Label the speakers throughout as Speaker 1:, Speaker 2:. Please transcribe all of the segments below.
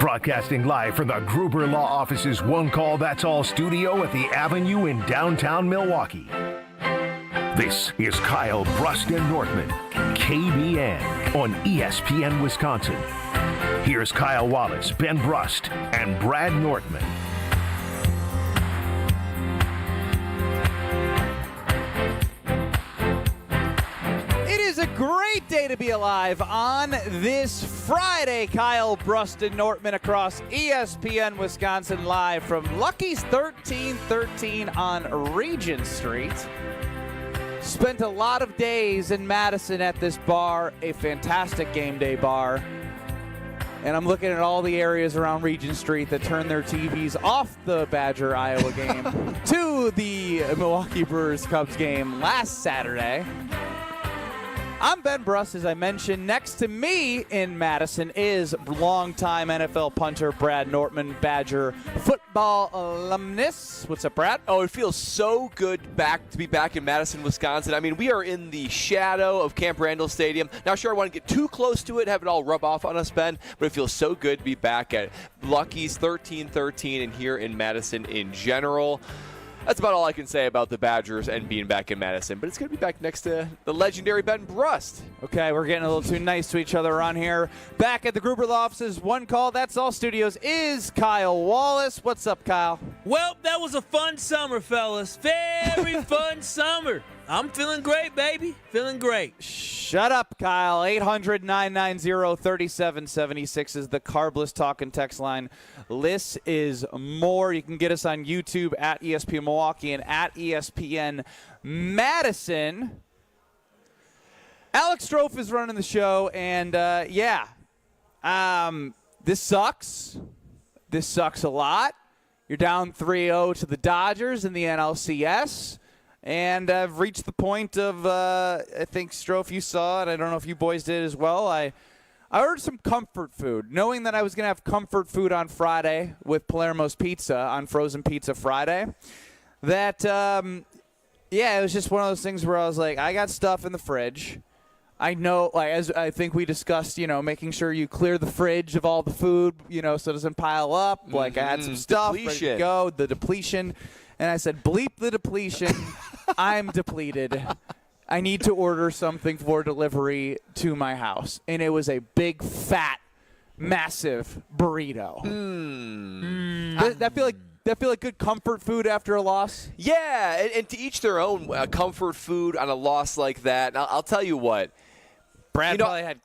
Speaker 1: Broadcasting live from the Gruber Law Office's One Call That's All studio at the Avenue in downtown Milwaukee. This is Kyle Brust and Northman, KBN on ESPN Wisconsin. Here's Kyle Wallace, Ben Brust, and Brad Northman.
Speaker 2: It's a great day to be alive on this Friday. Kyle Brust and Nortman across ESPN Wisconsin live from Lucky's 1313 on Regent Street. Spent a lot of days in Madison at this bar, a fantastic game day bar. And I'm looking at all the areas around Regent Street that turned their TVs off the Badger-Iowa game to the Milwaukee Brewers-Cubs game last Saturday. I'm Ben Brust, as I mentioned. Next to me in Madison is longtime NFL punter Brad Nortman, Badger football alumnus. What's up, Brad?
Speaker 3: Oh, it feels so good to be back in Madison, Wisconsin. I mean, we are in the shadow of Camp Randall Stadium. Not sure I want to get too close to it, have it all rub off on us, Ben, but it feels so good to be back at Lucky's 1313 and here in Madison in general. That's about all I can say about the Badgers and being back in Madison. But it's going to be back next to the legendary Ben Brust.
Speaker 2: Okay, we're getting a little too nice to each other around here. Back at the Gruber Law Office's One Call That's All studios is Kyle Wallace. What's up, Kyle?
Speaker 4: Well, that was a fun summer, fellas. Very fun summer. I'm feeling great, baby. Feeling great.
Speaker 2: Shut up, Kyle. 800-990-3776 is the Carbless Talk and Text line. Less is more. You can get us on YouTube at ESPN Milwaukee and at ESPN Madison. Alex Strofe is running the show, and this sucks. This sucks a lot. You're down 3-0 to the Dodgers in the NLCS. And I've reached the point of, I think, Strofe, you saw it. I don't know if you boys did as well. I ordered some comfort food, knowing that I was going to have comfort food on Friday with Palermo's Pizza on Frozen Pizza Friday. That, it was just one of those things where I was like, I got stuff in the fridge. I know, like, as I think we discussed, making sure you clear the fridge of all the food, so it doesn't pile up. Like, I had some stuff ready to go, the depletion. And I said, bleep the depletion. I'm depleted. I need to order something for delivery to my house. And it was a big, fat, massive burrito. That feel like good comfort food after a loss?
Speaker 3: Yeah, and to each their own. Comfort food on a loss like that. And I'll tell you what.
Speaker 2: Brad probably had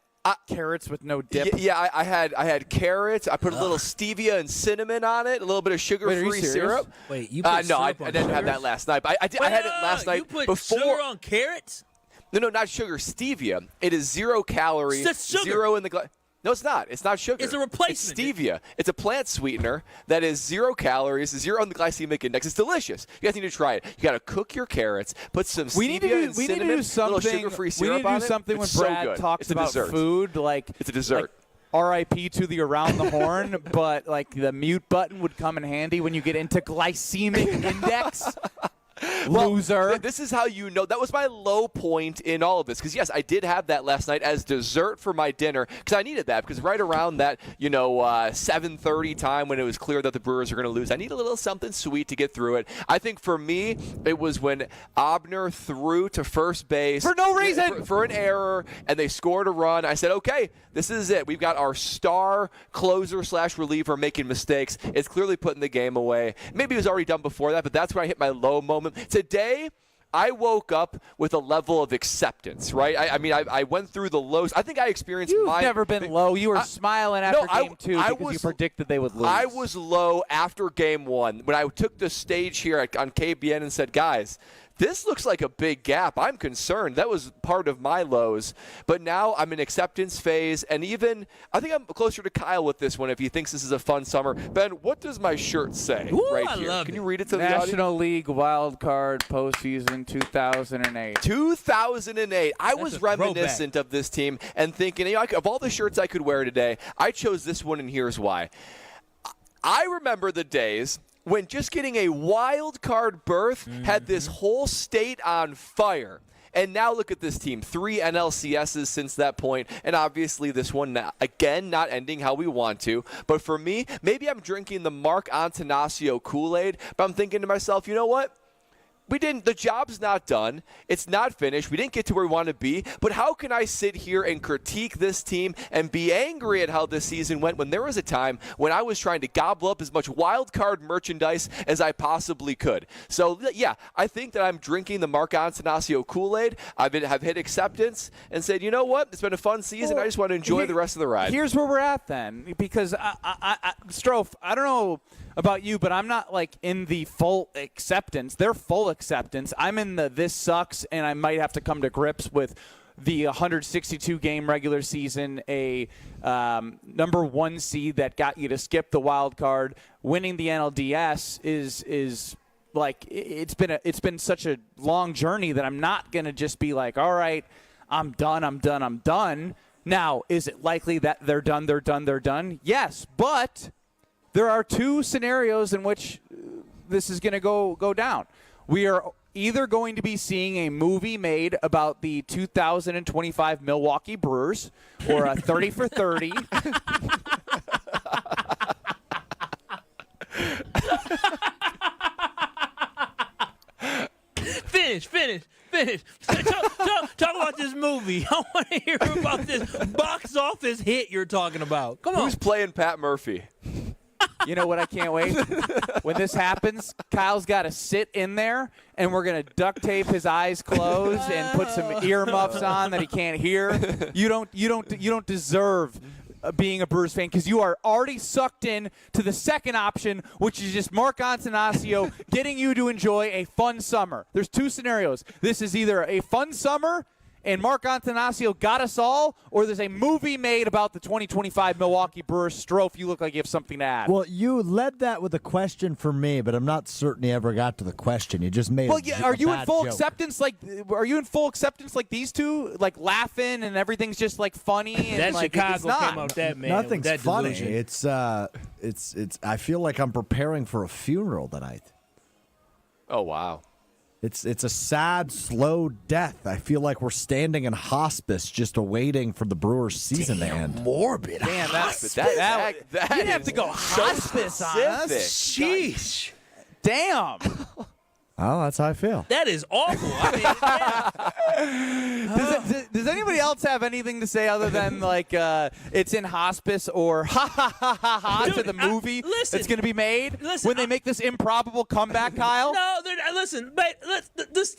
Speaker 2: carrots with no dip.
Speaker 3: Yeah, I had carrots. I put a little stevia and cinnamon on it, a little bit of sugar-free syrup.
Speaker 4: Wait, you put
Speaker 3: no, I
Speaker 4: syrup on
Speaker 3: didn't have
Speaker 4: sugar?
Speaker 3: that last night. But I had it last night.
Speaker 4: You put
Speaker 3: before.
Speaker 4: sugar on carrots?
Speaker 3: No, not sugar. Stevia. It is 0 calories.
Speaker 4: That's sugar.
Speaker 3: 0 in the glass. No, it's not. It's not sugar.
Speaker 4: It's a replacement.
Speaker 3: It's stevia. It's a plant sweetener that is 0 calories, 0 on the glycemic index. It's delicious. You guys need to try it. You got to cook your carrots, put some stevia and cinnamon, a little sugar-free syrup on it.
Speaker 2: We need to do something when
Speaker 3: it's
Speaker 2: Brad
Speaker 3: so
Speaker 2: talks about food. Like,
Speaker 3: it's a dessert.
Speaker 2: Like RIP to the around the horn, but like the mute button would come in handy when you get into glycemic index. Loser.
Speaker 3: Well, this is how you know. That was my low point in all of this. Because, yes, I did have that last night as dessert for my dinner. Because I needed that. Because right around that, 7:30 time when it was clear that the Brewers were going to lose, I need a little something sweet to get through it. I think for me, it was when Abner threw to first base.
Speaker 2: For no reason.
Speaker 3: For an error. And they scored a run. I said, okay, this is it. We've got our star closer/reliever making mistakes. It's clearly putting the game away. Maybe it was already done before that, but that's where I hit my low moment. Today, I woke up with a level of acceptance, right? I went through the lows. I think I experienced
Speaker 2: You've never been low. You were smiling after game two because you predicted they would lose.
Speaker 3: I was low after game one when I took the stage here on KBN and said, guys, this looks like a big gap. I'm concerned. That was part of my lows. But now I'm in acceptance phase, and even I think I'm closer to Kyle with this one if he thinks this is a fun summer. Ben, what does my shirt say right here? Can you read it to the audience?
Speaker 2: National League Wild Card Postseason 2008.
Speaker 3: 2008. I was reminiscent of this team and thinking, of all the shirts I could wear today, I chose this one, and here's why. I remember the days when just getting a wild card berth had this whole state on fire. And now look at this team. 3 NLCSs since that point, and obviously this one, again, not ending how we want to. But for me, maybe I'm drinking the Mark Antanasio Kool-Aid, but I'm thinking to myself, you know what? The job's not done. It's not finished. We didn't get to where we want to be. But how can I sit here and critique this team and be angry at how this season went when there was a time when I was trying to gobble up as much wild card merchandise as I possibly could? So, yeah, I think that I'm drinking the Mark Antanasio Kool-Aid. I've hit acceptance and said, you know what? It's been a fun season. I just want to enjoy the rest of the ride.
Speaker 2: Here's where we're at then, because Strofe, I don't know about you, but I'm not like in the full acceptance. They're full acceptance. I'm in the this sucks, and I might have to come to grips with the 162 game regular season, a number 1 seed that got you to skip the wild card, winning the NLDS is like it's been such a long journey that I'm not gonna just be like, all right, I'm done. Now, is it likely that they're done? Yes, but there are 2 scenarios in which this is going to go down. We are either going to be seeing a movie made about the 2025 Milwaukee Brewers or a 30 for 30.
Speaker 4: Finish. Talk about this movie. I want to hear about this box office hit you're talking about. Come on.
Speaker 3: Who's playing Pat Murphy?
Speaker 2: You know what? I can't wait. When this happens, Kyle's got to sit in there, and we're going to duct tape his eyes closed and put some earmuffs on that he can't hear. You don't deserve being a Brewers fan because you are already sucked in to the second option, which is just Mark Antanasio getting you to enjoy a fun summer. There's 2 scenarios. This is either a fun summer and Mark Antanasio got us all, or there's a movie made about the 2025 Milwaukee Brewers. Strofe, you look like you have something to add.
Speaker 5: Well, you led that with a question for me, but I'm not certain you ever got to the question. You just made
Speaker 2: are you in full
Speaker 5: joke.
Speaker 2: acceptance? Are you in full acceptance like these two, like laughing and everything's just like funny? And
Speaker 4: that
Speaker 2: like,
Speaker 4: Chicago
Speaker 2: it's not.
Speaker 4: came out that man.
Speaker 5: Nothing's
Speaker 4: that
Speaker 5: funny.
Speaker 4: Delusion.
Speaker 5: It's. I feel like I'm preparing for a funeral tonight.
Speaker 3: Oh, wow.
Speaker 5: It's a sad, slow death. I feel like we're standing in hospice just awaiting for the Brewers season to end.
Speaker 4: Morbid.
Speaker 2: Damn,
Speaker 3: That
Speaker 2: you didn't have to go hospice on us.
Speaker 4: Sheesh.
Speaker 2: Damn.
Speaker 5: Oh, that's how I feel.
Speaker 4: That is awful.
Speaker 2: Does anybody else have anything to say other than like it's in hospice or
Speaker 4: Dude,
Speaker 2: to the movie that's going to be made when they make this improbable comeback, Kyle?
Speaker 4: No, listen, but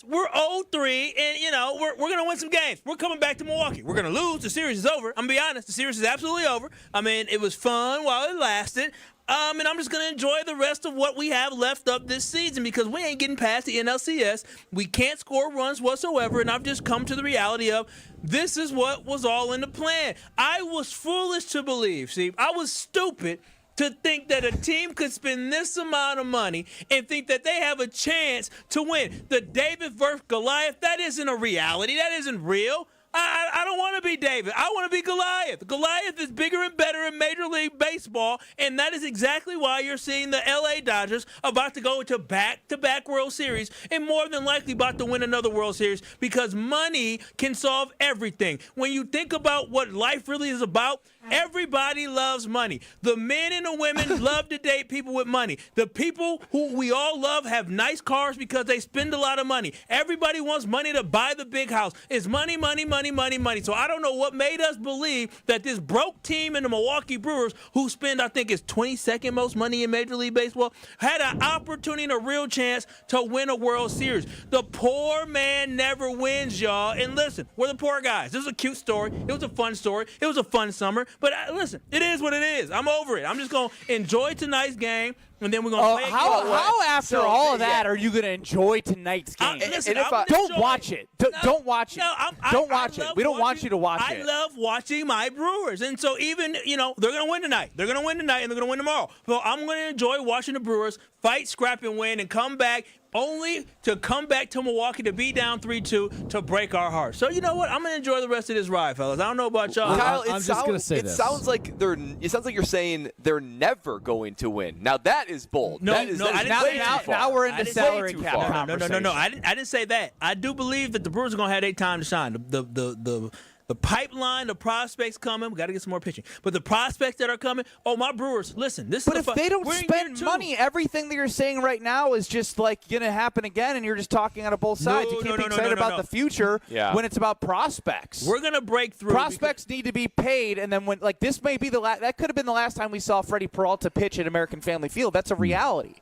Speaker 4: we're 0-3, and we're going to win some games. We're coming back to Milwaukee. We're going to lose. The series is over. I'm going to be honest. The series is absolutely over. I mean, it was fun while it lasted. And I'm just going to enjoy the rest of what we have left up this season because we ain't getting past the NLCS. We can't score runs whatsoever, and I've just come to the reality of this is what was all in the plan. I was foolish to believe, I was stupid to think that a team could spend this amount of money and think that they have a chance to win. The David versus Goliath, that isn't a reality. That isn't real. I don't want to be David. I want to be Goliath. Goliath is bigger and better in Major League Baseball, and that is exactly why you're seeing the L.A. Dodgers about to go into back-to-back World Series and more than likely about to win another World Series because money can solve everything. When you think about what life really is about, everybody loves money. The men and the women love to date people with money. The people who we all love have nice cars because they spend a lot of money. Everybody wants money to buy the big house. It's money, money, money, money, money. So I don't know what made us believe that this broke team in the Milwaukee Brewers, who spend, I think, is 22nd most money in Major League Baseball, had an opportunity and a real chance to win a World Series. The poor man never wins, y'all. And listen, we're the poor guys. This is a cute story. It was a fun story. It was a fun summer. But listen, it is what it is. I'm over it. I'm just going to enjoy tonight's game. And then we're going to play
Speaker 2: how after all of that are you going to enjoy tonight's game? Don't watch it. Don't watch it. Don't watch it. We don't want you to watch it.
Speaker 4: I love watching my Brewers. And so even, they're going to win tonight. They're going to win tonight, and they're going to win tomorrow. So I'm going to enjoy watching the Brewers fight, scrap, and win, and come back only to come back to Milwaukee to be down 3-2 to break our hearts. So you know what? I'm going to enjoy the rest of this ride, fellas. I don't know about y'all.
Speaker 3: Kyle,
Speaker 5: I'm just going to say
Speaker 3: it
Speaker 5: this.
Speaker 3: sounds like you're saying they're never going to win. Now that is bold.
Speaker 4: No,
Speaker 3: that is
Speaker 4: I didn't
Speaker 3: way
Speaker 4: say
Speaker 3: too
Speaker 4: that.
Speaker 3: far.
Speaker 2: Now we're into
Speaker 3: That is
Speaker 2: salary
Speaker 3: way too
Speaker 2: cap
Speaker 3: far.
Speaker 2: conversation.
Speaker 4: No. I didn't say that. I do believe that the Brewers are going to have their time to shine. The pipeline, the prospects coming. We got to get some more pitching. But the prospects that are coming, my Brewers, listen.
Speaker 2: But if they don't spend money, everything that you're saying right now is just like going to happen again, and you're just talking out of both sides. You can't be excited about the future when it's about prospects.
Speaker 4: We're going to break through.
Speaker 2: Prospects need to be paid, and then when this may be that could have been the last time we saw Freddie Peralta pitch at American Family Field. That's a reality.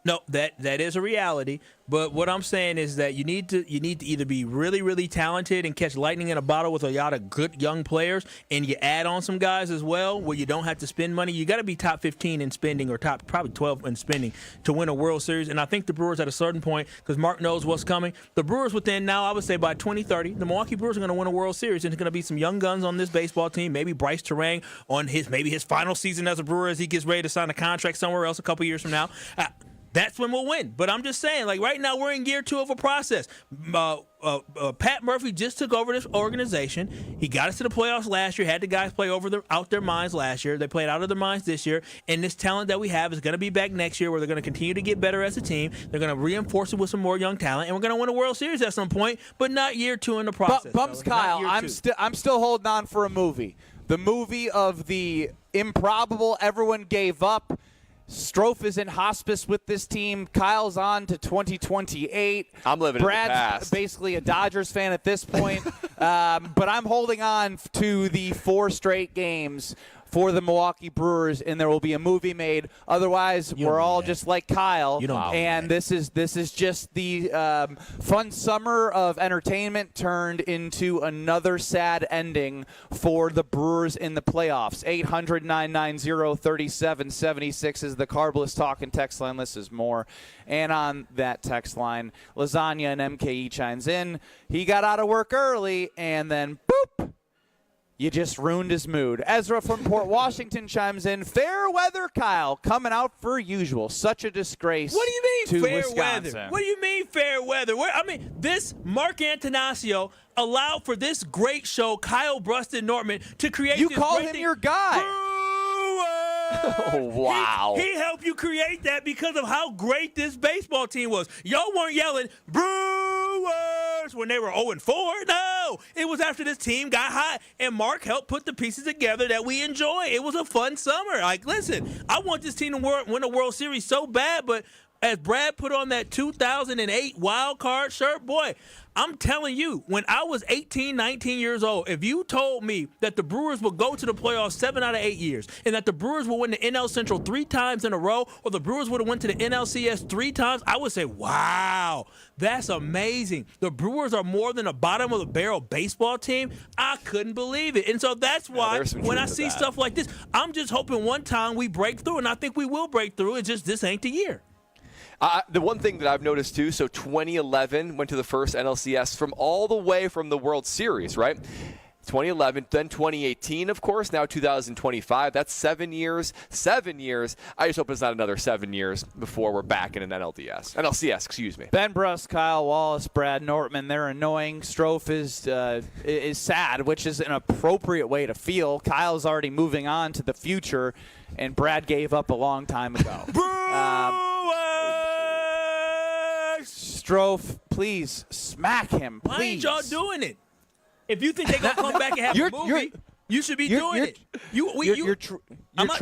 Speaker 4: No, that is a reality. But what I'm saying is that you need to either be really, really talented and catch lightning in a bottle with a lot of good young players, and you add on some guys as well where you don't have to spend money. You got to be top 15 in spending or top probably 12 in spending to win a World Series. And I think the Brewers at a certain point, because Mark knows what's coming, the Brewers within now, I would say by 2030, the Milwaukee Brewers are going to win a World Series, and there's going to be some young guns on this baseball team. Maybe Bryce Terang on his final season as a Brewer as he gets ready to sign a contract somewhere else a couple years from now. That's when we'll win. But I'm just saying, like right now we're in year 2 of a process. Pat Murphy just took over this organization. He got us to the playoffs last year, had the guys play out their minds last year. They played out of their minds this year. And this talent that we have is going to be back next year where they're going to continue to get better as a team. They're going to reinforce it with some more young talent. And we're going to win a World Series at some point, but not year 2 in the process.
Speaker 2: Bumps Kyle, I'm still holding on for a movie. The movie of the improbable, everyone gave up. Strofe is in hospice with this team. Kyle's on to 2028.
Speaker 3: I'm living in the
Speaker 2: Brad's
Speaker 3: past.
Speaker 2: basically a Dodgers fan at this point. But I'm holding on to the 4 straight games for the Milwaukee Brewers, and there will be a movie made. Otherwise, we're all just like Kyle. And this is just the fun summer of entertainment turned into another sad ending for the Brewers in the playoffs. 800-990-3776 is the Carbless Talk and text line. This is more. And on that text line, Lasagna and MKE chimes in. He got out of work early, and then boop. You just ruined his mood. Ezra from Port Washington chimes in. Fair weather, Kyle, coming out for usual. Such a disgrace.
Speaker 4: What do you mean
Speaker 2: to
Speaker 4: fair
Speaker 2: Wisconsin.
Speaker 4: weather? What do you mean fair weather? This Mark Antanasio allowed for this great show, Kyle Bruston Nortman, to create.
Speaker 2: You
Speaker 4: this
Speaker 2: call
Speaker 4: great
Speaker 2: him
Speaker 4: thing.
Speaker 2: your guy.
Speaker 3: Oh, wow.
Speaker 4: He helped you create that because of how great this baseball team was. Y'all weren't yelling Brewers when they were 0-4. No, it was after this team got hot, and Mark helped put the pieces together that we enjoy. It was a fun summer. Like, listen, I want this team to win a World Series so bad, but as Brad put on that 2008 wild card shirt, boy, I'm telling you, when I was 18, 19 years old, if you told me that the Brewers would go to the playoffs 7 out of 8 years and that the Brewers will win the NL Central 3 times in a row or the Brewers would have went to the NLCS 3 times, I would say, wow, that's amazing. The Brewers are more than a bottom-of-the-barrel baseball team. I couldn't believe it. And so that's why when I see stuff like this, I'm just hoping one time we break through, and I think we will break through. It's just this ain't the year.
Speaker 3: The one thing that I've noticed, too, so 2011 went to the first NLCS from all the way from the World Series, right? 2011, then 2018, of course, now 2025. That's 7 years. 7 years. I just hope it's not another 7 years before we're back in an NLCS, excuse me.
Speaker 2: Ben Bruss, Kyle Wallace, Brad Nortman, they're annoying. Strofe is sad, which is an appropriate way to feel. Kyle's already moving on to the future, and Brad gave up a long time ago. Strofe, please smack him, please.
Speaker 4: Why ain't y'all doing it? If you think they're going to come back and have a movie, you should be doing it.
Speaker 2: You're trolling.
Speaker 4: I'm not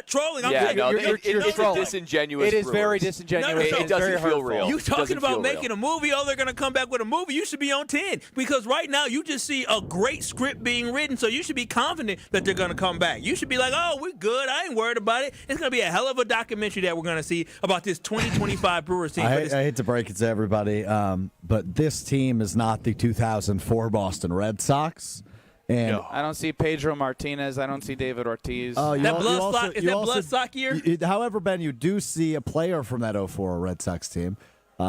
Speaker 4: trolling.
Speaker 3: It's
Speaker 2: trolling.
Speaker 3: a disingenuous.
Speaker 2: It is very
Speaker 3: Brewers.
Speaker 2: disingenuous.
Speaker 3: It doesn't
Speaker 2: very
Speaker 3: feel
Speaker 2: hurtful.
Speaker 3: real.
Speaker 4: You talking
Speaker 3: Doesn't
Speaker 4: about
Speaker 3: feel
Speaker 4: making
Speaker 3: real.
Speaker 4: a movie? Oh, they're going to come back with a movie. You should be on 10 because right now you just see a great script being written, so you should be confident that they're going to come back. You should be like, oh, we're good. I ain't worried about it. It's going to be a hell of a documentary that we're going to see about this 2025 Brewers team.
Speaker 5: I hate to break it to everybody, but this team is not the 2004 Boston Red Sox. And
Speaker 2: I don't see Pedro Martinez. I don't see David Ortiz.
Speaker 5: Oh,
Speaker 4: Is that Bloodstock year?
Speaker 5: However, Ben, you do see a player from that 04 Red Sox team.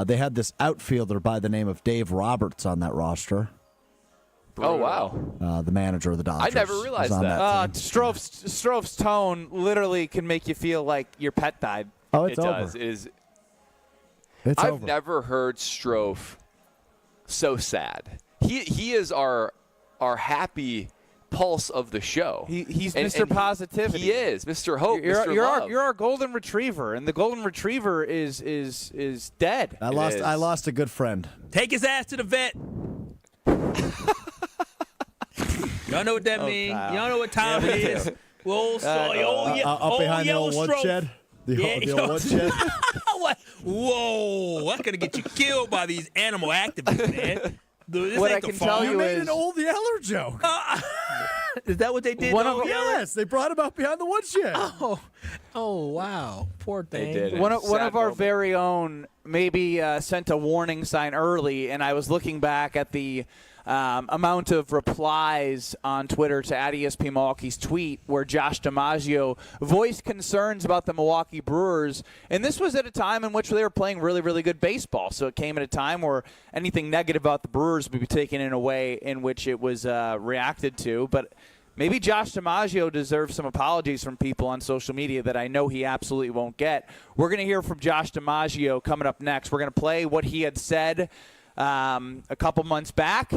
Speaker 5: They had this outfielder by the name of Dave Roberts on that roster.
Speaker 3: Oh, wow.
Speaker 5: The manager of the Dodgers.
Speaker 3: I never realized
Speaker 5: was on
Speaker 3: that.
Speaker 5: team.
Speaker 2: Strofe's tone literally can make you feel like your pet died.
Speaker 5: Oh, it's
Speaker 3: It
Speaker 5: over.
Speaker 3: does. It is. I've never heard Strofe so sad. He is our happy pulse of the show.
Speaker 2: He's Mr. Positivity.
Speaker 3: He is Mr. Hope. Mr. Love.
Speaker 2: You're our golden retriever, and the golden retriever is dead.
Speaker 5: I lost a good friend.
Speaker 4: Take his ass to the vet. Y'all know what that means. Y'all know what time it is. Up
Speaker 5: behind the old woodshed. The old woodshed.
Speaker 4: Whoa! That's gonna get you killed by these animal activists, man. Dude, this
Speaker 2: What
Speaker 4: ain't
Speaker 2: I
Speaker 4: the
Speaker 2: can
Speaker 4: farm.
Speaker 2: tell you
Speaker 5: made
Speaker 2: is
Speaker 5: an Old Yeller joke.
Speaker 4: Is that what they did?
Speaker 5: Yes, they brought him up behind the woodshed.
Speaker 4: Oh, wow. Poor thing.
Speaker 3: They did.
Speaker 2: one of our
Speaker 3: moment.
Speaker 2: very own maybe sent a warning sign early, and I was looking back at the amount of replies on Twitter to @ESPN Milwaukee's tweet where Josh DiMaggio voiced concerns about the Milwaukee Brewers, and this was at a time in which they were playing really, really good baseball. So it came at a time where anything negative about the Brewers would be taken in a way in which it was reacted to. But maybe Josh DiMaggio deserves some apologies from people on social media that I know he absolutely won't get. We're going to hear from Josh DiMaggio coming up next. We're going to play what he had said a couple months back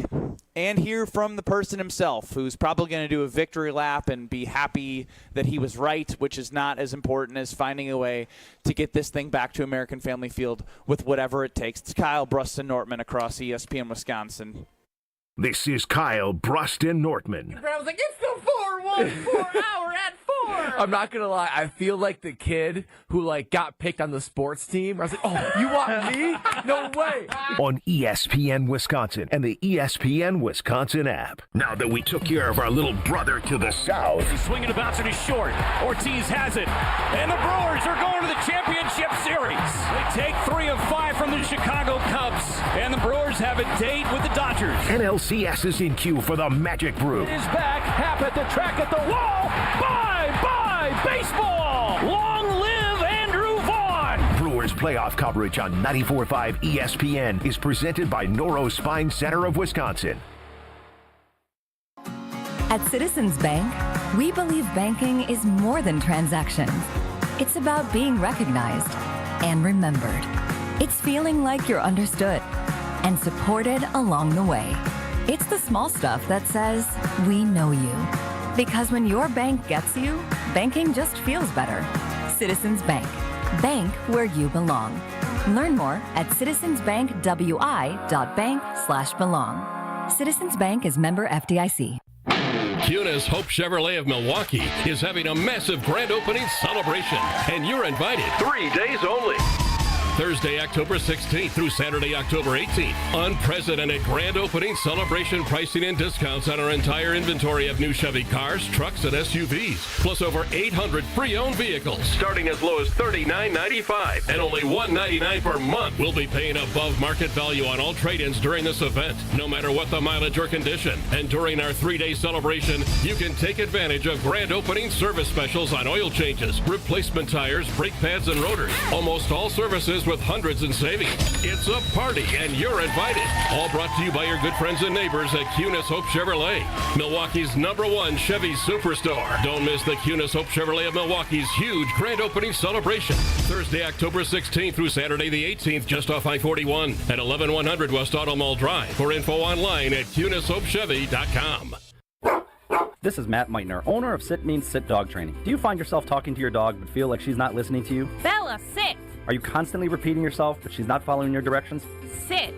Speaker 2: and hear from the person himself, who's probably going to do a victory lap and be happy that he was right, which is not as important as finding a way to get this thing back to American Family Field with whatever it takes. It's Kyle Bruston Nortman across ESPN Wisconsin.
Speaker 1: This is Kyle Bruston Nortman.
Speaker 6: I was like, it's the 4-1-4 hour at 4. I'm not going to lie. I feel like the kid who, got picked on the sports team. I was like, oh, you want me? No way.
Speaker 1: On ESPN Wisconsin and the ESPN Wisconsin app. Now that we took care of our little brother to the south.
Speaker 7: He's swinging a bounce and he's short. Ortiz has it. And the Brewers are going to the championship series. They take 3 of 5 from the Chicago Cubs. And the Brewers have a date with the Dodgers.
Speaker 1: NLCS is in queue for the Magic Brew.
Speaker 7: Is back. Hap at the track at the wall. Bye, baseball. Long live Andrew Vaughn.
Speaker 1: Brewers playoff coverage on 94.5 ESPN is presented by Noro Spine Center of Wisconsin.
Speaker 8: At Citizens Bank, we believe banking is more than transactions. It's about being recognized and remembered. It's feeling like you're understood and supported along the way. It's the small stuff that says, we know you. Because when your bank gets you, banking just feels better. Citizens Bank. Bank where you belong. Learn more at citizensbankwi.bank/belong. Citizens Bank is member FDIC.
Speaker 9: Kunis Hope Chevrolet of Milwaukee is having a massive grand opening celebration, and you're invited. 3 days only. Thursday, October 16th through Saturday, October 18th. Unprecedented grand opening celebration pricing and discounts on our entire inventory of new Chevy cars, trucks, and SUVs. Plus over 800 pre-owned vehicles, starting as low as $39.95 and only $199 per month. We'll be paying above market value on all trade-ins during this event, no matter what the mileage or condition. And during our 3-day celebration, you can take advantage of grand opening service specials on oil changes, replacement tires, brake pads, and rotors. Almost all services with hundreds in savings. It's a party, and you're invited. All brought to you by your good friends and neighbors at Kunis Hope Chevrolet, Milwaukee's #1 Chevy superstore. Don't miss the Kunis Hope Chevrolet of Milwaukee's huge grand opening celebration. Thursday, October 16th through Saturday the 18th, just off I-41 at 11100 West Auto Mall Drive. For info online at KunisHopeChevy.com.
Speaker 10: This is Matt Meitner, owner of Sit Means Sit Dog Training. Do you find yourself talking to your dog but feel like she's not listening to you?
Speaker 11: Bella, sit!
Speaker 10: Are you constantly repeating yourself but she's not following your directions?
Speaker 11: Sit!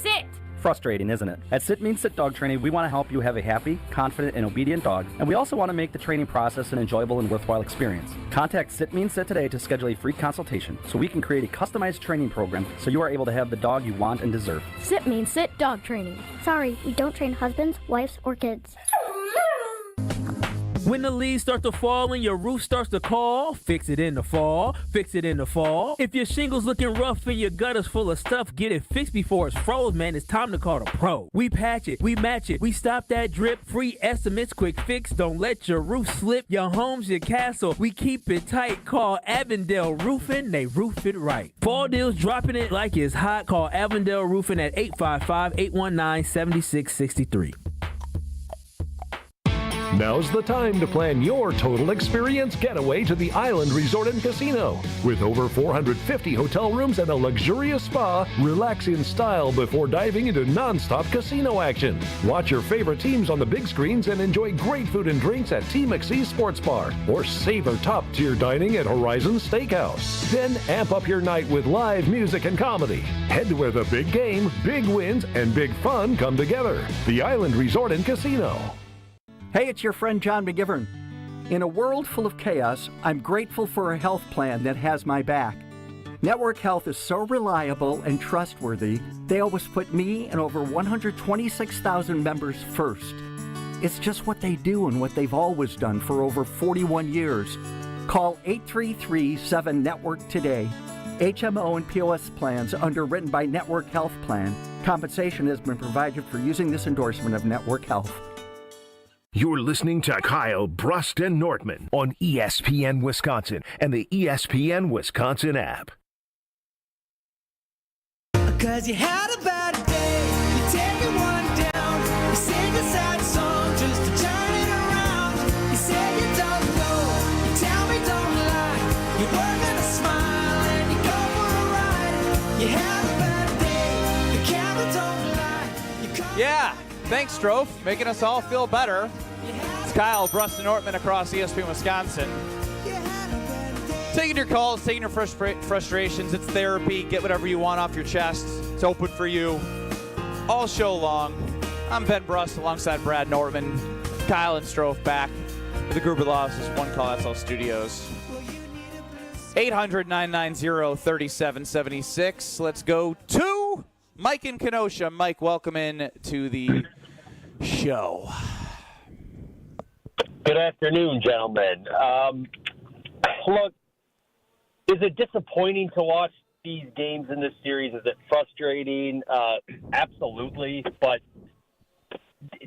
Speaker 11: Sit!
Speaker 10: Frustrating, isn't it? At Sit Means Sit Dog Training, we want to help you have a happy, confident, and obedient dog, and we also want to make the training process an enjoyable and worthwhile experience. Contact Sit Means Sit today to schedule a free consultation so we can create a customized training program so you are able to have the dog you want and deserve.
Speaker 12: Sit Means Sit Dog Training. Sorry, we don't train husbands, wives, or kids.
Speaker 4: When the leaves start to fall and your roof starts to call, fix it in the fall, fix it in the fall. If your shingle's looking rough and your gutter's full of stuff, get it fixed before it's froze, man. It's time to call the pro. We patch it, we match it, we stop that drip. Free estimates, quick fix. Don't let your roof slip. Your home's your castle. We keep it tight. Call Avondale Roofing. They roof it right. Fall deals dropping it like it's hot. Call Avondale Roofing at 855-819-7663.
Speaker 1: Now's the time to plan your total experience getaway to the Island Resort and Casino. With over 450 hotel rooms and a luxurious spa, relax in style before diving into non-stop casino action. Watch your favorite teams on the big screens and enjoy great food and drinks at T. McSee's Sports Bar, or savor top-tier dining at Horizon Steakhouse. Then amp up your night with live music and comedy. Head to where the big game, big wins, and big fun come together. The Island Resort and Casino.
Speaker 13: Hey, it's your friend John McGivern. In a world full of chaos, I'm grateful for a health plan that has my back. Network Health is so reliable and trustworthy, they always put me and over 126,000 members first. It's just what they do and what they've always done for over 41 years. Call 833-7-NETWORK today. HMO and POS plans underwritten by Network Health Plan. Compensation has been provided for using this endorsement of Network Health.
Speaker 1: You're listening to Kyle Brust and Nortman on ESPN Wisconsin and the ESPN Wisconsin app.
Speaker 14: Cause you had a bad day, you take one down, you sing a sad song just to turn it around. You say you don't know, you tell me don't lie, you were gonna smile and you go for a ride. You had a bad day, the camera don't lie.
Speaker 2: Yeah, thanks, Strofe, making us all feel better. It's Kyle Brust and Nortman across ESPN Wisconsin. Taking your calls, taking your frustrations. It's therapy. Get whatever you want off your chest. It's open for you all show long. I'm Ben Brust alongside Brad Nortman. Kyle and Strofe back with the Gruber Law Office's One Call That's All Studios. 800-990-3776. Let's go to Mike in Kenosha. Mike, welcome in to the show.
Speaker 15: Good afternoon, gentlemen. Look, is it disappointing to watch these games in this series? Is it frustrating? Absolutely. But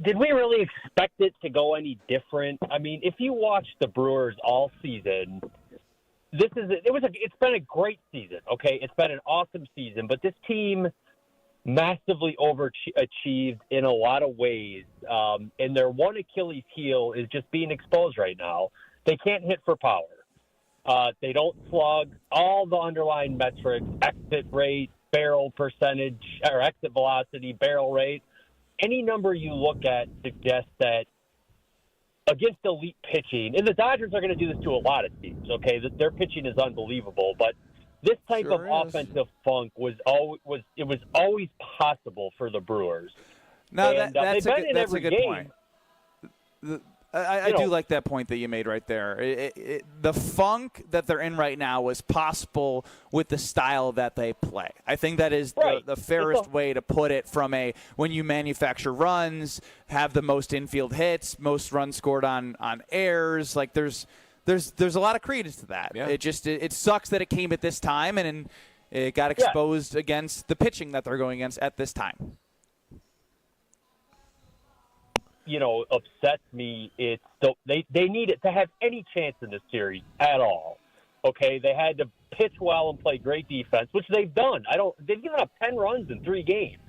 Speaker 15: did we really expect it to go any different? I mean, if you watch the Brewers all season, it's been a great season. Okay, it's been an awesome season. But this team massively overachieved in a lot of ways, and their one Achilles heel is just being exposed right now. They can't hit for power. They don't slug. All the underlying metrics, exit rate, barrel percentage, or exit velocity, barrel rate, any number you look at suggests that against elite pitching, and the Dodgers are going to do this to a lot of teams, okay? Their pitching is unbelievable, but this type of offensive funk was always possible for the Brewers.
Speaker 2: No,
Speaker 15: and,
Speaker 2: that's a good
Speaker 15: game.
Speaker 2: point. I do like that point that you made right there. The funk that they're in right now was possible with the style that they play. I think that is the fairest way to put it from when you manufacture runs, have the most infield hits, most runs scored on errors. Like there's a lot of credence to that. Yeah. It sucks that it came at this time and it got exposed against the pitching that they're going against at this time.
Speaker 15: Upsets me. It's they need it to have any chance in this series at all. Okay, they had to pitch well and play great defense, which they've done. They've given up 10 runs in 3 games.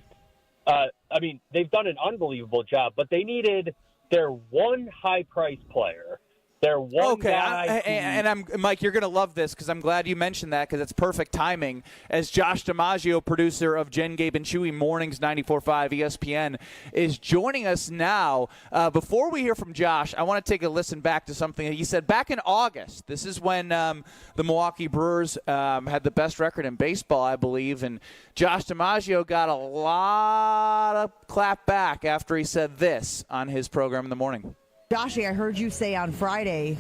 Speaker 15: They've done an unbelievable job, but they needed their one high-priced player. Their one guy.
Speaker 2: Mike, you're going to love this because I'm glad you mentioned that because it's perfect timing. As Josh DiMaggio, producer of Jen, Gabe, and Chewy Mornings 94.5 ESPN, is joining us now. Before we hear from Josh, I want to take a listen back to something that he said back in August. This is when the Milwaukee Brewers had the best record in baseball, I believe, and Josh DiMaggio got a lot of clap back after he said this on his program in the morning.
Speaker 16: Joshy, I heard you say on Friday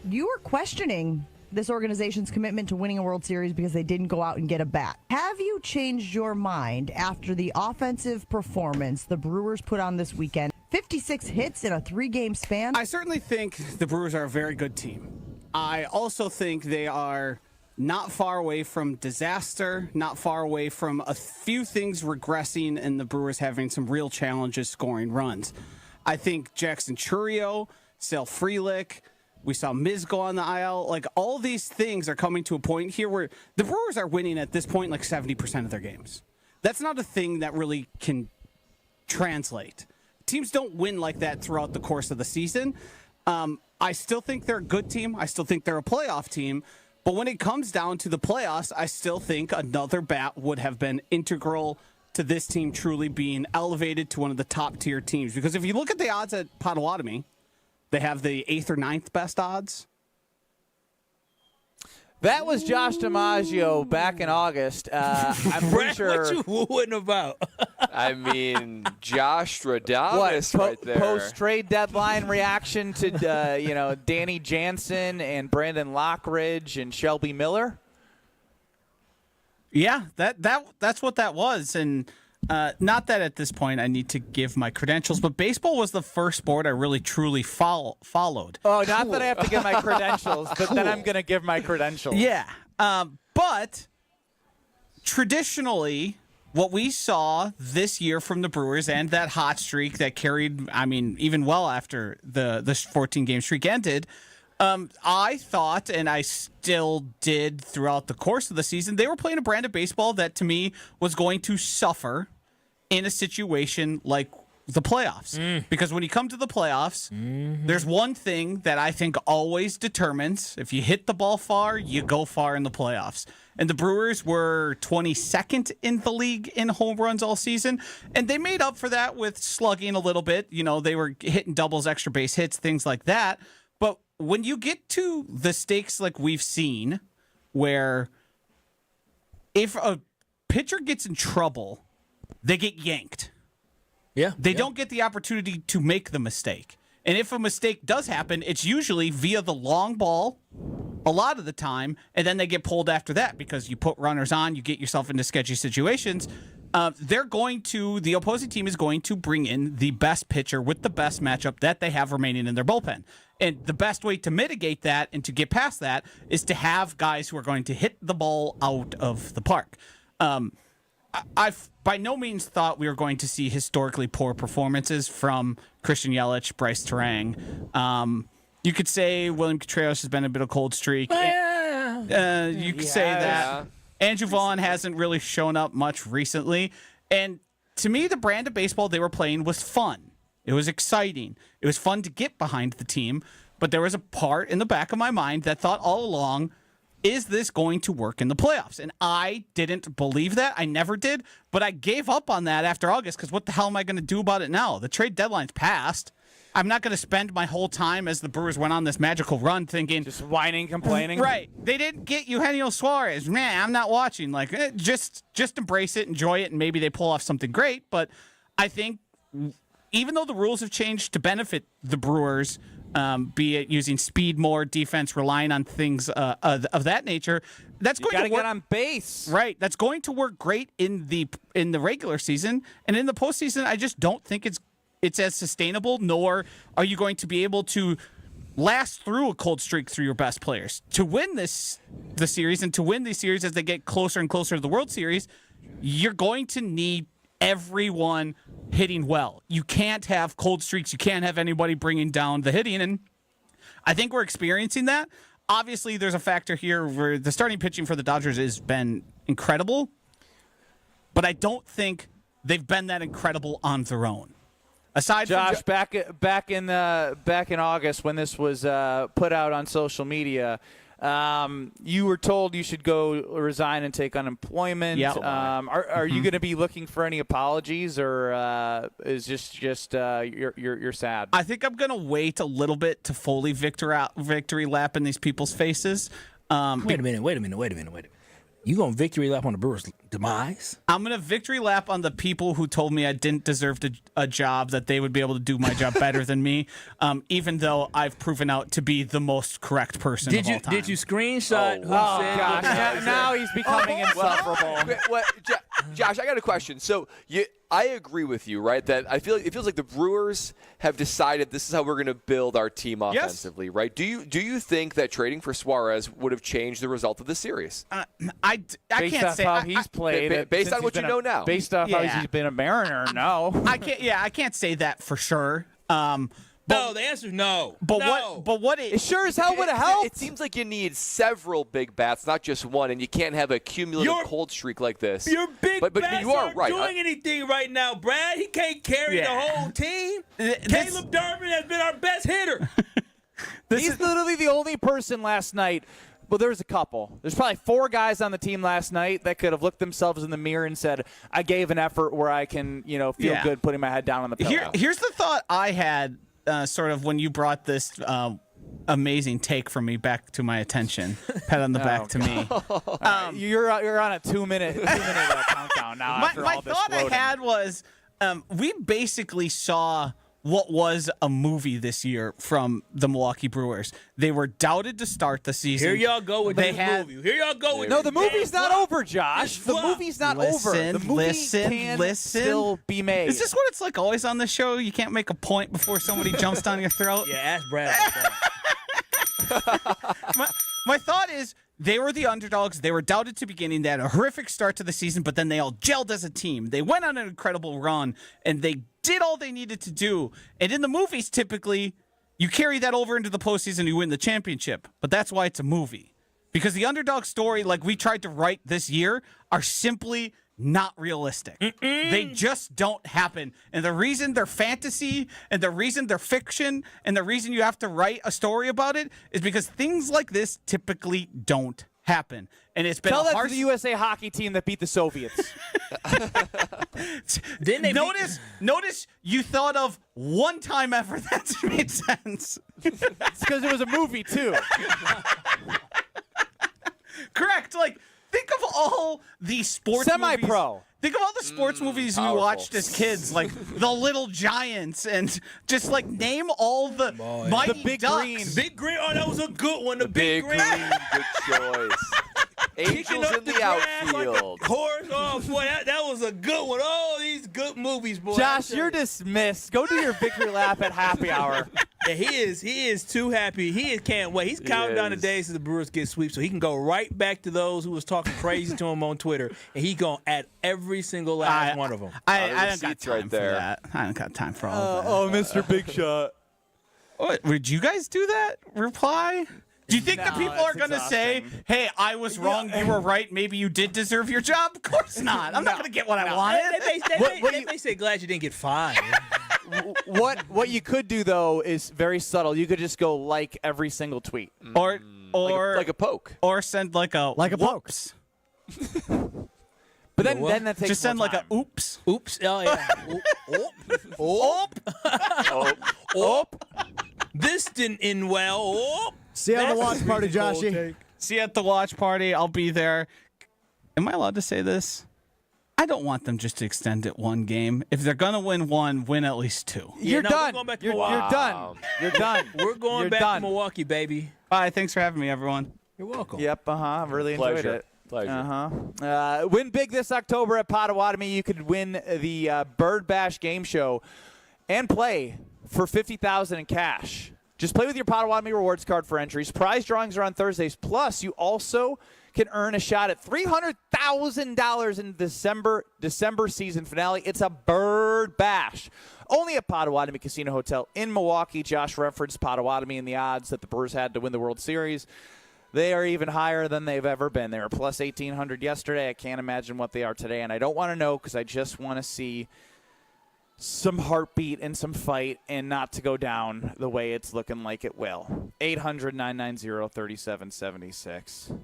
Speaker 16: you were questioning this organization's commitment to winning a World Series because they didn't go out and get a bat. Have you changed your mind after the offensive performance the Brewers put on this weekend? 56 hits in a 3-game span?
Speaker 17: I certainly think the Brewers are a very good team. I also think they are not far away from disaster, not far away from a few things regressing and the Brewers having some real challenges scoring runs. I think Jackson Chourio, Sale Frelick, we saw Miz go on the IL. Like, all these things are coming to a point here where the Brewers are winning at this point like 70% of their games. That's not a thing that really can translate teams don't win like that throughout the course of the season. I still think they're a good team. I still think they're a playoff team. But when it comes down to the playoffs, I still think another bat would have been integral to this team truly being elevated to one of the top-tier teams. Because if you look at the odds at Potawatomi, they have the 8th or 9th best odds.
Speaker 2: That was Josh DiMaggio back in August. I'm pretty sure.
Speaker 4: What you wooing about?
Speaker 3: I mean, Josh Stradamus right there.
Speaker 2: Post-trade deadline reaction to Danny Jansen and Brandon Lockridge and Shelby Miller.
Speaker 17: Yeah, that's what that was. And not that at this point I need to give my credentials, but baseball was the first sport I really truly followed.
Speaker 2: Oh, not that I have to give my credentials, but then I'm going to give my credentials.
Speaker 17: Yeah. But traditionally, what we saw this year from the Brewers and that hot streak that carried, even well after the 14-game streak ended, I thought, and I still did throughout the course of the season, they were playing a brand of baseball that to me was going to suffer in a situation like the playoffs. Because when you come to the playoffs, there's one thing that I think always determines if you hit the ball far, you go far in the playoffs. And the Brewers were 22nd in the league in home runs all season, and they made up for that with slugging a little bit. They were hitting doubles, extra base hits, things like that. But when you get to the stakes like we've seen, where if a pitcher gets in trouble, they get yanked.
Speaker 4: Yeah.
Speaker 17: They don't get the opportunity to make the mistake. And if a mistake does happen, it's usually via the long ball a lot of the time, and then they get pulled after that because you put runners on, you get yourself into sketchy situations. The opposing team is going to bring in the best pitcher with the best matchup that they have remaining in their bullpen. And the best way to mitigate that and to get past that is to have guys who are going to hit the ball out of the park. I've by no means thought we were going to see historically poor performances from Christian Yelich, Bryce Terang. You could say William Contreras has been a bit of a cold streak. You could say that. Andrew Vaughn hasn't really shown up much recently. And to me, the brand of baseball they were playing was fun. It was exciting. It was fun to get behind the team. But there was a part in the back of my mind that thought all along, is this going to work in the playoffs? And I didn't believe that. I never did. But I gave up on that after August because what the hell am I going to do about it now? The trade deadline's passed. I'm not going to spend my whole time as the Brewers went on this magical run thinking...
Speaker 2: Just whining, complaining.
Speaker 17: Right. They didn't get Eugenio Suarez. Man, I'm not watching. Just embrace it, enjoy it, and maybe they pull off something great. But I think even though the rules have changed to benefit the Brewers, be it using speed more, defense, relying on things of that nature, that's going to work.
Speaker 2: You got to get on base.
Speaker 17: Right. That's going to work great in the regular season. And in the postseason, I just don't think it's as sustainable, nor are you going to be able to last through a cold streak through your best players. To win the series and to win these series as they get closer and closer to the World Series, you're going to need everyone hitting well. You can't have cold streaks. You can't have anybody bringing down the hitting, and I think we're experiencing that. Obviously, there's a factor here where the starting pitching for the Dodgers has been incredible, but I don't think they've been that incredible on their own. Aside
Speaker 2: Josh,
Speaker 17: from
Speaker 2: back in August when this was put out on social media, you were told you should go resign and take unemployment.
Speaker 17: Yep.
Speaker 2: Are you going to be looking for any apologies, or is just you're sad?
Speaker 17: I think I'm going to wait a little bit to fully victory lap in these people's faces.
Speaker 4: Wait a minute. You going to victory lap on the Brewers' demise?
Speaker 17: I'm going to victory lap on the people who told me I didn't deserve a job, that they would be able to do my job better than me, even though I've proven out to be the most correct person of all time.
Speaker 4: Did you screenshot who said?
Speaker 2: Gosh, now he's becoming insufferable.
Speaker 3: Josh, I got a question. So I agree with you, right? That it feels like the Brewers have decided this is how we're going to build our team offensively, right? Do you think that trading for Suarez would have changed the result of the series?
Speaker 17: I
Speaker 2: based
Speaker 17: can't
Speaker 2: off
Speaker 17: say
Speaker 2: how he's played.
Speaker 3: Based on what you know now.
Speaker 2: Based off how he's been a Mariner, no.
Speaker 17: I can't say that for sure.
Speaker 4: No, the answer is no.
Speaker 17: But
Speaker 4: no.
Speaker 17: what
Speaker 2: It sure as hell would have helped.
Speaker 3: It seems like you need several big bats, not just one, and you can't have a cumulative cold streak like this.
Speaker 4: Your big
Speaker 3: but
Speaker 4: bats
Speaker 3: you are
Speaker 4: aren't
Speaker 3: right.
Speaker 4: doing anything right now, Brad. He can't carry the whole team. Caleb Darvin has been our best hitter.
Speaker 2: He's literally the only person last night. Well, there was a couple. There's probably 4 guys on the team last night that could have looked themselves in the mirror and said, I gave an effort where I can, feel good putting my head down on the pillow.
Speaker 17: Here's the thought I had sort of when you brought this amazing take from me back to my attention. Pat on the back to me.
Speaker 2: You're on a 2-minute countdown now.
Speaker 17: My
Speaker 2: after all this
Speaker 17: thought
Speaker 2: floating.
Speaker 17: I had was we basically saw what was a movie this year from the Milwaukee Brewers. They were doubted to start the season.
Speaker 4: Here y'all go with this movie. Here y'all go with
Speaker 2: No, the movie's not over, Josh. The movie's not over. The movie can still be made.
Speaker 17: Is this what it's like always on the show? You can't make a point before somebody jumps down your throat?
Speaker 4: Yeah, ask Brad about that.
Speaker 17: My thought is they were the underdogs. They were doubted to beginning. They had a horrific start to the season, but then they all gelled as a team. They went on an incredible run, and they did all they needed to do. And in the movies, typically, you carry that over into the postseason, you win the championship. But that's why it's a movie. Because the underdog story, like we tried to write this year, are simply not realistic. They just don't happen. And the reason they're fantasy and the reason they're fiction and the reason you have to write a story about it is because things like this typically don't happen. And it's been
Speaker 2: Tell
Speaker 17: a
Speaker 2: that
Speaker 17: harsh...
Speaker 2: to the USA hockey team that beat the Soviets.
Speaker 4: Didn't they
Speaker 17: notice you thought of one-time effort. That made sense.
Speaker 2: It's because it was a movie, too.
Speaker 17: Correct. Like, think of all the sports
Speaker 2: Semi-pro.
Speaker 17: movies. Think of all the sports movies we watched as kids, like The Little Giants, and just like name all the Mighty
Speaker 2: The Big
Speaker 17: Ducks.
Speaker 2: Green.
Speaker 4: Big Green. Oh, that was a good one. The Big Green.
Speaker 3: Good choice.
Speaker 4: Kicking
Speaker 3: Angels
Speaker 4: up
Speaker 3: in the
Speaker 4: grass
Speaker 3: outfield.
Speaker 4: Like a horse. Oh, boy, that was a good one. Oh, these good movies, boy.
Speaker 2: Josh, you're dismissed. Go do your victory lap at happy hour.
Speaker 4: Yeah, he is too happy. He can't wait. He's counting down the days till the Brewers get sweep, so he can go right back to those who was talking crazy to him on Twitter, and he gonna add every single last one of them.
Speaker 17: I don't got time for that. I don't got time for all of that.
Speaker 2: Oh, Mr. Big Shot.
Speaker 17: What, would you guys do that? Reply? Do you think
Speaker 2: No,
Speaker 17: that people are
Speaker 2: that's
Speaker 17: going to say, hey, I was wrong, you were right, maybe you did deserve your job? Of course not. I'm not going to get what I wanted.
Speaker 4: They may say, glad you didn't get fired.
Speaker 2: What you could do, though, is very subtle. You could just go like every single tweet.
Speaker 17: Or
Speaker 3: like a poke.
Speaker 17: Or send like a
Speaker 5: pokes.
Speaker 2: But then that takes
Speaker 17: just send
Speaker 2: more
Speaker 17: like
Speaker 2: time.
Speaker 17: a oops.
Speaker 4: Oops. Oh, yeah. Oop. This didn't end well. Oop.
Speaker 5: See you on the watch party, Joshy.
Speaker 17: See you at the watch party. I'll be there. Am I allowed to say this? I don't want them just to extend it one game. If they're going to win one, win at least two.
Speaker 2: You're
Speaker 4: We're
Speaker 2: done.
Speaker 4: going back to
Speaker 2: You're
Speaker 4: Milwaukee.
Speaker 2: done. You're done.
Speaker 4: We're going
Speaker 2: You're
Speaker 4: back
Speaker 2: done.
Speaker 4: to Milwaukee, baby.
Speaker 17: Bye. Thanks for having me, everyone.
Speaker 4: You're welcome.
Speaker 2: Yep, really enjoyed
Speaker 3: Pleasure.
Speaker 2: it.
Speaker 3: Pleasure.
Speaker 2: Win big this October at Potawatomi. You could win the Bird Bash game show and play for $50,000 in cash. Just play with your Potawatomi rewards card for entries. Prize drawings are on Thursdays. Plus, you also can earn a shot at $300,000 in December season finale. It's a Bird Bash. Only at Potawatomi Casino Hotel in Milwaukee. Josh referenced Potawatomi and the odds that the Brewers had to win the World Series. They are even higher than they've ever been. They were plus 1,800 yesterday. I can't imagine what they are today, and I don't want to know because I just want to see some heartbeat and some fight and not to go down the way it's looking like it will. 800-990-3776.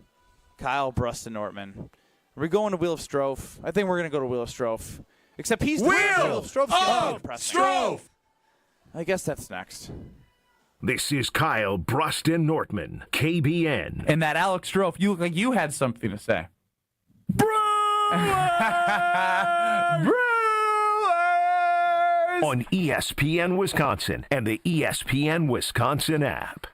Speaker 2: Kyle Bruston-Nortman. Are we going to Wheel of Strofe? I think we're going to go to Wheel of Strofe. Except he's doing Wheel of Strofe. I guess that's next.
Speaker 1: This is Kyle Bruston-Nortman, KBN.
Speaker 2: And that Alex Strofe, you look like you had something to say.
Speaker 1: On ESPN Wisconsin and the ESPN Wisconsin app.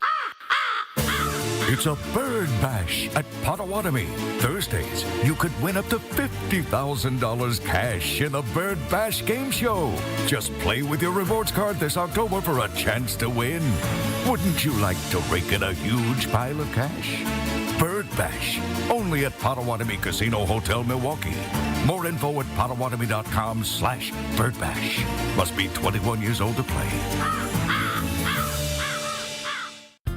Speaker 18: It's a Bird Bash at Potawatomi. Thursdays, you could win up to $50,000 cash in the Bird Bash game show. Just play with your rewards card this October for a chance to win. Wouldn't you like to rake in a huge pile of cash? Bird Bash, only at Potawatomi Casino Hotel, Milwaukee. More info at potawatomi.com/birdbash. Must be 21 years old to play.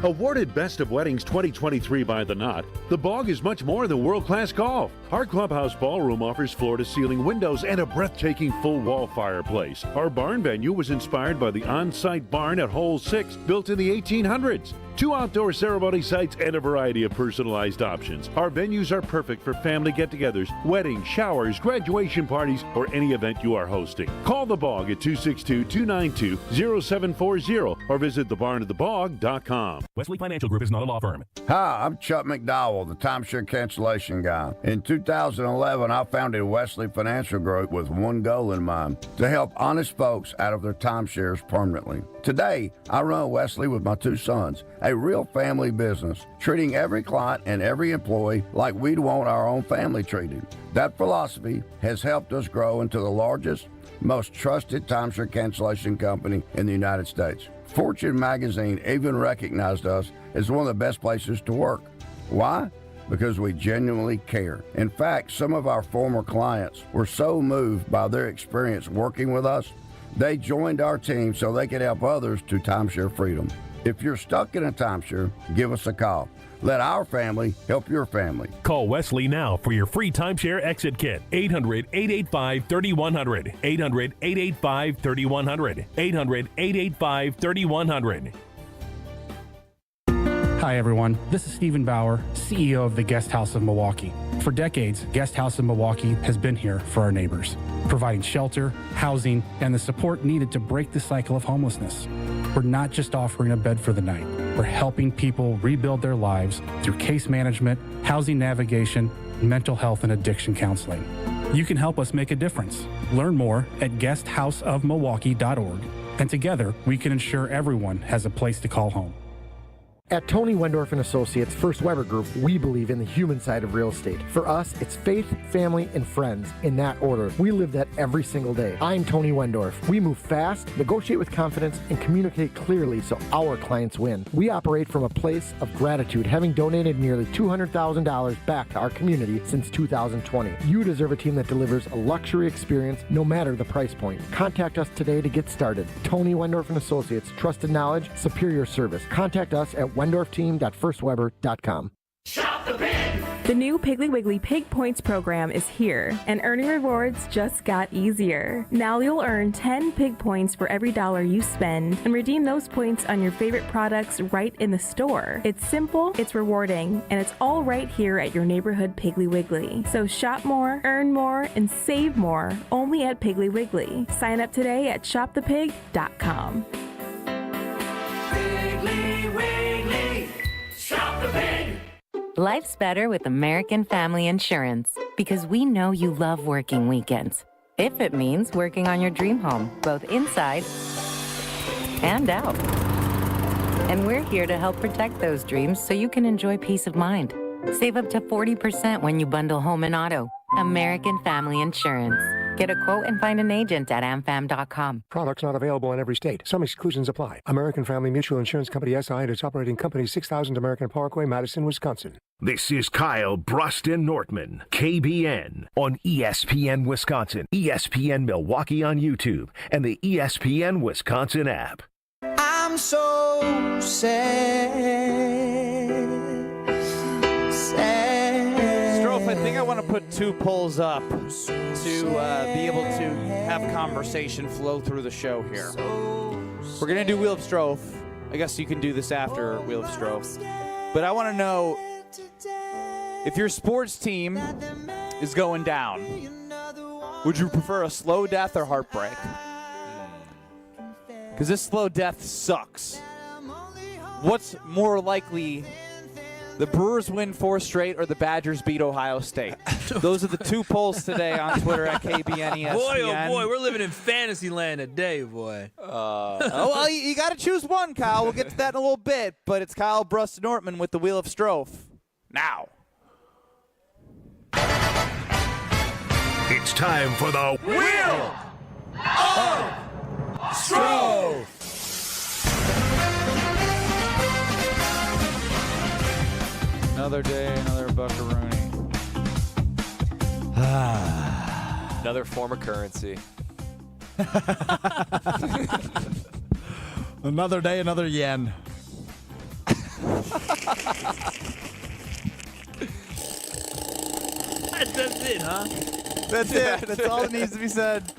Speaker 19: Awarded Best of Weddings 2023 by The Knot, The Bog is much more than world-class golf. Our clubhouse ballroom offers floor-to-ceiling windows and a breathtaking full-wall fireplace. Our barn venue was inspired by the on-site barn at Hole 6, built in the 1800s. 2 outdoor ceremony sites and a variety of personalized options. Our venues are perfect for family get-togethers, weddings, showers, graduation parties, or any event you are hosting. Call The Bog at 262-292-0740 or visit thebarnatthebog.com.
Speaker 20: Wesley Financial Group is not a law firm.
Speaker 21: Hi, I'm Chuck McDowell, the timeshare cancellation guy. In 2011, I founded Wesley Financial Group with one goal in mind, to help honest folks out of their timeshares permanently. Today, I run Wesley with my 2 sons, a real family business, treating every client and every employee like we'd want our own family treated. That philosophy has helped us grow into the largest, most trusted timeshare cancellation company in the United States. Fortune magazine even recognized us as one of the best places to work. Why? Because we genuinely care. In fact, some of our former clients were so moved by their experience working with us, they joined our team so they could help others to timeshare freedom. If you're stuck in a timeshare, give us a call. Let our family help your family.
Speaker 20: Call Wesley now for your free timeshare exit kit. 800-885-3100. 800-885-3100. 800-885-3100.
Speaker 22: Hi, everyone. This is Stephen Bauer, CEO of the Guest House of Milwaukee. For decades, Guest House of Milwaukee has been here for our neighbors, providing shelter, housing, and the support needed to break the cycle of homelessness. We're not just offering a bed for the night. We're helping people rebuild their lives through case management, housing navigation, mental health, and addiction counseling. You can help us make a difference. Learn more at guesthouseofmilwaukee.org, and together we can ensure everyone has a place to call home.
Speaker 23: At Tony Wendorf & Associates First Weber Group, we believe in the human side of real estate. For us, it's faith, family, and friends in that order. We live that every single day. I'm Tony Wendorf. We move fast, negotiate with confidence, and communicate clearly so our clients win. We operate from a place of gratitude, having donated nearly $200,000 back to our community since 2020. You deserve a team that delivers a luxury experience no matter the price point. Contact us today to get started. Tony Wendorf & Associates, trusted knowledge, superior service. Contact us at WendorfTeam.firstweber.com.
Speaker 24: Shop the Pig! The new Piggly Wiggly Pig Points program is here, and earning rewards just got easier. Now you'll earn 10 Pig Points for every $1 you spend, and redeem those points on your favorite products right in the store. It's simple, it's rewarding, and it's all right here at your neighborhood Piggly Wiggly. So shop more, earn more, and save more, only at Piggly Wiggly. Sign up today at shopthepig.com.
Speaker 14: Piggly Wiggly, shop the pig.
Speaker 25: Life's better with American Family Insurance because we know you love working weekends. If it means working on your dream home, both inside and out. And we're here to help protect those dreams so you can enjoy peace of mind. Save up to 40% when you bundle home and auto. American Family Insurance. Get a quote and find an agent at amfam.com.
Speaker 26: Products not available in every state. Some exclusions apply. American Family Mutual Insurance Company, SI, and its operating company, 6000 American Parkway, Madison, Wisconsin.
Speaker 1: This is Kyle Bruston-Nortman, KBN, on ESPN Wisconsin, ESPN Milwaukee on YouTube, and the ESPN Wisconsin app.
Speaker 14: I'm so sad.
Speaker 2: I think I want to put 2 polls up to be able to have conversation flow through the show here. We're going to do Wheel of Strofe. I guess you can do this after Wheel of Strofe. But I want to know if your sports team is going down, would you prefer a slow death or heartbreak? Because this slow death sucks. What's more likely? The Brewers win 4 straight or the Badgers beat Ohio State? Those are the 2 polls today on Twitter at KBN ESPN.
Speaker 4: Boy, oh boy, we're living in fantasy land today, boy.
Speaker 2: Well, you got to choose one, Kyle. We'll get to that in a little bit, but it's Kyle Bruston-Nortman with the Wheel of Strofe. Now.
Speaker 1: It's time for the
Speaker 14: Wheel of Strofe.
Speaker 2: Another day, another buckaroonie.
Speaker 3: Another form of currency.
Speaker 5: Another day, another yen.
Speaker 4: That's it, huh?
Speaker 2: That's it. That's all that needs to be said.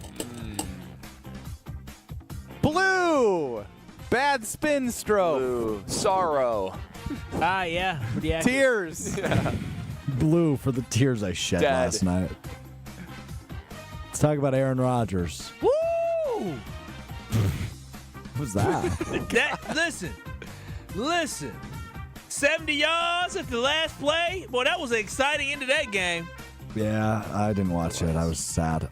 Speaker 2: Blue. Bad spin stroke.
Speaker 3: Blue. Sorrow.
Speaker 4: Yeah. Pretty accurate.
Speaker 2: Tears.
Speaker 3: Yeah.
Speaker 5: Blue for the tears I shed
Speaker 3: Dead.
Speaker 5: last night. Let's talk about Aaron Rodgers.
Speaker 4: Woo!
Speaker 5: What was that?
Speaker 4: Listen. 70 yards at the last play. Boy, that was an exciting end to that game.
Speaker 5: Yeah, I didn't watch it. I was sad.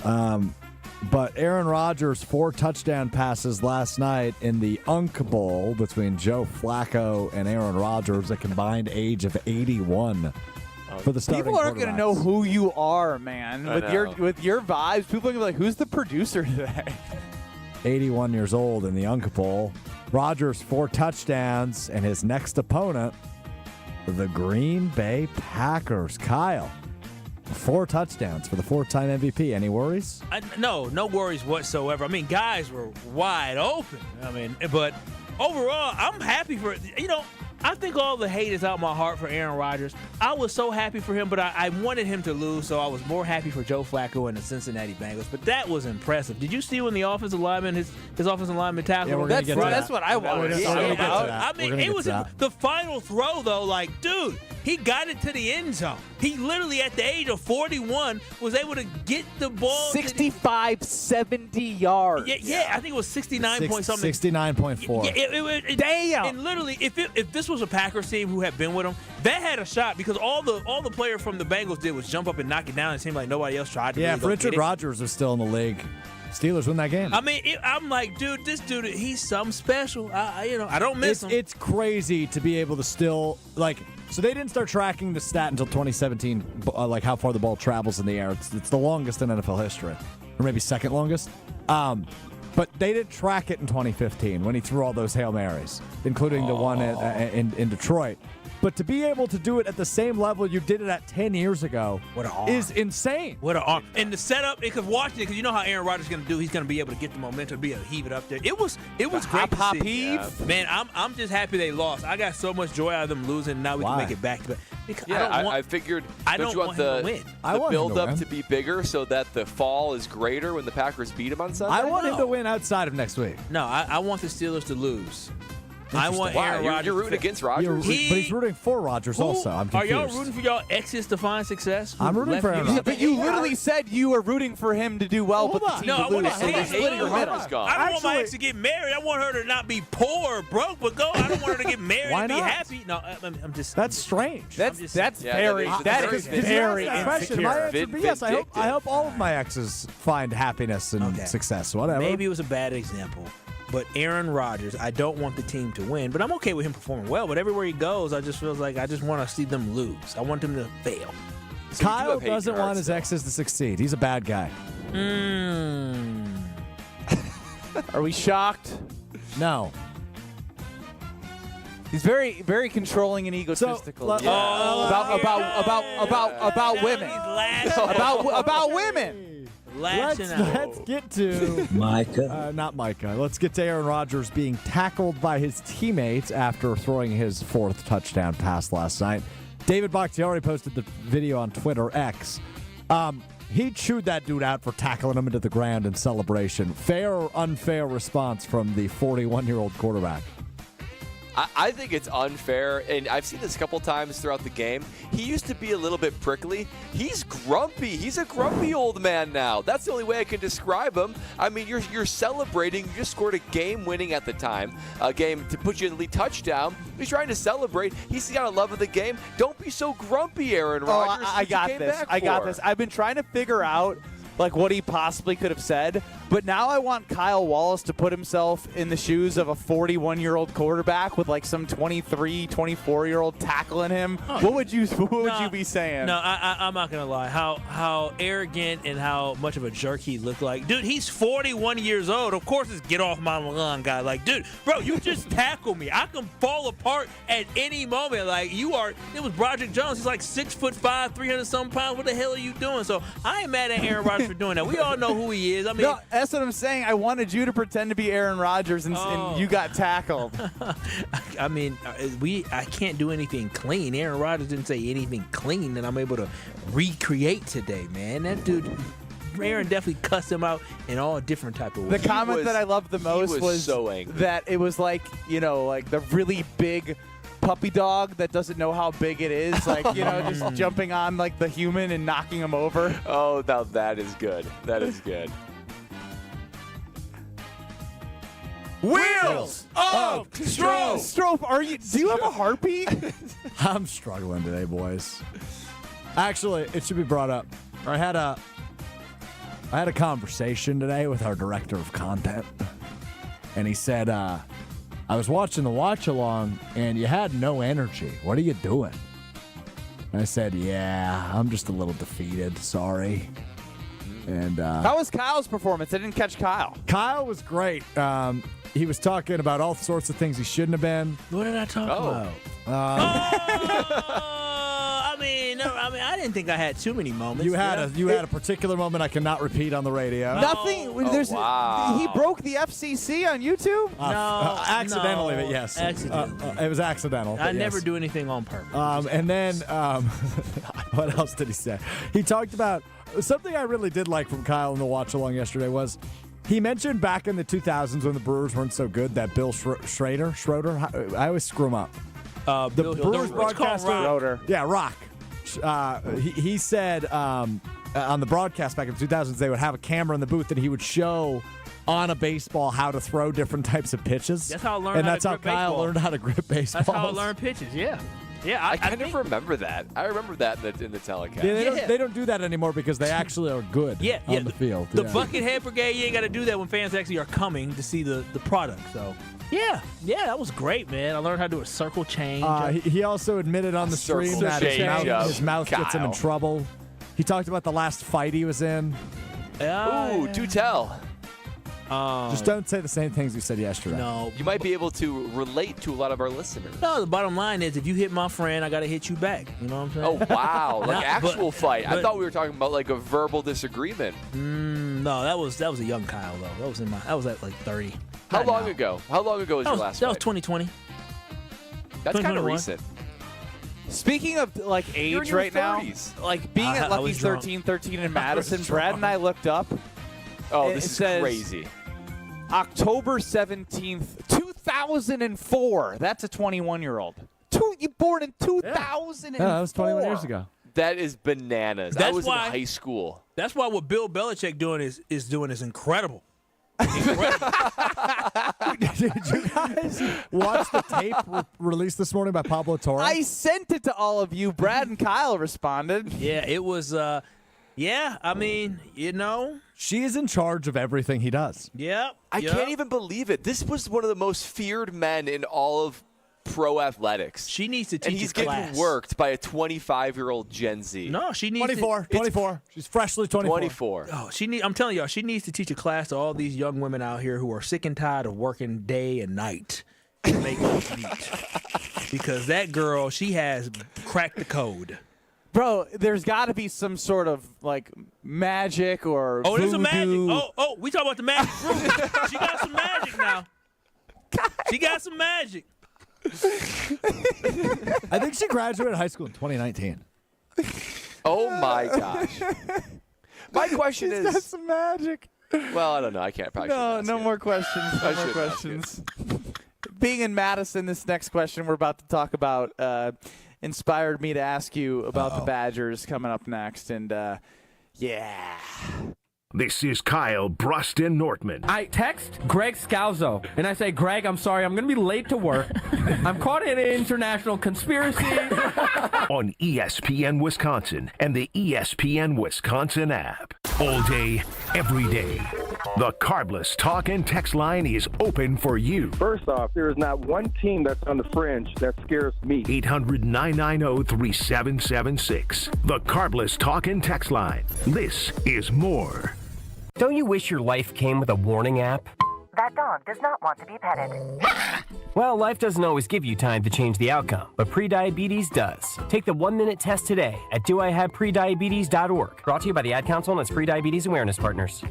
Speaker 5: But Aaron Rodgers, 4 touchdown passes last night in the Unk Bowl between Joe Flacco and Aaron Rodgers, a combined age of 81 for the starting
Speaker 2: People aren't going to know who you are, man.
Speaker 3: I know.
Speaker 2: With your vibes, people are going to be like, who's the producer today?
Speaker 5: 81 years old in the Unk Bowl. Rodgers, 4 touchdowns, and his next opponent, the Green Bay Packers. Kyle, 4 touchdowns for the 4-time MVP. Any worries?
Speaker 4: No worries whatsoever. I mean, guys were wide open. I mean, but overall, I'm happy for it. I think all the hate is out my heart for Aaron Rodgers. I was so happy for him, but I wanted him to lose, so I was more happy for Joe Flacco and the Cincinnati Bengals. But that was impressive. Did you see when the offensive lineman, his offensive lineman tackled him?
Speaker 2: That's what I wanted to talk about.
Speaker 4: I mean, it was the final throw, though. Like, dude, he got it to the end zone. He literally, at the age of 41, was able to get the ball.
Speaker 2: 65, 70 yards.
Speaker 4: Yeah, I think it was 69 point something.
Speaker 5: 69.4.
Speaker 4: Yeah, damn. And literally, if this was a Packers team who had been with him, that had a shot because all the player from the Bengals did was jump up and knock it down. It seemed like nobody else tried to.
Speaker 5: Yeah,
Speaker 4: really
Speaker 5: if
Speaker 4: go
Speaker 5: Richard
Speaker 4: get it.
Speaker 5: Rodgers was still in the league, Steelers win that game.
Speaker 4: I mean, I'm like, dude, this dude, he's something special. I don't miss him.
Speaker 5: It's crazy to be able to still, so they didn't start tracking the stat until 2017, like how far the ball travels in the air. It's the longest in NFL history, or maybe second longest. But they didn't track it in 2015 when he threw all those Hail Marys, including the one in Detroit. But to be able to do it at the same level you did it at 10 years ago is insane.
Speaker 4: What an arm. And the setup, because watching it, because you know how Aaron Rodgers is going to do, he's going to be able to get the momentum, be able to heave it up there. It was great to see.
Speaker 2: Heave.
Speaker 4: Man, I'm just happy they lost. I got so much joy out of them losing, and now we can make it back to back.
Speaker 3: I figured, don't you want the build-up to be bigger so that the fall is greater when the Packers beat him on Sunday?
Speaker 5: I want him to win outside of next week.
Speaker 4: No, I want the Steelers to lose. I want Aaron Rodgers.
Speaker 3: You're rooting against Rodgers?
Speaker 5: But he's rooting for Rodgers also. I'm confused.
Speaker 4: Are y'all rooting for y'all exes to find success?
Speaker 5: I'm rooting for Aaron Rodgers.
Speaker 2: But you literally said you were rooting for him to do well, but the team to lose.
Speaker 4: I don't want my ex to get married. I want her to not be poor or broke, but I don't want her to get married and be happy. No, I'm just.
Speaker 5: That's strange.
Speaker 2: That's very
Speaker 5: insecure. My answer would be yes. I hope all of my exes find happiness and success. Whatever.
Speaker 4: Maybe it was a bad example. But Aaron Rodgers, I don't want the team to win, but I'm okay with him performing well. But everywhere he goes, I just feel like I just want to see them lose. I want them to fail.
Speaker 3: So
Speaker 5: Kyle doesn't want his exes to succeed. He's a bad guy.
Speaker 2: Are we shocked?
Speaker 5: No.
Speaker 2: He's very, very controlling and egotistical.
Speaker 5: So,
Speaker 2: about women. About women.
Speaker 5: Let's get to
Speaker 6: Micah.
Speaker 5: Not Micah. Let's get to Aaron Rodgers being tackled by his teammates after throwing his 4th touchdown pass last night. David Bakhtiari posted the video on Twitter X. He chewed that dude out for tackling him into the ground in celebration. Fair or unfair response from the 41-year-old quarterback?
Speaker 3: I think it's unfair, and I've seen this a couple times throughout the game. He used to be a little bit prickly. He's grumpy. He's a grumpy old man now. That's the only way I can describe him. I mean, you're celebrating. You just scored a game-winning at the time, a game to put you in the lead touchdown. He's trying to celebrate. He's got a love of the game. Don't be so grumpy, Aaron Rodgers.
Speaker 2: I got this. I've been trying to figure out what he possibly could have said. But now I want Kyle Wallace to put himself in the shoes of a 41-year-old quarterback with some 23, 24-year-old tackling him. What would you be saying?
Speaker 4: No, I'm not going to lie. How arrogant and how much of a jerk he looked like. Dude, he's 41 years old. Of course it's get off my lawn guy. Dude, bro, you just tackle me. I can fall apart at any moment. It was Broderick Jones. He's 6'5", 300-something pounds. What the hell are you doing? So I ain't mad at Aaron Rodgers for doing that. We all know who he is. I mean,
Speaker 2: That's what I'm saying. I wanted you to pretend to be Aaron Rodgers, and you got tackled.
Speaker 4: I mean, I can't do anything clean. Aaron Rodgers didn't say anything clean that I'm able to recreate today, man. That dude, Aaron definitely cussed him out in all different type of ways.
Speaker 2: The comment that I loved the most was
Speaker 3: so angry.
Speaker 2: that it was like, like the really big puppy dog that doesn't know how big it is, like, just jumping on like the human and knocking him over.
Speaker 3: Oh, now that is good. That is good.
Speaker 2: Wheels of Strofe. Strofe, do you have a heartbeat?
Speaker 5: I'm struggling today, boys. Actually, it should be brought up. I had a conversation today with our director of content, and he said, I was watching the watch along, and you had no energy. What are you doing? And I said, yeah, I'm just a little defeated. Sorry. And
Speaker 2: how was Kyle's performance? I didn't catch Kyle.
Speaker 5: Kyle was great. He was talking about all sorts of things he shouldn't have been.
Speaker 4: What did I talk about? I didn't think I had too many moments.
Speaker 5: You had a particular moment I cannot repeat on the radio.
Speaker 2: Nothing.
Speaker 3: Wow.
Speaker 2: He broke the FCC on YouTube.
Speaker 5: Accidentally,
Speaker 4: no.
Speaker 5: but yes.
Speaker 4: Accidentally.
Speaker 5: It was accidental.
Speaker 4: I
Speaker 5: but
Speaker 4: never
Speaker 5: yes.
Speaker 4: do anything on purpose.
Speaker 5: And then, what else did he say? He talked about something I really did like from Kyle in the watch along yesterday was he mentioned back in the 2000s when the Brewers weren't so good that Bill Schroeder, I always screw him up. The Brewers broadcaster,
Speaker 2: Schroeder.
Speaker 5: Yeah, Rock. He said on the broadcast back in the 2000s they would have a camera in the booth and he would show on a baseball how to throw different types of pitches.
Speaker 4: That's how I learned
Speaker 5: and
Speaker 4: how
Speaker 5: that's
Speaker 4: to
Speaker 5: how
Speaker 4: grip
Speaker 5: Kyle
Speaker 4: baseball.
Speaker 5: learned how to grip baseball.
Speaker 4: That's how I learned pitches, yeah. Yeah,
Speaker 3: I kind of remember that. I remember that in the telecast.
Speaker 5: Yeah, they don't do that anymore because they actually are good on the field.
Speaker 4: The Buckethead Brigade, you ain't got to do that when fans actually are coming to see the product. So, yeah, that was great, man. I learned how to do a circle change.
Speaker 5: He also admitted on the stream that his mouth gets him in trouble. He talked about the last fight he was in.
Speaker 3: Ooh, do tell.
Speaker 5: Just don't say the same things you said yesterday.
Speaker 4: No.
Speaker 3: You might be able to relate to a lot of our listeners.
Speaker 4: No, the bottom line is if you hit my friend, I got to hit you back. You know what I'm saying?
Speaker 3: Oh, wow. Like actual fight. I
Speaker 4: but-
Speaker 3: thought we were talking about like a verbal disagreement.
Speaker 4: No, that was a young Kyle, though. That was at like 30.
Speaker 3: How long ago? How long ago was your last
Speaker 4: That was
Speaker 3: fight?
Speaker 4: 2020.
Speaker 3: That's kind of
Speaker 4: 2021.
Speaker 3: recent.
Speaker 2: Speaking of like
Speaker 3: You're in
Speaker 2: age
Speaker 3: your
Speaker 2: right now,
Speaker 3: 30s.
Speaker 2: like being
Speaker 4: I
Speaker 2: at Lucky's
Speaker 4: was drunk.
Speaker 2: 13 in Madison, Brad and I looked up.
Speaker 3: Oh,
Speaker 2: It
Speaker 3: this is
Speaker 2: says
Speaker 3: crazy.
Speaker 2: October 17th, 2004. That's a 21-year-old. You born in 2004.
Speaker 5: Yeah, that was 21 years ago.
Speaker 3: That is bananas. I
Speaker 4: That's
Speaker 3: was
Speaker 4: why-
Speaker 3: in high school.
Speaker 4: That's why what Bill Belichick is doing is incredible.
Speaker 5: Did you guys watch the tape released this morning by Pablo Torre?
Speaker 2: I sent it to all of you. Brad and Kyle responded.
Speaker 4: Yeah, it was. Yeah, I mean,
Speaker 5: She is in charge of everything he does.
Speaker 4: Yep.
Speaker 3: I can't even believe it. This was one of the most feared men in all of pro athletics.
Speaker 4: She needs to teach
Speaker 3: And he's
Speaker 4: a class.
Speaker 3: getting worked by a 25-year-old Gen Z.
Speaker 4: No, she needs
Speaker 5: 24. She's freshly 24.
Speaker 3: 24.
Speaker 4: Oh, I'm telling y'all, she needs to teach a class to all these young women out here who are sick and tired of working day and night to make ends meet. Because that girl, she has cracked the code.
Speaker 2: Bro, there's got to be some sort of like magic or
Speaker 4: Oh, there's a
Speaker 2: voodoo.
Speaker 4: magic. Oh, we talk about the magic room. She got some magic now. She got some magic.
Speaker 5: I think she graduated high school in 2019.
Speaker 3: Oh, my gosh. My question
Speaker 2: She's got
Speaker 3: is,
Speaker 2: some magic.
Speaker 3: well, I don't know. I can't probably shouldn't
Speaker 2: No
Speaker 3: ask
Speaker 2: more
Speaker 3: it.
Speaker 2: questions.
Speaker 3: I
Speaker 2: No more
Speaker 3: shouldn't ask
Speaker 2: questions. Being in Madison, this next question we're about to talk about inspired me to ask you about the Badgers coming up next. And, yeah.
Speaker 1: This is Kyle Bruston Nortman.
Speaker 6: I text Greg Scalzo, and I say, Greg, I'm sorry, I'm going to be late to work. I'm caught in an international conspiracy.
Speaker 1: On ESPN Wisconsin and the ESPN Wisconsin app. All day, every day. The Carbless Talk and Text line is open for you.
Speaker 7: First off, there is not one team that's on the fringe that scares me.
Speaker 1: 800-990-3776. The Carbless Talk and Text line. This is more.
Speaker 8: Don't you wish your life came with a warning app?
Speaker 9: That dog does not want to be petted.
Speaker 8: Well, life doesn't always give you time to change the outcome, but prediabetes does. Take the 1-minute test today at doihaveprediabetes.org. Brought to you by the Ad Council and its Prediabetes Awareness Partners.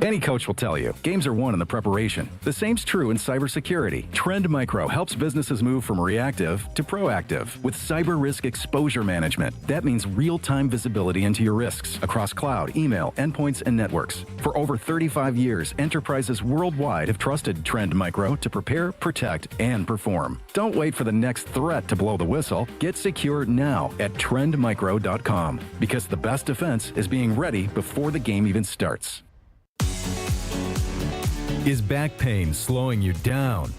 Speaker 10: Any coach will tell you, games are won in the preparation. The same's true in cybersecurity. Trend Micro helps businesses move from reactive to proactive with cyber risk exposure management. That means real-time visibility into your risks across cloud, email, endpoints, and networks. For over 35 years, enterprises worldwide have trusted Trend Micro to prepare, protect, and perform. Don't wait for the next threat to blow the whistle. Get secure now at trendmicro.com, because the best defense is being ready before the game even starts.
Speaker 11: Is back pain slowing you down?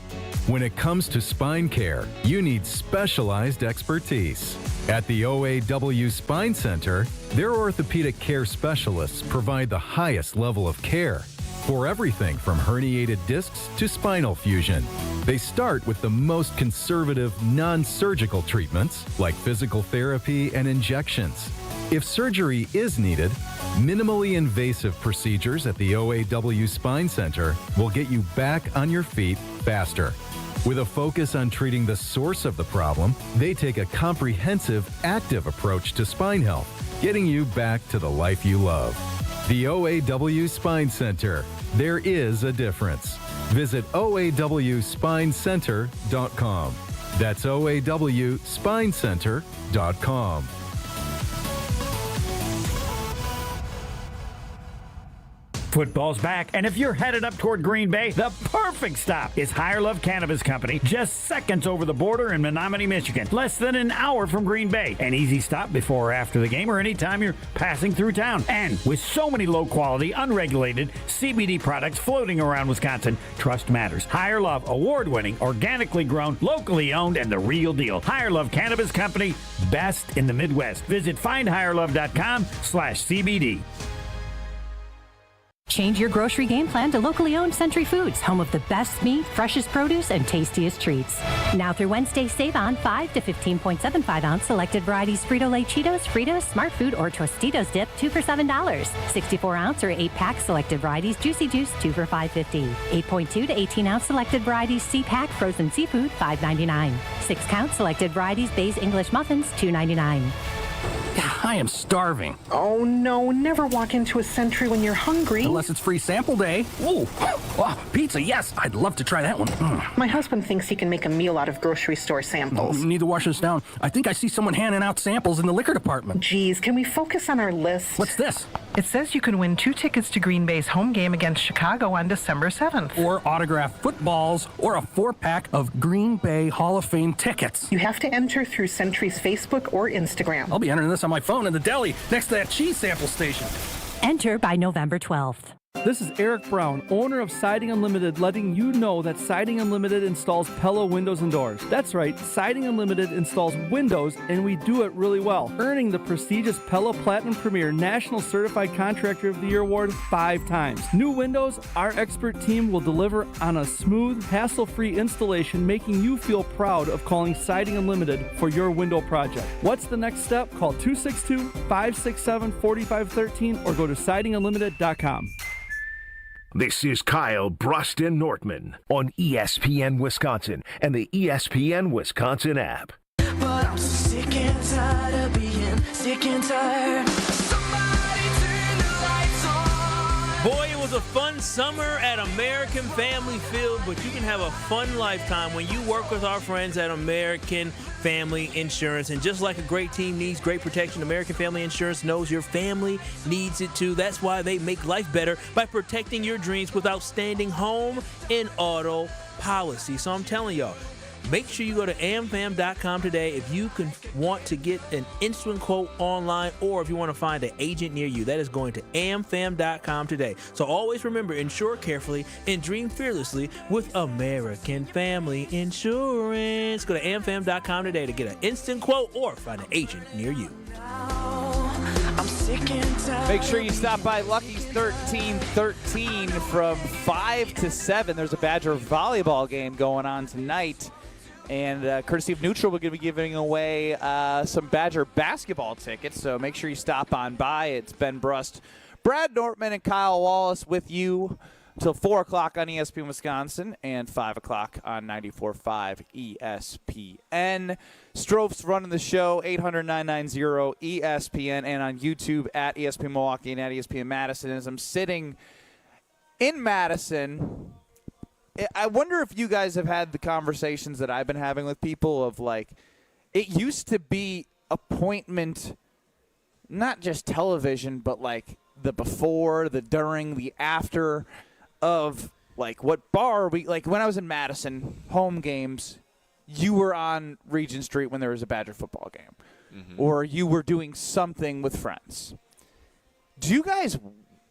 Speaker 11: When it comes to spine care, you need specialized expertise. At the OAW Spine Center, their orthopedic care specialists provide the highest level of care for everything from herniated discs to spinal fusion. They start with the most conservative, non-surgical treatments like physical therapy and injections. If surgery is needed, minimally invasive procedures at the OAW Spine Center will get you back on your feet faster. With a focus on treating the source of the problem, they take a comprehensive, active approach to spine health, getting you back to the life you love. The OAW Spine Center. There is a difference. Visit OAWspinecenter.com. That's OAWspinecenter.com.
Speaker 12: Football's back, and if you're headed up toward Green Bay, the perfect stop is Higher Love Cannabis Company, just seconds over the border in Menominee, Michigan, less than an hour from Green Bay. An easy stop before or after the game or anytime you're passing through town. And with so many low-quality, unregulated CBD products floating around Wisconsin, trust matters. Higher Love, award-winning, organically grown, locally owned, and the real deal. Higher Love Cannabis Company, best in the Midwest. Visit findhigherlove.com/CBD.
Speaker 13: Change your grocery game plan to locally owned Century Foods, home of the best meat, freshest produce, and tastiest treats. Now through Wednesday, save on 5 to 15.75 ounce selected varieties Frito-Lay Cheetos, Fritos, Smart Food, or Tostitos dip, 2 for $7. 64 ounce or 8-pack selected varieties Juicy Juice, 2 for $5.50. 8.2 to 18 ounce selected varieties C-Pack frozen seafood, $5.99. 6 count selected varieties Bay's English muffins, $2.99.
Speaker 6: I am starving.
Speaker 15: Oh, no. Never walk into a Century when you're hungry.
Speaker 6: Unless it's free sample day. Ooh, wow, pizza, yes. I'd love to try that one.
Speaker 15: My husband thinks he can make a meal out of grocery store samples.
Speaker 6: Need to wash this down. I think I see someone handing out samples in the liquor department.
Speaker 15: Geez, can we focus on our list?
Speaker 6: What's this?
Speaker 15: It says you can win 2 tickets to Green Bay's home game against Chicago on December 7th.
Speaker 6: Or autographed footballs, or a 4-pack of Green Bay Hall of Fame tickets.
Speaker 15: You have to enter through Century's Facebook or Instagram.
Speaker 6: I'll be entering this on my phone in the deli next to that cheese sample station.
Speaker 13: Enter by November 12th.
Speaker 16: This is Eric Brown, owner of Siding Unlimited, letting you know that Siding Unlimited installs Pella windows and doors. That's right, Siding Unlimited installs windows, and we do it really well, earning the prestigious Pella Platinum Premier National Certified Contractor of the Year award 5 times. New windows, our expert team will deliver on a smooth, hassle-free installation, making you feel proud of calling Siding Unlimited for your window project. What's the next step? Call 262-567-4513 or go to sidingunlimited.com.
Speaker 1: This is Kyle Bruston Nortman on ESPN Wisconsin and the ESPN Wisconsin app.
Speaker 14: But I'm sick and tired of being sick and tired. Somebody turn the lights on.
Speaker 4: Boy, it was a fun summer at American Family Field, but you can have a fun lifetime when you work with our friends at American Family Insurance. And just like a great team needs great protection, American Family Insurance knows your family needs it too. That's why they make life better by protecting your dreams with outstanding home and auto policy. So I'm telling y'all, make sure you go to amfam.com today if you want to get an instant quote online, or if you want to find an agent near you. That is going to amfam.com today. So always remember, insure carefully and dream fearlessly with American Family Insurance. Go to amfam.com today to get an instant quote or find an agent near you.
Speaker 14: I'm sick and tired.
Speaker 2: Make sure you stop by Lucky's 13-13 from 5 to 7. There's a Badger volleyball game going on tonight. And courtesy of Neutral, we're going to be giving away some Badger basketball tickets. So make sure you stop on by. It's Ben Brust, Brad Nortman, and Kyle Wallace with you until 4 o'clock on ESPN Wisconsin and 5 o'clock on 94.5 ESPN. Stroph's running the show, 800-990-ESPN, and on YouTube at ESPN Milwaukee and at ESPN Madison. As I'm sitting in Madison, I wonder if you guys have had the conversations that I've been having with people of like, it used to be appointment, not just television, but like the before, the during, the after of like what bar we like. When I was in Madison, home games, you were on Regent Street when there was a Badger football game, or you were doing something with friends. Do you guys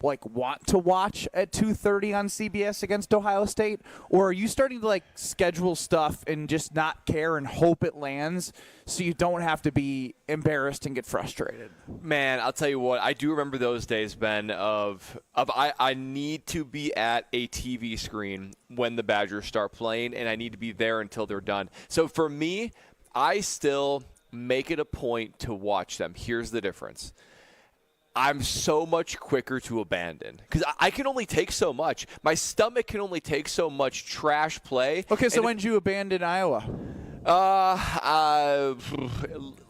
Speaker 2: like want to watch at 2:30 on CBS against Ohio State, or are you starting to like schedule stuff and just not care and hope it lands so you don't have to be embarrassed and get frustrated?
Speaker 3: Man, I'll tell you what, I do remember those days, Ben, of I need to be at a TV screen when the Badgers start playing, and I need to be there until they're done. So for me, I still make it a point to watch them. Here's the difference. I'm so much quicker to abandon because I can only take so much. My stomach can only take so much trash play.
Speaker 2: Okay, so when did you abandon Iowa?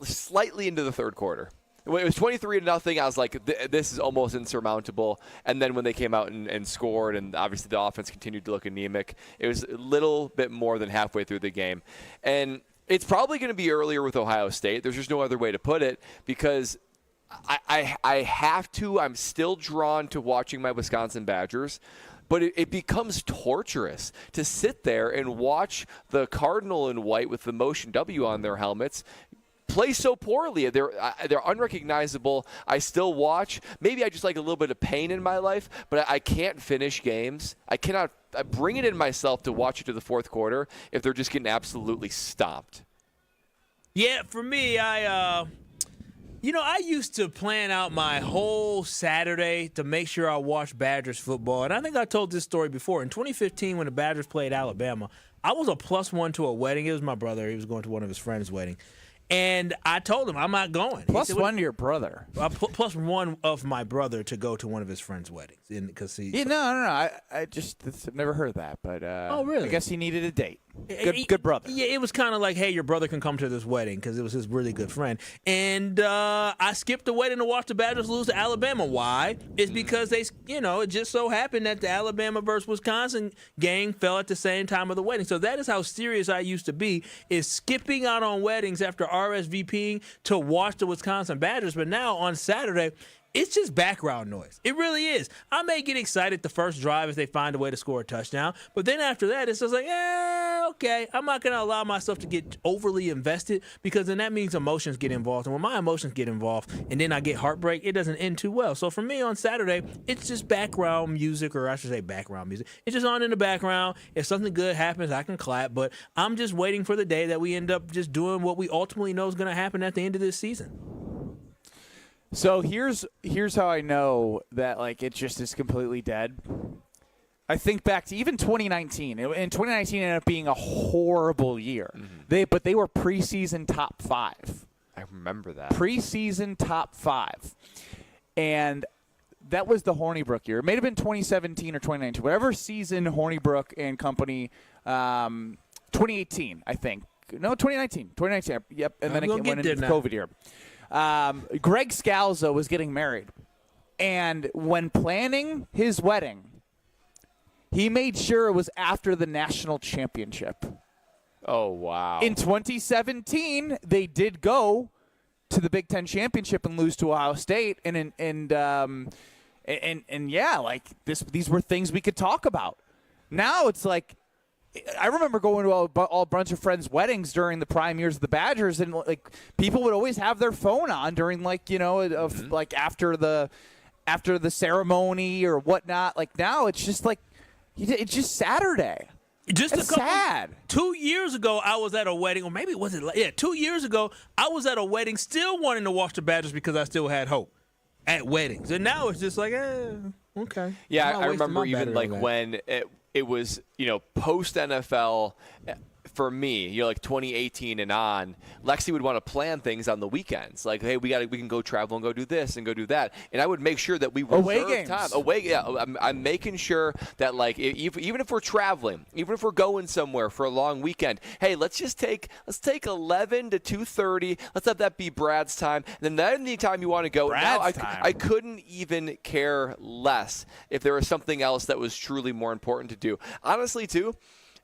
Speaker 3: Slightly into the third quarter. When it was 23-0, I was like, this is almost insurmountable. And then when they came out and scored, and obviously the offense continued to look anemic, it was a little bit more than halfway through the game. And it's probably going to be earlier with Ohio State. There's just no other way to put it because I have to. I'm still drawn to watching my Wisconsin Badgers, but it becomes torturous to sit there and watch the Cardinal in white with the Motion W on their helmets play so poorly. They're unrecognizable. I still watch. Maybe I just like a little bit of pain in my life, but I can't finish games. I cannot bring it in myself to watch it to the fourth quarter if they're just getting absolutely stomped.
Speaker 4: Yeah, for me, I used to plan out my whole Saturday to make sure I watched Badgers football. And I think I told this story before. In 2015, when the Badgers played Alabama, I was a +1 to a wedding. It was my brother. He was going to one of his friends' wedding. And I told him, I'm not going.
Speaker 2: +1 to your brother?
Speaker 4: +1 of my brother to go to one of his friends' weddings.
Speaker 2: No. I just I've never heard that. But
Speaker 4: oh, really?
Speaker 2: I guess he needed a date. Good brother.
Speaker 4: Yeah, it was kind of like, hey, your brother can come to this wedding because it was his really good friend. And I skipped the wedding to watch the Badgers lose to Alabama. Why? It's because it just so happened that the Alabama versus Wisconsin game fell at the same time of the wedding. So that is how serious I used to be, is skipping out on weddings after RSVPing to watch the Wisconsin Badgers. But now on Saturday, it's just background noise. It really is. I may get excited the first drive if they find a way to score a touchdown, but then after that, it's just like, okay. I'm not going to allow myself to get overly invested because then that means emotions get involved. And when my emotions get involved and then I get heartbreak, it doesn't end too well. So for me on Saturday, it's just background music, or I should say background music. It's just on in the background. If something good happens, I can clap, but I'm just waiting for the day that we end up just doing what we ultimately know is going to happen at the end of this season.
Speaker 2: So here's how I know that like it just is completely dead. I think back to even 2019. In 2019, it ended up being a horrible year. But they were preseason top 5.
Speaker 3: I remember that.
Speaker 2: Preseason top 5. And that was the Hornibrook year. It may have been 2017 or 2019. Whatever season Hornibrook and company, 2018, I think. No, 2019. 2019. Yep. And then it went into the COVID year. Greg Scalzo was getting married. And when planning his wedding, he made sure it was after the national championship.
Speaker 3: Oh, wow.
Speaker 2: In 2017, they did go to the Big Ten championship and lose to Ohio State. And yeah, like these were things we could talk about. Now it's like, I remember going to a bunch of friends' weddings during the prime years of the Badgers, and like people would always have their phone on during like like after the ceremony or whatnot. Like now it's just like it's just Saturday.
Speaker 4: It's
Speaker 2: sad.
Speaker 4: 2 years ago, I was at a wedding, or maybe it wasn't. Yeah, 2 years ago, I was at a wedding, still wanting to watch the Badgers because I still had hope at weddings, and now it's just like, okay.
Speaker 3: Yeah, I remember even like when it was, post NFL, for me, like 2018 and on, Lexi would want to plan things on the weekends. Like, hey, we can go travel and go do this and go do that. And I would make sure that we reserve time. I'm making sure that, like, even if we're traveling, even if we're going somewhere for a long weekend, hey, let's take 11 to 2:30. Let's have that be Brad's time. And then any time you want to go. I couldn't even care less if there was something else that was truly more important to do. Honestly, too,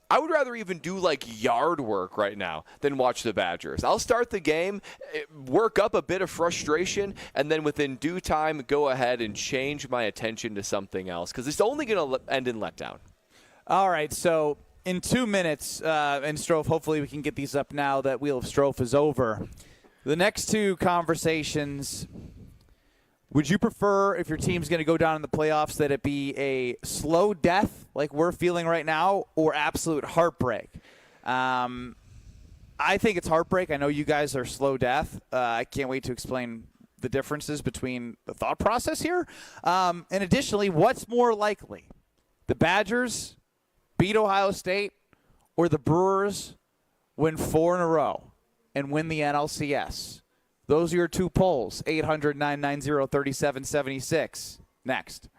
Speaker 3: I would rather even do like yard work right now than watch the Badgers. I'll start the game, work up a bit of frustration, and then within due time go ahead and change my attention to something else because it's only going to end in letdown.
Speaker 2: All right, so in 2 minutes, and Strofe, hopefully we can get these up now that Wheel of Strofe is over. The next two conversations, would you prefer, if your team's going to go down in the playoffs, that it be a slow death like we're feeling right now or absolute heartbreak? I think it's heartbreak. I know you guys are slow death. I can't wait to explain the differences between the thought process here. And additionally, what's more likely? The Badgers beat Ohio State or the Brewers win 4 in a row and win the NLCS? Those are your two polls, 800-990-3776. Next.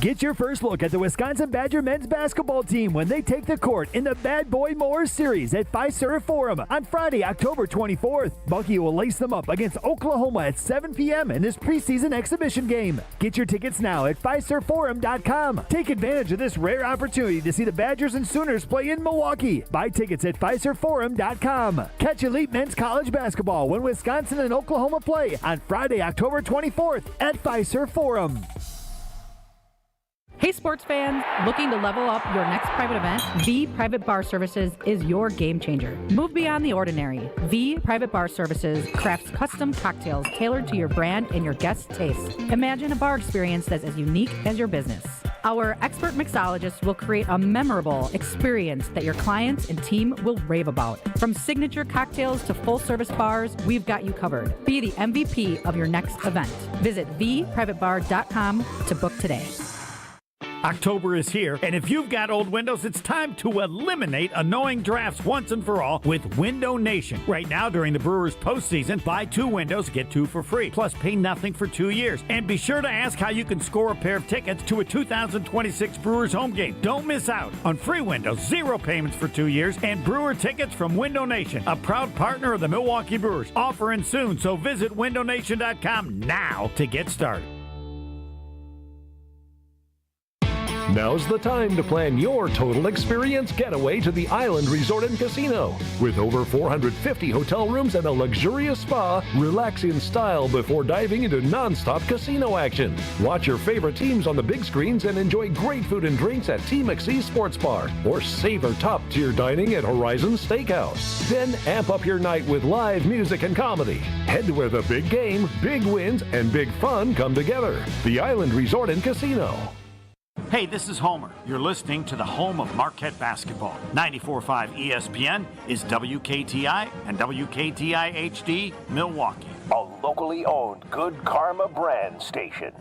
Speaker 17: Get your first look at the Wisconsin Badger men's basketball team when they take the court in the Bad Boy Moore Series at Fiserv Forum on Friday, October 24th. Bucky will lace them up against Oklahoma at 7 p.m. in this preseason exhibition game. Get your tickets now at FiservForum.com. Take advantage of this rare opportunity to see the Badgers and Sooners play in Milwaukee. Buy tickets at FiservForum.com. Catch elite men's college basketball when Wisconsin and Oklahoma play on Friday, October 24th at Fiserv Forum.
Speaker 18: Hey sports fans, looking to level up your next private event? V Private Bar Services is your game changer. Move beyond the ordinary. V Private Bar Services crafts custom cocktails tailored to your brand and your guests' taste. Imagine a bar experience that's as unique as your business. Our expert mixologists will create a memorable experience that your clients and team will rave about. From signature cocktails to full-service bars, we've got you covered. Be the MVP of your next event. Visit vprivatebar.com to book today.
Speaker 12: October is here, and if you've got old windows, it's time to eliminate annoying drafts once and for all with Window Nation. Right now, during the Brewers postseason, buy 2 windows, get 2 for free, plus pay nothing for 2 years. And be sure to ask how you can score a pair of tickets to a 2026 Brewers home game. Don't miss out on free windows, 0 payments for 2 years, and Brewer tickets from Window Nation, a proud partner of the Milwaukee Brewers. Offering soon, so visit windownation.com now to get started.
Speaker 19: Now's the time to plan your total experience getaway to the Island Resort and Casino. With over 450 hotel rooms and a luxurious spa, relax in style before diving into non-stop casino action. Watch your favorite teams on the big screens and enjoy great food and drinks at T. McSee Sports Bar, or savor top-tier dining at Horizon Steakhouse. Then amp up your night with live music and comedy. Head to where the big game, big wins, and big fun come together. The Island Resort and Casino.
Speaker 12: Hey, this is Homer. You're listening to the home of Marquette basketball. 94.5 ESPN is WKTI and WKTI HD Milwaukee.
Speaker 1: A locally owned Good Karma brand station.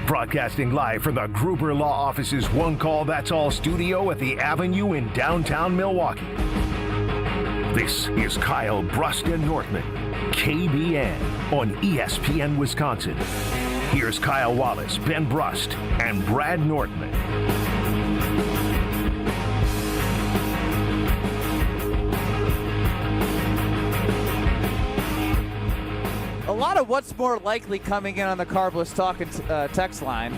Speaker 1: Broadcasting live from the Gruber Law Office's One Call That's All studio at the Avenue in downtown Milwaukee. This is Kyle Brust and Nortman, KBN on ESPN Wisconsin. Here's Kyle Wallace, Ben Brust, and Brad Nortman.
Speaker 2: A lot of what's more likely coming in on the Carbless Talking text line.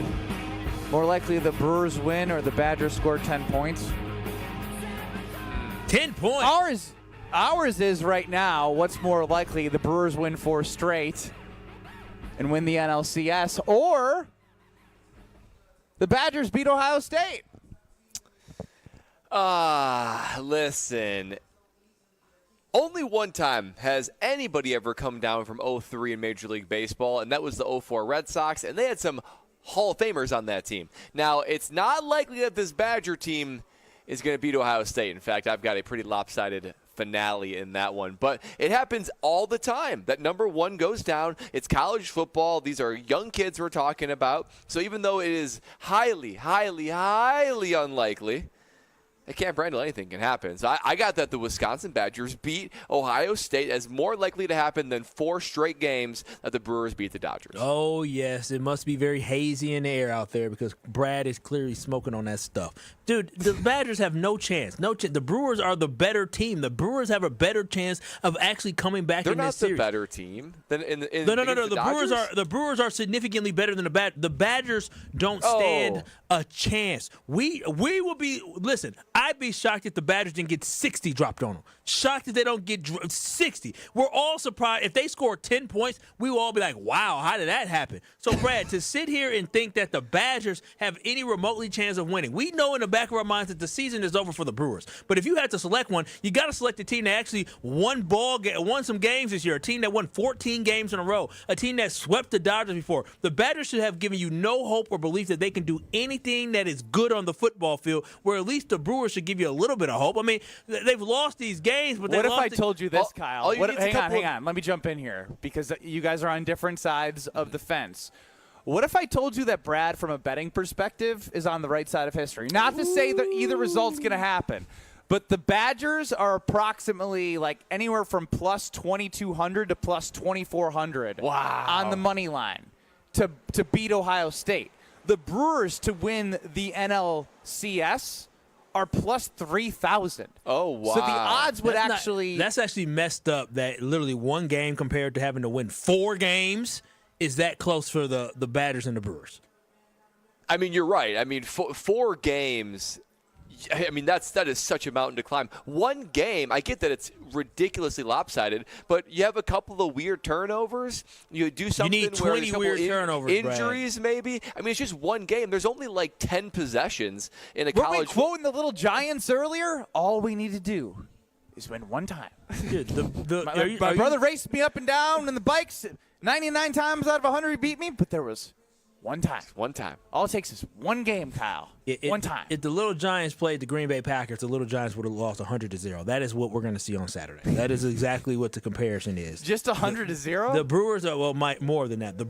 Speaker 2: More likely the Brewers win or the Badgers score 10 points.
Speaker 4: 10 points?
Speaker 2: Ours is right now, what's more likely, the Brewers win 4 straight and win the NLCS, or the Badgers beat Ohio State.
Speaker 3: Listen. Only one time has anybody ever come down from 0-3 in Major League Baseball, and that was the 0-4 Red Sox, and they had some Hall of Famers on that team. Now, it's not likely that this Badger team is going to beat Ohio State. In fact, I've got a pretty lopsided finale in that one. But it happens all the time that number one goes down. It's college football. These are young kids we're talking about. So even though it is highly, highly, highly unlikely, at Camp Randall, anything can happen. So I got that the Wisconsin Badgers beat Ohio State as more likely to happen than 4 straight games that the Brewers beat the Dodgers.
Speaker 4: Oh, yes. It must be very hazy in the air out there because Brad is clearly smoking on that stuff. Dude, the Badgers have no chance. No chance. The Brewers are the better team. The Brewers have a better chance of actually coming back in this series.
Speaker 3: They're not the better team than in
Speaker 4: No. The Brewers are significantly better than the Badgers. The Badgers don't stand a chance. We will be – listen, I'd be shocked if the Badgers didn't get 60 dropped on them. Shocked if they don't get 60. We're all surprised. If they score 10 points, we will all be like, wow, how did that happen? So, Brad, to sit here and think that the Badgers have any remotely chance of winning, we know in the back of our minds that the season is over for the Brewers. But if you had to select one, you got to select a team that actually won some games this year, a team that won 14 games in a row, a team that swept the Dodgers before. The Badgers should have given you no hope or belief that they can do anything that is good on the football field, where at least the Brewers should give you a little bit of hope. I mean, they've lost these games, but
Speaker 2: what if I told you this, Kyle? Hang on. Let me jump in here because you guys are on different sides of the fence. What if I told you that Brad, from a betting perspective, is on the right side of history? Not to say that either result's going to happen, but the Badgers are approximately like anywhere from plus 2,200 to plus 2,400 on the money line to beat Ohio State. The Brewers to win the NLCS are plus 3,000.
Speaker 3: Oh, wow.
Speaker 2: So the odds would
Speaker 4: that's actually messed up that literally one game compared to having to win 4 games is that close for the Badgers and the Brewers.
Speaker 3: I mean, you're right. I mean, 4 games, I mean, that is such a mountain to climb. One game, I get that it's ridiculously lopsided, but you have a couple of weird turnovers. You do something
Speaker 4: you need
Speaker 3: where
Speaker 4: 20 weird turnovers,
Speaker 3: injuries,
Speaker 4: Brad.
Speaker 3: Maybe. I mean, it's just one game. There's only like 10 possessions in a
Speaker 2: Were
Speaker 3: college.
Speaker 2: we quoting the little Giants earlier? All we need to do is win one time.
Speaker 4: Dude,
Speaker 2: my brother raced me up and down in the bikes 99 times out of 100 he beat me, but there was one time.
Speaker 3: One time.
Speaker 2: All it takes is one game, Kyle. One time.
Speaker 4: If the Little Giants played the Green Bay Packers, the Little Giants would have lost 100-0. That is what we're going to see on Saturday. That is exactly what the comparison is.
Speaker 2: Just 100-0?
Speaker 4: The Brewers are more than that. The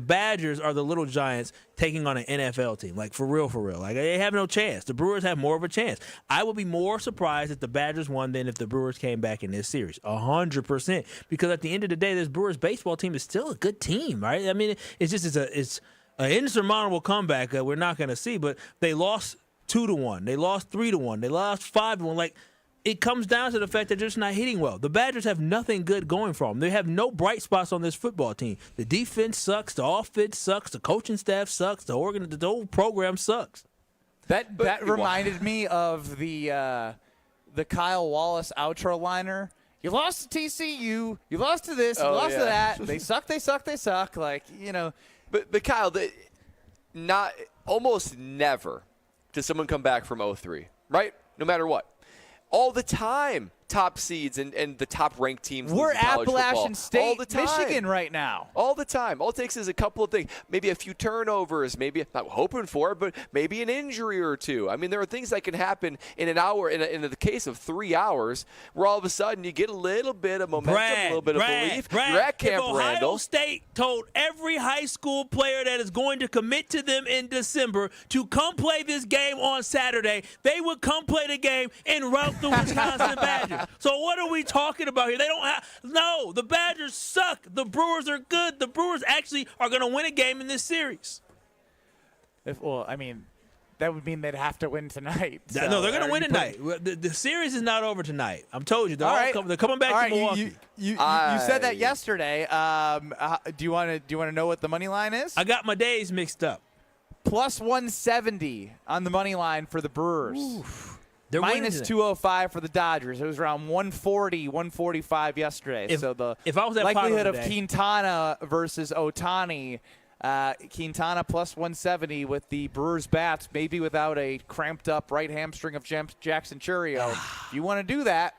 Speaker 4: Badgers are the Little Giants taking on an NFL team. Like for real. Like they have no chance. The Brewers have more of a chance. I would be more surprised if the Badgers won than if the Brewers came back in this series. 100%. Because at the end of the day, this Brewers baseball team is still a good team, right? I mean, it's an insurmountable comeback that we're not going to see, but they lost 2-1. They lost 3-1. They lost 5-1. Like, it comes down to the fact that they're just not hitting well. The Badgers have nothing good going for them. They have no bright spots on this football team. The defense sucks. The offense sucks. The coaching staff sucks. The whole program sucks.
Speaker 2: That reminded me of the Kyle Wallace outro liner. You lost to TCU. You lost to this. You lost to that. They suck. Like, you know.
Speaker 3: But Kyle, almost never does someone come back from 0-3, right? No matter what. All the time, top seeds and the top-ranked teams.
Speaker 2: We're
Speaker 3: football.
Speaker 2: Appalachian State,
Speaker 3: all the time.
Speaker 2: Michigan right now.
Speaker 3: All the time. All it takes is a couple of things. Maybe a few turnovers. Maybe, not hoping for it, but maybe an injury or two. I mean, there are things that can happen in an hour, in the case of 3 hours, where all of a sudden you get a little bit of momentum, a little bit of belief. You're at Camp
Speaker 4: if Ohio
Speaker 3: Randall.
Speaker 4: State told every high school player that is going to commit to them in December to come play this game on Saturday, they would come play the game and rout the Wisconsin Badgers. So what are we talking about here? The Badgers suck. The Brewers are good. The Brewers actually are going to win a game in this series.
Speaker 2: That would mean they'd have to win tonight.
Speaker 4: No, they're going to win tonight. The series is not over tonight. I'm told you. They're coming back to Milwaukee.
Speaker 2: You said that yesterday. Do you want to know what the money line is?
Speaker 4: I got my days mixed up.
Speaker 2: Plus 170 on the money line for the Brewers.
Speaker 4: Oof.
Speaker 2: Minus 205 for the Dodgers. It was around 140, 145 yesterday.
Speaker 4: If I was at
Speaker 2: likelihood of
Speaker 4: today,
Speaker 2: Quintana versus Ohtani, Quintana plus 170 with the Brewers bats, maybe without a cramped up right hamstring of Jackson Churio. If you want to do that,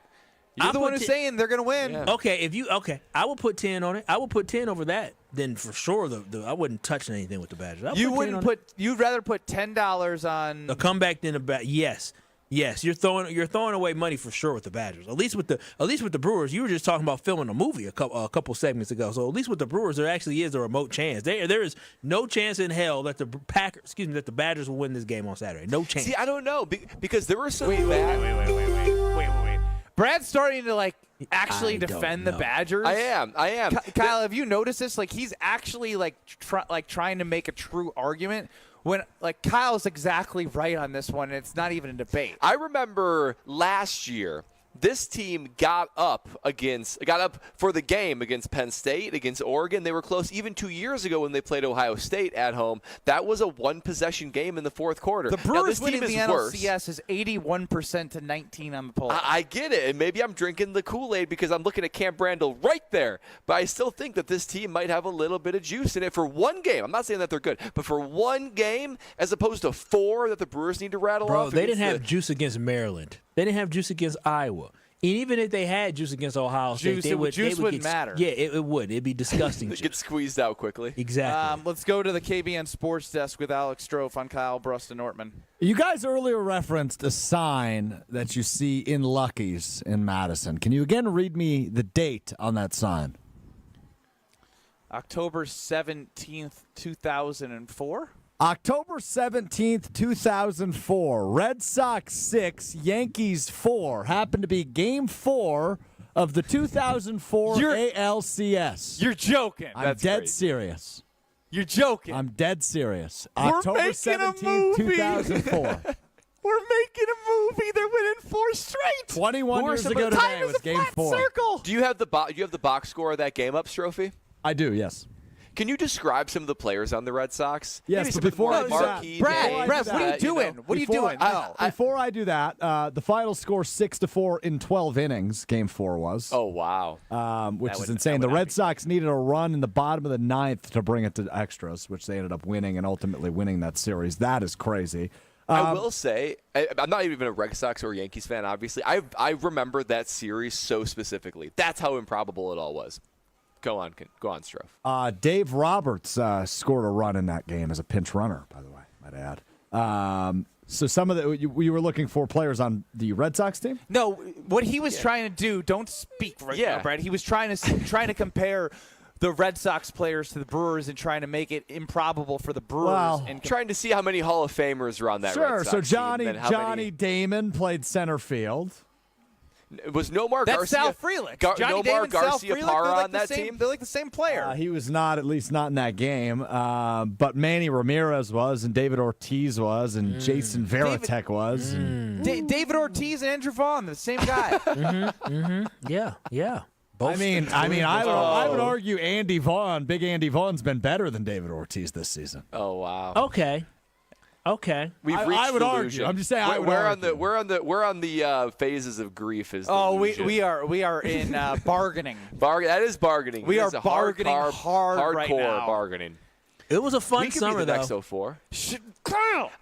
Speaker 2: you're the one who's saying they're going to win.
Speaker 4: Yeah. Okay, I will put 10 on it. I will put 10 over that. Then for sure, I wouldn't touch anything with the Badgers.
Speaker 2: You'd rather put $10 on
Speaker 4: a comeback than a bat. Yes. Yes, you're throwing away money for sure with the Badgers. At least with the Brewers, you were just talking about filming a movie a couple segments ago. So at least with the Brewers, there actually is a remote chance. There is no chance in hell that the Badgers will win this game on Saturday. No chance.
Speaker 3: See, I don't know because there were some
Speaker 2: Wait. Brad's starting to actually defend the Badgers.
Speaker 3: I am.
Speaker 2: Kyle, have you noticed this? He's actually trying to make a true argument. When Kyle's exactly right on this one, and it's not even a debate.
Speaker 3: I remember last year, this team got up for the game against Penn State, against Oregon. They were close even 2 years ago when they played Ohio State at home. That was a one-possession game in the fourth quarter.
Speaker 2: The Brewers
Speaker 3: winning
Speaker 2: the NLCS is 81% to 19 on the poll.
Speaker 3: I get it, and maybe I'm drinking the Kool-Aid because I'm looking at Camp Randall right there. But I still think that this team might have a little bit of juice in it for one game. I'm not saying that they're good, but for one game as opposed to 4 that the Brewers need to rattle off.
Speaker 4: They didn't have juice against Maryland. They didn't have juice against Iowa. And even if they had juice against Ohio State,
Speaker 2: juice wouldn't matter.
Speaker 4: Yeah, it would. It'd be disgusting.
Speaker 3: It gets squeezed out quickly.
Speaker 4: Exactly.
Speaker 2: Let's go to the KBN Sports Desk with Alex Strofe on Kyle Brust and Nortman.
Speaker 5: You guys earlier referenced a sign that you see in Lucky's in Madison. Can you again read me the date on that sign?
Speaker 2: October 17th, 2004.
Speaker 5: October 17th, 2004. Red Sox 6, Yankees 4. Happened to be Game 4 of the 2004 ALCS.
Speaker 2: You're joking.
Speaker 5: I'm dead serious.
Speaker 2: You're joking.
Speaker 5: I'm dead serious.
Speaker 2: We're
Speaker 5: October
Speaker 2: making
Speaker 5: 17th, 2004.
Speaker 2: We're making a movie. They're winning 4 straight.
Speaker 5: 21 years ago today was Game 4.
Speaker 2: Circle.
Speaker 3: Do you have the box score of that game up, Strophy?
Speaker 5: I do, yes.
Speaker 3: Can you describe some of the players on the Red Sox?
Speaker 5: Yes, but before I do that,
Speaker 2: Brad, what are you doing? What are you doing?
Speaker 5: Before I do that, the final score 6-4 in 12 innings. Game 4 was.
Speaker 3: Oh wow,
Speaker 5: which is insane. The Red Sox needed a run in the bottom of the 9th to bring it to extras, which they ended up winning and ultimately winning that series. That is crazy.
Speaker 3: I will say, I'm not even a Red Sox or Yankees fan. Obviously, I remember that series so specifically. That's how improbable it all was. Go on, Strofe.
Speaker 5: Dave Roberts scored a run in that game as a pinch runner, by the way, might add. So some of you were looking for players on the Red Sox team?
Speaker 2: No, what he was trying to do, don't speak right now, Brad. He was trying to compare the Red Sox players to the Brewers and trying to make it improbable for the Brewers. And
Speaker 3: trying to see how many Hall of Famers are on that Red Sox
Speaker 5: so
Speaker 3: team.
Speaker 5: Johnny Damon played center field.
Speaker 3: Was Nomar
Speaker 2: That's
Speaker 3: Garcia?
Speaker 2: Sal Frelick.
Speaker 3: Nomar
Speaker 2: Damon,
Speaker 3: Garcia
Speaker 2: Sal Frelick,
Speaker 3: Parra on that team?
Speaker 2: They're like the same player.
Speaker 5: He was not, at least not in that game. But Manny Ramirez was, and David Ortiz was, and Jason Varitek was.
Speaker 2: David Ortiz and Andrew Vaughn, the same guy.
Speaker 4: Yeah.
Speaker 5: Both I would argue Andy Vaughn, Big Andy Vaughn's been better than David Ortiz this season.
Speaker 3: Oh wow.
Speaker 4: Okay.
Speaker 3: We've reached
Speaker 5: I would
Speaker 3: delusion.
Speaker 5: argue. I'm just saying.
Speaker 3: We're on the phases of grief. Is delusion.
Speaker 2: we are in bargaining.
Speaker 3: That is bargaining.
Speaker 2: We are bargaining hard right
Speaker 3: hardcore
Speaker 2: now.
Speaker 3: bargaining.
Speaker 4: It was a fun
Speaker 3: we could
Speaker 4: summer,
Speaker 3: be the
Speaker 4: though.
Speaker 3: next 04.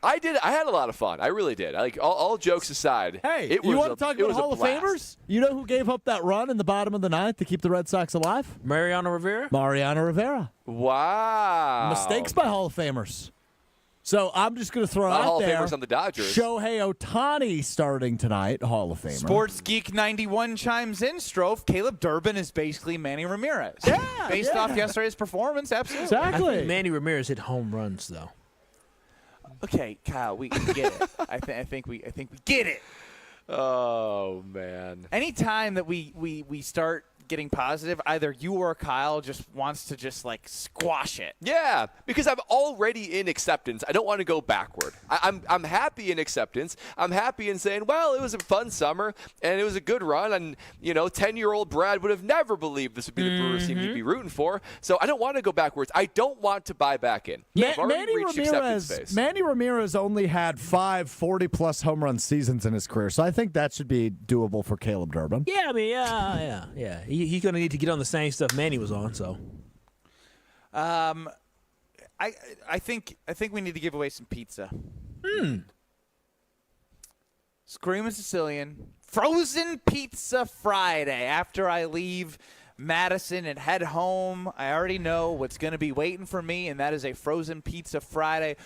Speaker 3: I had a lot of fun. I really did. All jokes aside.
Speaker 5: Hey, you want to talk about Hall of Famers? You know who gave up that run in the bottom of the 9th to keep the Red Sox alive?
Speaker 4: Mariano Rivera.
Speaker 3: Wow.
Speaker 5: Mistakes by Hall of Famers. So I'm just going to throw out
Speaker 3: Hall
Speaker 5: there.
Speaker 3: of Famers on the Dodgers.
Speaker 5: Shohei Ohtani starting tonight, Hall of Famer.
Speaker 2: Sports Geek 91 chimes in, Strofe. Caleb Durbin is basically Manny Ramirez. Based off yesterday's performance, absolutely.
Speaker 5: Exactly.
Speaker 4: I think Manny Ramirez hit home runs, though.
Speaker 2: Okay, Kyle, we get it. I think we get it.
Speaker 3: Oh man.
Speaker 2: Anytime that we start getting positive, either you or Kyle just wants to just squash it.
Speaker 3: Yeah, because I'm already in acceptance. I don't want to go backward. I'm happy in acceptance. I'm happy in saying, well, it was a fun summer and it was a good run, and 10-year-old Brad would have never believed this would be the Brewers team he'd be rooting for. So I don't want to go backwards. I don't want to buy back in.
Speaker 5: Manny Ramirez only had 5 40-plus home run seasons in his career, so I think that should be doable for Caleb Durbin.
Speaker 4: Yeah, I mean, yeah. He's going to need to get on the same stuff Manny was on. So,
Speaker 2: I think we need to give away some pizza. Screaming Sicilian frozen pizza Friday. After I leave Madison and head home, I already know what's going to be waiting for me, and that is a frozen pizza Friday.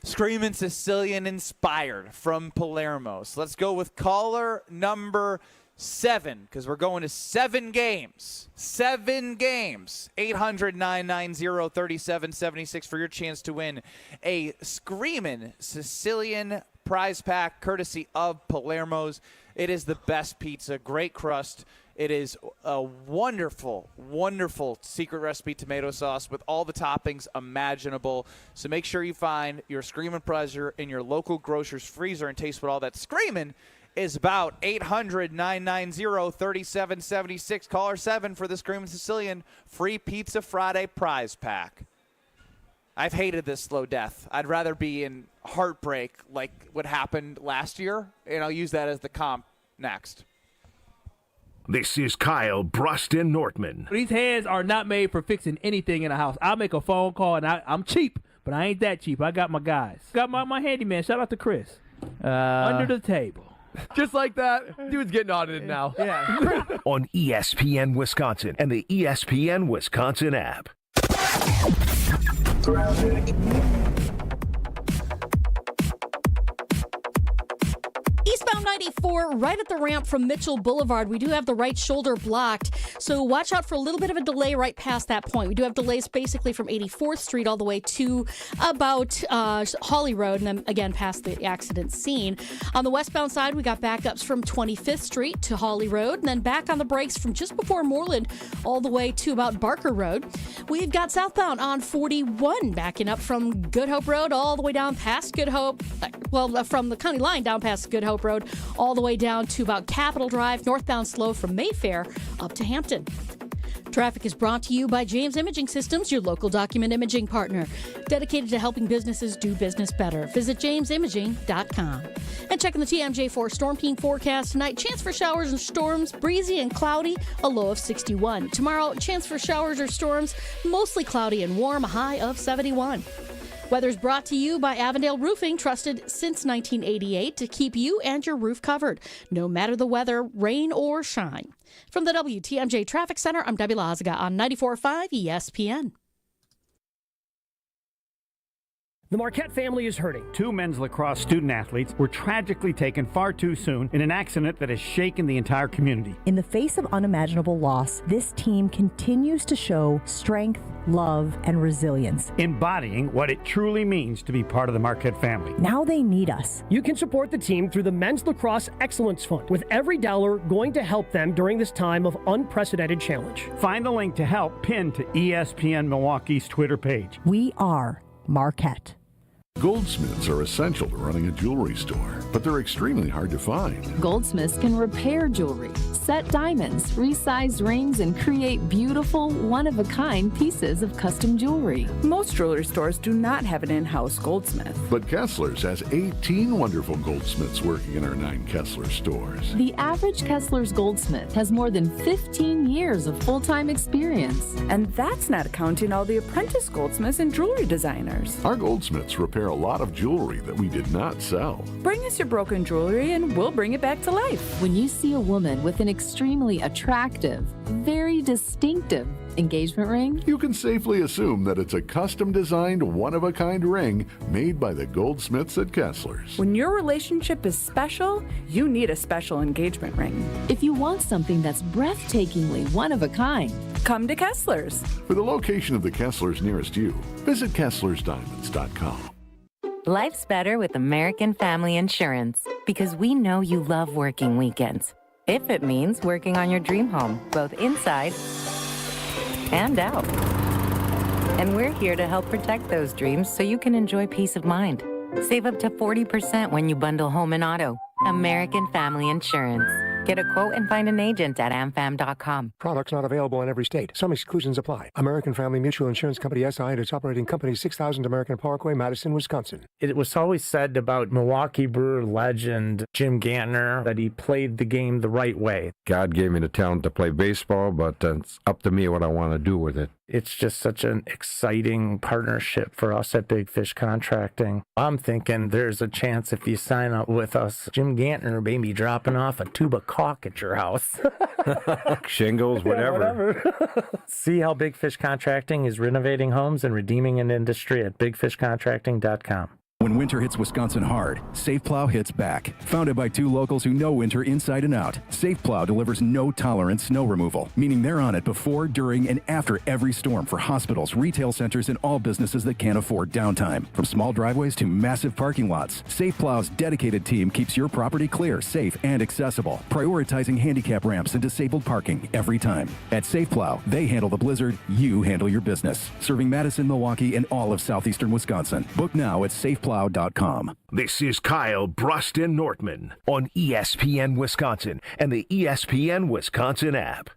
Speaker 2: Screamin' Sicilian inspired from Palermo. So let's go with caller number 7, because we're going to 7 games. 7 games. 800-990-3776 for your chance to win a Screamin' Sicilian prize pack courtesy of Palermo's. It is the best pizza, great crust. It is a wonderful, wonderful secret recipe tomato sauce with all the toppings imaginable. So make sure you find your Screamin' Pleasure in your local grocer's freezer and taste what all that screamin' is about. 800-990-3776. Caller 7 for the Screamin' Sicilian free Pizza Friday prize pack. I've hated this slow death. I'd rather be in heartbreak like what happened last year, and I'll use that as the comp next.
Speaker 1: This is Kyle Bruston Nortman.
Speaker 16: These hands are not made for fixing anything in a house. I'll make a phone call, and I'm cheap, but I ain't that cheap. I got my guys. Got my handyman. Shout out to Chris. Under the table.
Speaker 6: Just like that, dude's getting audited now.
Speaker 16: Yeah.
Speaker 1: On ESPN Wisconsin and the ESPN Wisconsin app.
Speaker 20: Eastbound 94, right at the ramp from Mitchell Boulevard. We do have the right shoulder blocked, so watch out for a little bit of a delay right past that point. We do have delays basically from 84th Street all the way to about Hawley Road, and then again past the accident scene. On the westbound side, we got backups from 25th Street to Hawley Road, and then back on the brakes from just before Moreland all the way to about Barker Road. We've got southbound on 41, backing up from Good Hope Road all the way down past Good Hope, from the county line down past Good Hope Road all the way down to about Capitol Drive, northbound slow from Mayfair up to Hampton. Traffic is brought to you by James Imaging Systems, your local document imaging partner, dedicated to helping businesses do business better. Visit jamesimaging.com. And checking the TMJ4 Storm Team forecast tonight, chance for showers and storms, breezy and cloudy, a low of 61. Tomorrow, chance for showers or storms, mostly cloudy and warm, a high of 71. Weather's brought to you by Avondale Roofing, trusted since 1988 to keep you and your roof covered, no matter the weather, rain or shine. From the WTMJ Traffic Center, I'm Debbie Lazaga on 94.5 ESPN.
Speaker 12: The Marquette family is hurting. 2 men's lacrosse student athletes were tragically taken far too soon in an accident that has shaken the entire community.
Speaker 21: In the face of unimaginable loss, this team continues to show strength, love, and resilience,
Speaker 12: embodying what it truly means to be part of the Marquette family.
Speaker 21: Now they need us.
Speaker 22: You can support the team through the Men's Lacrosse Excellence Fund, with every dollar going to help them during this time of unprecedented challenge.
Speaker 12: Find the link to help pinned to ESPN Milwaukee's Twitter page.
Speaker 21: We are Marquette.
Speaker 23: Goldsmiths are essential to running a jewelry store, but they're extremely hard to find.
Speaker 24: Goldsmiths can repair jewelry, set diamonds, resize rings, and create beautiful, one-of-a-kind pieces of custom jewelry.
Speaker 25: Most jewelry stores do not have an in-house goldsmith.
Speaker 23: But Kessler's has 18 wonderful goldsmiths working in our 9 Kessler stores.
Speaker 24: The average Kessler's goldsmith has more than 15 years of full-time experience.
Speaker 25: And that's not counting all the apprentice goldsmiths and jewelry designers.
Speaker 23: Our goldsmiths repair a lot of jewelry that we did not sell.
Speaker 25: Bring us your broken jewelry and we'll bring it back to life.
Speaker 24: When you see a woman with an extremely attractive, very distinctive engagement ring,
Speaker 23: you can safely assume that it's a custom-designed, one-of-a-kind ring made by the goldsmiths at Kessler's.
Speaker 25: When your relationship is special, you need a special engagement ring.
Speaker 24: If you want something that's breathtakingly one of a kind,
Speaker 25: come to Kessler's.
Speaker 23: For the location of the Kessler's nearest you, visit KesslersDiamonds.com.
Speaker 9: Life's better with American Family Insurance because we know you love working weekends. If it means working on your dream home, both inside and out. And we're here to help protect those dreams so you can enjoy peace of mind. Save up to 40% when you bundle home and auto. American Family Insurance. Get a quote and find an agent at amfam.com.
Speaker 26: Products not available in every state. Some exclusions apply. American Family Mutual Insurance Company SI and its operating company 6000 American Parkway, Madison, Wisconsin.
Speaker 27: It was always said about Milwaukee Brewer legend Jim Gantner that he played the game the right way.
Speaker 28: God gave me the talent to play baseball, but it's up to me what I want to do with it.
Speaker 27: It's just such an exciting partnership for us at Big Fish Contracting. I'm thinking there's a chance if you sign up with us, Jim Gantner may be dropping off a tube of caulk at your house.
Speaker 28: Shingles, whatever.
Speaker 27: See how Big Fish Contracting is renovating homes and redeeming an industry at bigfishcontracting.com.
Speaker 7: When winter hits Wisconsin hard, Safe Plow hits back. Founded by two locals who know winter inside and out, Safe Plow delivers no-tolerance snow removal, meaning they're on it before, during, and after every storm for hospitals, retail centers, and all businesses that can't afford downtime. From small driveways to massive parking lots, Safe Plow's dedicated team keeps your property clear, safe, and accessible, prioritizing handicap ramps and disabled parking every time. At Safe Plow, they handle the blizzard, you handle your business. Serving Madison, Milwaukee, and all of southeastern Wisconsin. Book now at safeplow.com.
Speaker 1: This is Kyle Bruston Nortman on ESPN Wisconsin and the ESPN Wisconsin app.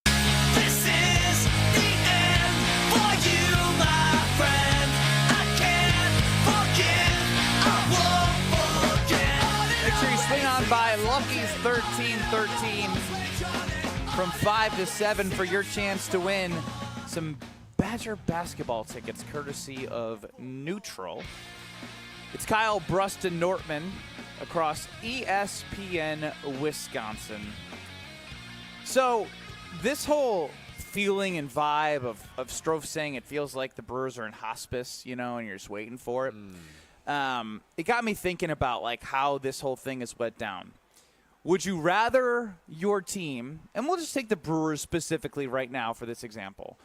Speaker 8: This is the end for you, my friend. I can't forget, I won't forget.
Speaker 2: Make sure you swing on by Lucky's 1313 from 5 to 7 for your chance to win some Badger basketball tickets courtesy of Neutral. It's Kyle Bruston Nortman across ESPN Wisconsin. So this whole feeling and vibe of Strofe saying it feels like the Brewers are in hospice, and you're just waiting for it. It got me thinking about like how this whole thing is went down. Would you rather your team, and we'll just take the Brewers specifically right now for this example,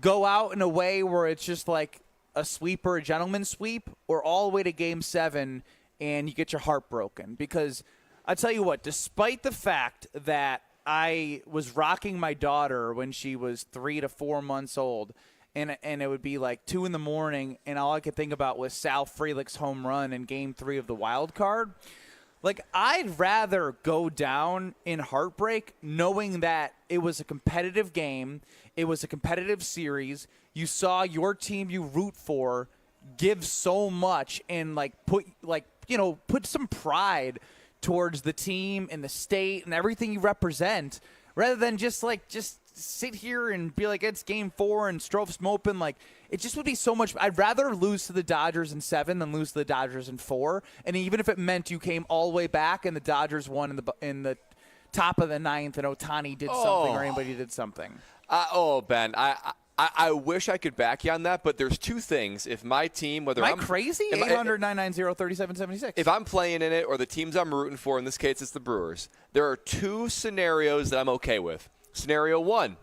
Speaker 2: go out in a way where it's just like a sweep or a gentleman's sweep, or all the way to Game 7 and you get your heart broken? Because I tell you what, despite the fact that I was rocking my daughter when she was 3 to 4 months old, and it would be like 2 in the morning, and all I could think about was Sal Frelick's home run in Game 3 of the wild card. Like, I'd rather go down in heartbreak knowing that it was a competitive game, it was a competitive series. You saw your team you root for give so much and put some pride towards the team and the state and everything you represent, rather than just sit here and be like, it's Game 4 and Strofe's moping. Like, it just would be so much. I'd rather lose to the Dodgers in 7 than lose to the Dodgers in 4. And even if it meant you came all the way back and the Dodgers won in the top of the 9th and Ohtani did something or anybody did something.
Speaker 3: Ben, I wish I could back you on that, but there's two things. If my team, whether
Speaker 2: I'm crazy, 800-990-3776.
Speaker 3: If I'm playing in it or the teams I'm rooting for, in this case it's the Brewers, there are two scenarios that I'm okay with. Scenario 1,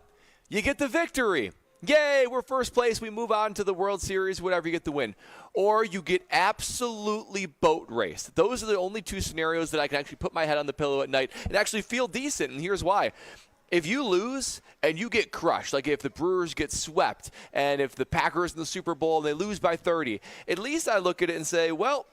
Speaker 3: you get the victory. Yay, we're first place. We move on to the World Series, whatever, you get the win. Or you get absolutely boat raced. Those are the only two scenarios that I can actually put my head on the pillow at night and actually feel decent, and here's why. If you lose and you get crushed, like if the Brewers get swept and if the Packers in the Super Bowl and they lose by 30, at least I look at it and say, well,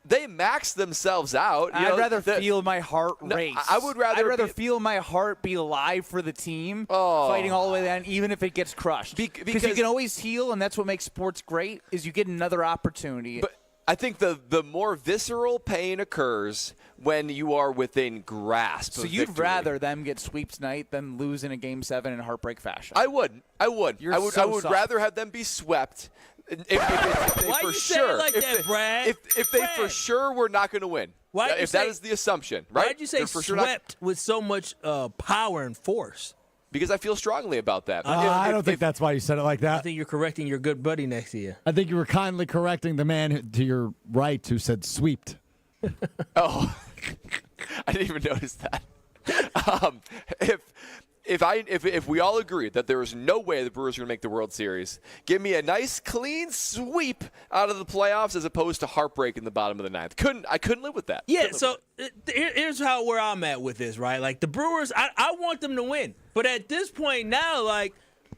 Speaker 3: they maxed themselves out.
Speaker 2: I'd rather feel my heart race.
Speaker 3: I would rather
Speaker 2: feel my heart be alive for the team, fighting all the way down, even if it gets crushed. Because you can always heal, and that's what makes sports great, is you get another opportunity.
Speaker 3: But I think the more visceral pain occurs when you are within grasp of
Speaker 2: you'd
Speaker 3: victory.
Speaker 2: rather them get sweep tonight than lose in a Game 7 in heartbreak fashion?
Speaker 3: I would. I would
Speaker 2: soft.
Speaker 3: rather have them be swept.
Speaker 4: Why you say it like that, Brad?
Speaker 3: If they for sure were not going to win. That is the assumption, right?
Speaker 4: Why'd you say swept with so much power and force?
Speaker 3: Because I feel strongly about that.
Speaker 5: I don't think that's why you said it like that.
Speaker 4: I think you're correcting your good buddy next to you.
Speaker 5: I think you were kindly correcting the man to your right who said sweeped.
Speaker 3: Oh, I didn't even notice that. If we all agree that there is no way the Brewers are going to make the World Series, give me a nice clean sweep out of the playoffs as opposed to heartbreak in the bottom of the 9th. I couldn't live with that.
Speaker 4: Yeah, so here's where I'm at with this, right? Like the Brewers, I want them to win. But at this point now, like,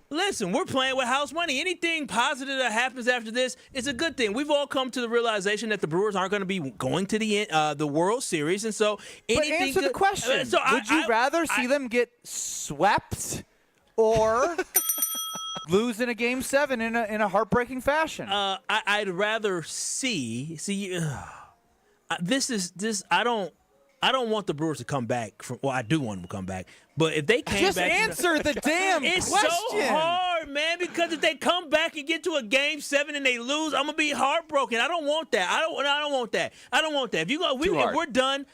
Speaker 4: listen, we're playing with house money. Anything positive that happens after this is a good thing. We've all come to the realization that the Brewers aren't going to be going to the World Series, and so anything.
Speaker 2: But answer the question. Would you rather see them get swept or lose in a Game 7 in a heartbreaking fashion?
Speaker 4: I'd rather see. This. I don't. I don't want the Brewers to come back. Well, I do want them to come back. But if they came
Speaker 2: Just
Speaker 4: back.
Speaker 2: answer the damn
Speaker 4: it's
Speaker 2: question.
Speaker 4: so hard, man, because if they come back and get to a Game 7 and they lose, I'm going to be heartbroken. I don't want that. I don't want that. I don't want that. If we're done,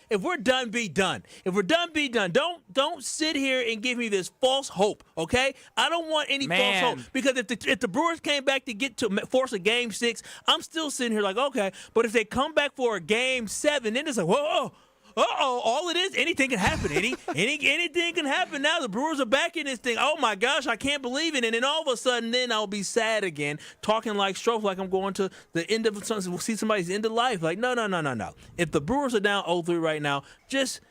Speaker 4: be done. If we're done, be done. Don't sit here and give me this false hope, okay? I don't want any false hope because if the Brewers came back to get to force a Game 6, I'm still sitting here like, okay. But if they come back for a Game 7, then it's like, whoa. All it is, anything can happen, Eddie. Anything can happen now. The Brewers are back in this thing. Oh, my gosh, I can't believe it. And then all of a sudden, then I'll be sad again, talking like Strofe, like I'm going to the end of something. We'll see somebody's end of life. Like, no. If the Brewers are down 0-3 right now, just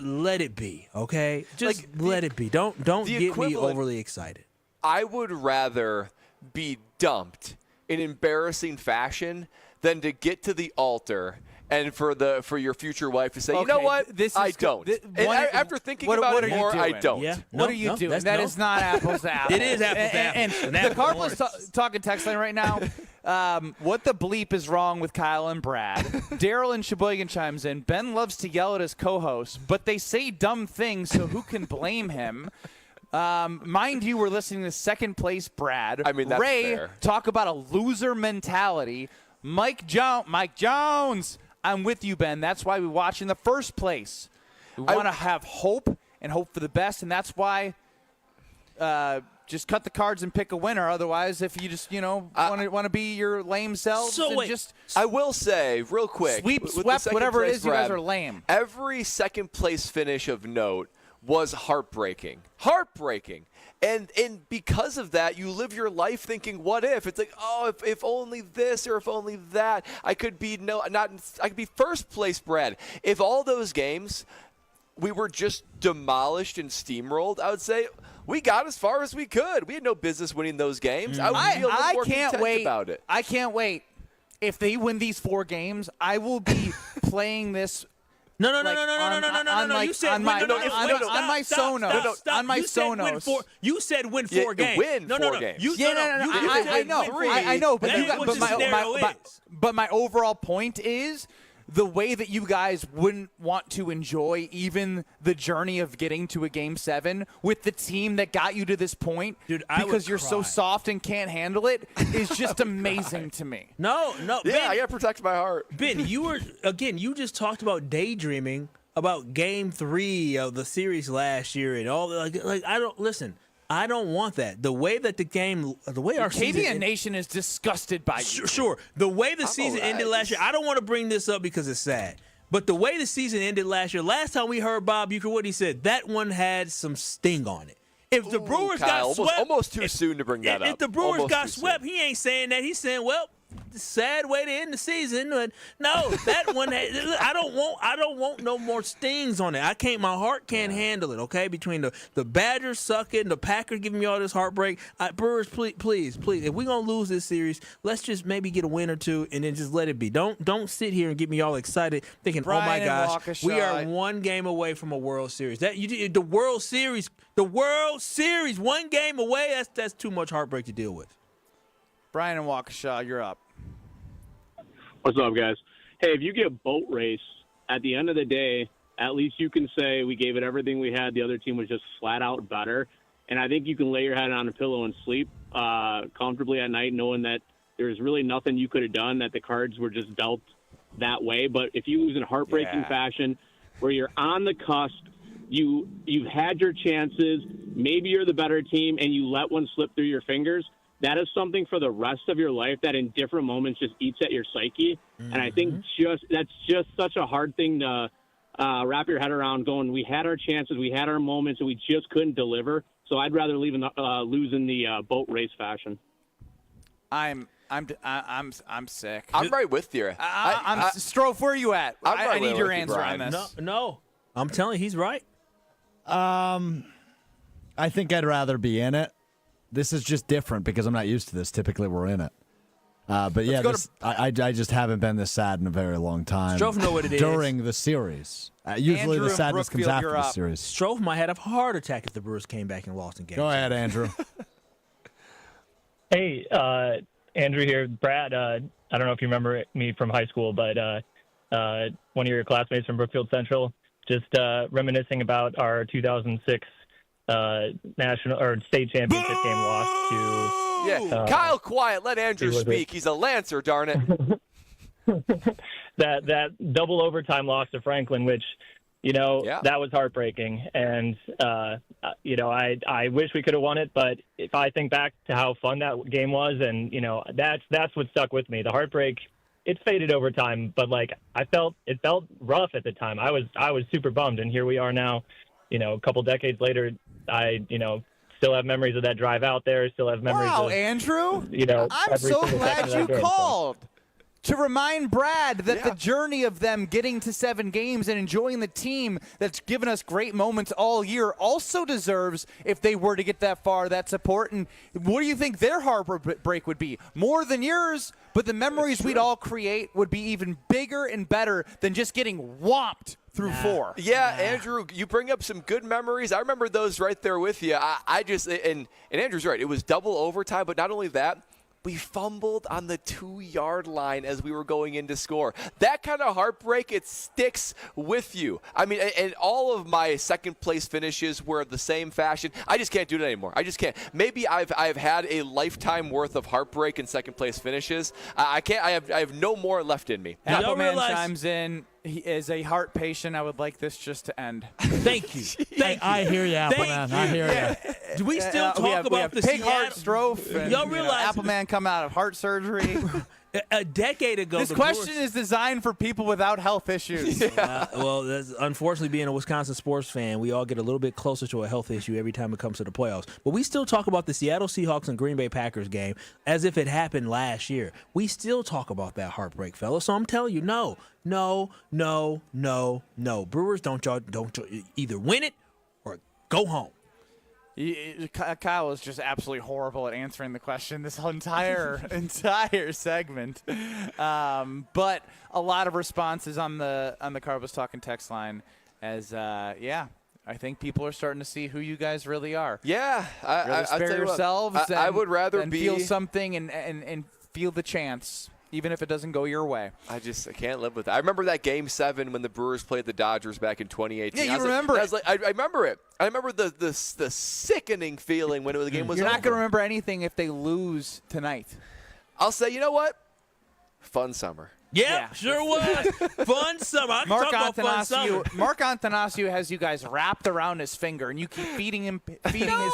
Speaker 4: let it be, okay? Just let it be. Don't get me overly excited.
Speaker 3: I would rather be dumped in embarrassing fashion than to get to the altar and for your future wife to say, you know what, I don't. After thinking about it more, I don't.
Speaker 2: Yeah. What are you doing? That is not apples to apples.
Speaker 4: It is apples to apples.
Speaker 2: And the Cardinals talking text line right now. What the bleep is wrong with Kyle and Brad? Daryl and Sheboygan chimes in. Ben loves to yell at his co-hosts, but they say dumb things, so who can blame him? Mind you, we're listening to second place Brad.
Speaker 3: I mean, that's
Speaker 2: Ray,
Speaker 3: fair.
Speaker 2: talk about a loser mentality. Mike Jones. I'm with you, Ben. That's why we watch in the first place. We want to have hope and hope for the best, and that's why just cut the cards and pick a winner. Otherwise, if you just want to be your lame selves,
Speaker 3: I will say real quick,
Speaker 2: swept, whatever it is, you guys are lame.
Speaker 3: Every second place finish of note was heartbreaking. And because of that, you live your life thinking, what if? It's like, oh, if only this or if only that. I could be first place, Brad. If all those games we were just demolished and steamrolled, I would say we got as far as we could. We had no business winning those games. I would feel a little more content about it.
Speaker 2: I can't wait. If they win these 4 games, I will be playing this.
Speaker 4: No. You said
Speaker 2: on my Sonos.
Speaker 4: You said win 4 games.
Speaker 3: Win 4 games.
Speaker 2: I know. But my overall point is the way that you guys wouldn't want to enjoy even the journey of getting to a Game 7 with the team that got you to this point,
Speaker 4: dude,
Speaker 2: because you're so soft and can't handle it, is just amazing to me.
Speaker 4: No.
Speaker 3: Yeah,
Speaker 4: Ben,
Speaker 3: I got to protect my heart.
Speaker 4: Ben, you just talked about daydreaming about Game 3 of the series last year and all that. I don't want that. The way that the way our
Speaker 2: KBN Nation is disgusted by you.
Speaker 4: Sure. The way the season ended last year, I don't want to bring this up because it's sad. But the way the season ended last year, last time we heard Bob Uecker, what he said, that one had some sting on it. If the Brewers got swept,
Speaker 3: almost too soon to bring that up.
Speaker 4: If the Brewers got swept, he ain't saying that. He's saying, well, sad way to end the season. But no, that one. I don't want no more stings on it. My heart can't handle it. Okay, between the Badgers sucking, the Packers giving me all this heartbreak. Brewers, please. If we're gonna lose this series, let's just maybe get a win or two and then just let it be. Don't sit here and get me all excited thinking,
Speaker 2: Brian,
Speaker 4: oh my gosh, we are 1 game away from a World Series. The World Series, 1 game away. That's too much heartbreak to deal with.
Speaker 2: Brian and Waukesha, you're up.
Speaker 10: What's up, guys? Hey, if you get boat race, at the end of the day, at least you can say we gave it everything we had. The other team was just flat out better. And I think you can lay your head on a pillow and sleep comfortably at night knowing that there's really nothing you could have done, that the cards were just dealt that way. But if you lose in heartbreaking fashion where you're on the cusp, you've had your chances, maybe you're the better team, and you let one slip through your fingers, that is something for the rest of your life that in different moments just eats at your psyche. And I think that's just such a hard thing to wrap your head around, going, we had our chances, we had our moments, and we just couldn't deliver. So I'd rather lose in the boat race fashion.
Speaker 2: I'm sick.
Speaker 3: I'm right with you.
Speaker 2: Strofe, where are you at? I need your answer on this.
Speaker 4: No. I'm telling you, he's right.
Speaker 5: I think I'd rather be in it. This is just different because I'm not used to this. Typically, we're in it. But yeah, I just haven't been this sad in a very long time.
Speaker 4: Strofe know what it is.
Speaker 5: During the series. Usually
Speaker 2: Andrew
Speaker 5: the sadness comes after the series.
Speaker 4: Strofe might have a heart attack if the Brewers came back and lost in game.
Speaker 5: Go ahead, Andrew.
Speaker 11: Hey, Andrew here. Brad, I don't know if you remember me from high school, but
Speaker 6: one of your classmates from Brookfield Central, just reminiscing about our 2006 national or state championship game loss to.
Speaker 3: Kyle, quiet. Let Andrew speak. He's a Lancer, darn it.
Speaker 6: that double overtime loss to Franklin, which, that was heartbreaking. And, I wish we could have won it. But if I think back to how fun that game was, and, that's what stuck with me. The heartbreak, it faded over time. But, it felt rough at the time. I was super bummed. And here we are now, a couple decades later. I still have memories of that drive out there. Still have memories of,
Speaker 2: Andrew. I'm
Speaker 6: every
Speaker 2: so
Speaker 6: single
Speaker 2: glad
Speaker 6: second of
Speaker 2: you
Speaker 6: that game.
Speaker 2: called. To remind Brad that the journey of them getting to 7 games and enjoying the team that's given us great moments all year also deserves, if they were to get that far, that support. And what do you think their heartbreak would be? More than yours, but the memories we'd all create would be even bigger and better than just getting whomped through 4.
Speaker 3: Yeah, Andrew, you bring up some good memories. I remember those right there with you. I just, and Andrew's right, it was double overtime, but not only that, we fumbled on the 2-yard line as we were going in to score. That kind of heartbreak, it sticks with you. I mean, and all of my second-place finishes were the same fashion. I just can't do it anymore. I just can't. Maybe I've had a lifetime worth of heartbreak in second-place finishes. I can't. I have no more left in me.
Speaker 2: Appleman chimes in. He is a heart patient. I would like this just to end.
Speaker 4: Thank you.
Speaker 5: I hear you, Appleman. I hear you.
Speaker 4: Do we still talk about the
Speaker 2: pig
Speaker 4: Seattle?
Speaker 2: heart stroke?
Speaker 4: Y'all realize
Speaker 2: Appleman come out of heart surgery.
Speaker 4: A decade ago,
Speaker 2: this question is designed for people without health issues.
Speaker 4: Well, unfortunately, being a Wisconsin sports fan, we all get a little bit closer to a health issue every time it comes to the playoffs. But we still talk about the Seattle Seahawks and Green Bay Packers game as if it happened last year. We still talk about that heartbreak, fellas. So I'm telling you, no. Brewers, don't either win it or go home.
Speaker 2: Kyle is just absolutely horrible at answering the question this whole entire segment. But a lot of responses on the Carbos Talking text line as I think people are starting to see who you guys really are.
Speaker 3: Yeah,
Speaker 2: really spare yourselves.
Speaker 3: I would rather
Speaker 2: and
Speaker 3: be
Speaker 2: feel something and feel the chance. Even if it doesn't go your way.
Speaker 3: I can't live with it. I remember that Game 7 when the Brewers played the Dodgers back in 2018.
Speaker 2: Yeah, you remember it.
Speaker 3: I remember it. I remember the sickening feeling when the game was over.
Speaker 2: You're not going to remember anything if they lose tonight.
Speaker 3: I'll say, you know what? Fun summer.
Speaker 4: Yeah, sure was. Fun summer.
Speaker 2: Mark Antanasio has you guys wrapped around his finger, and you keep feeding his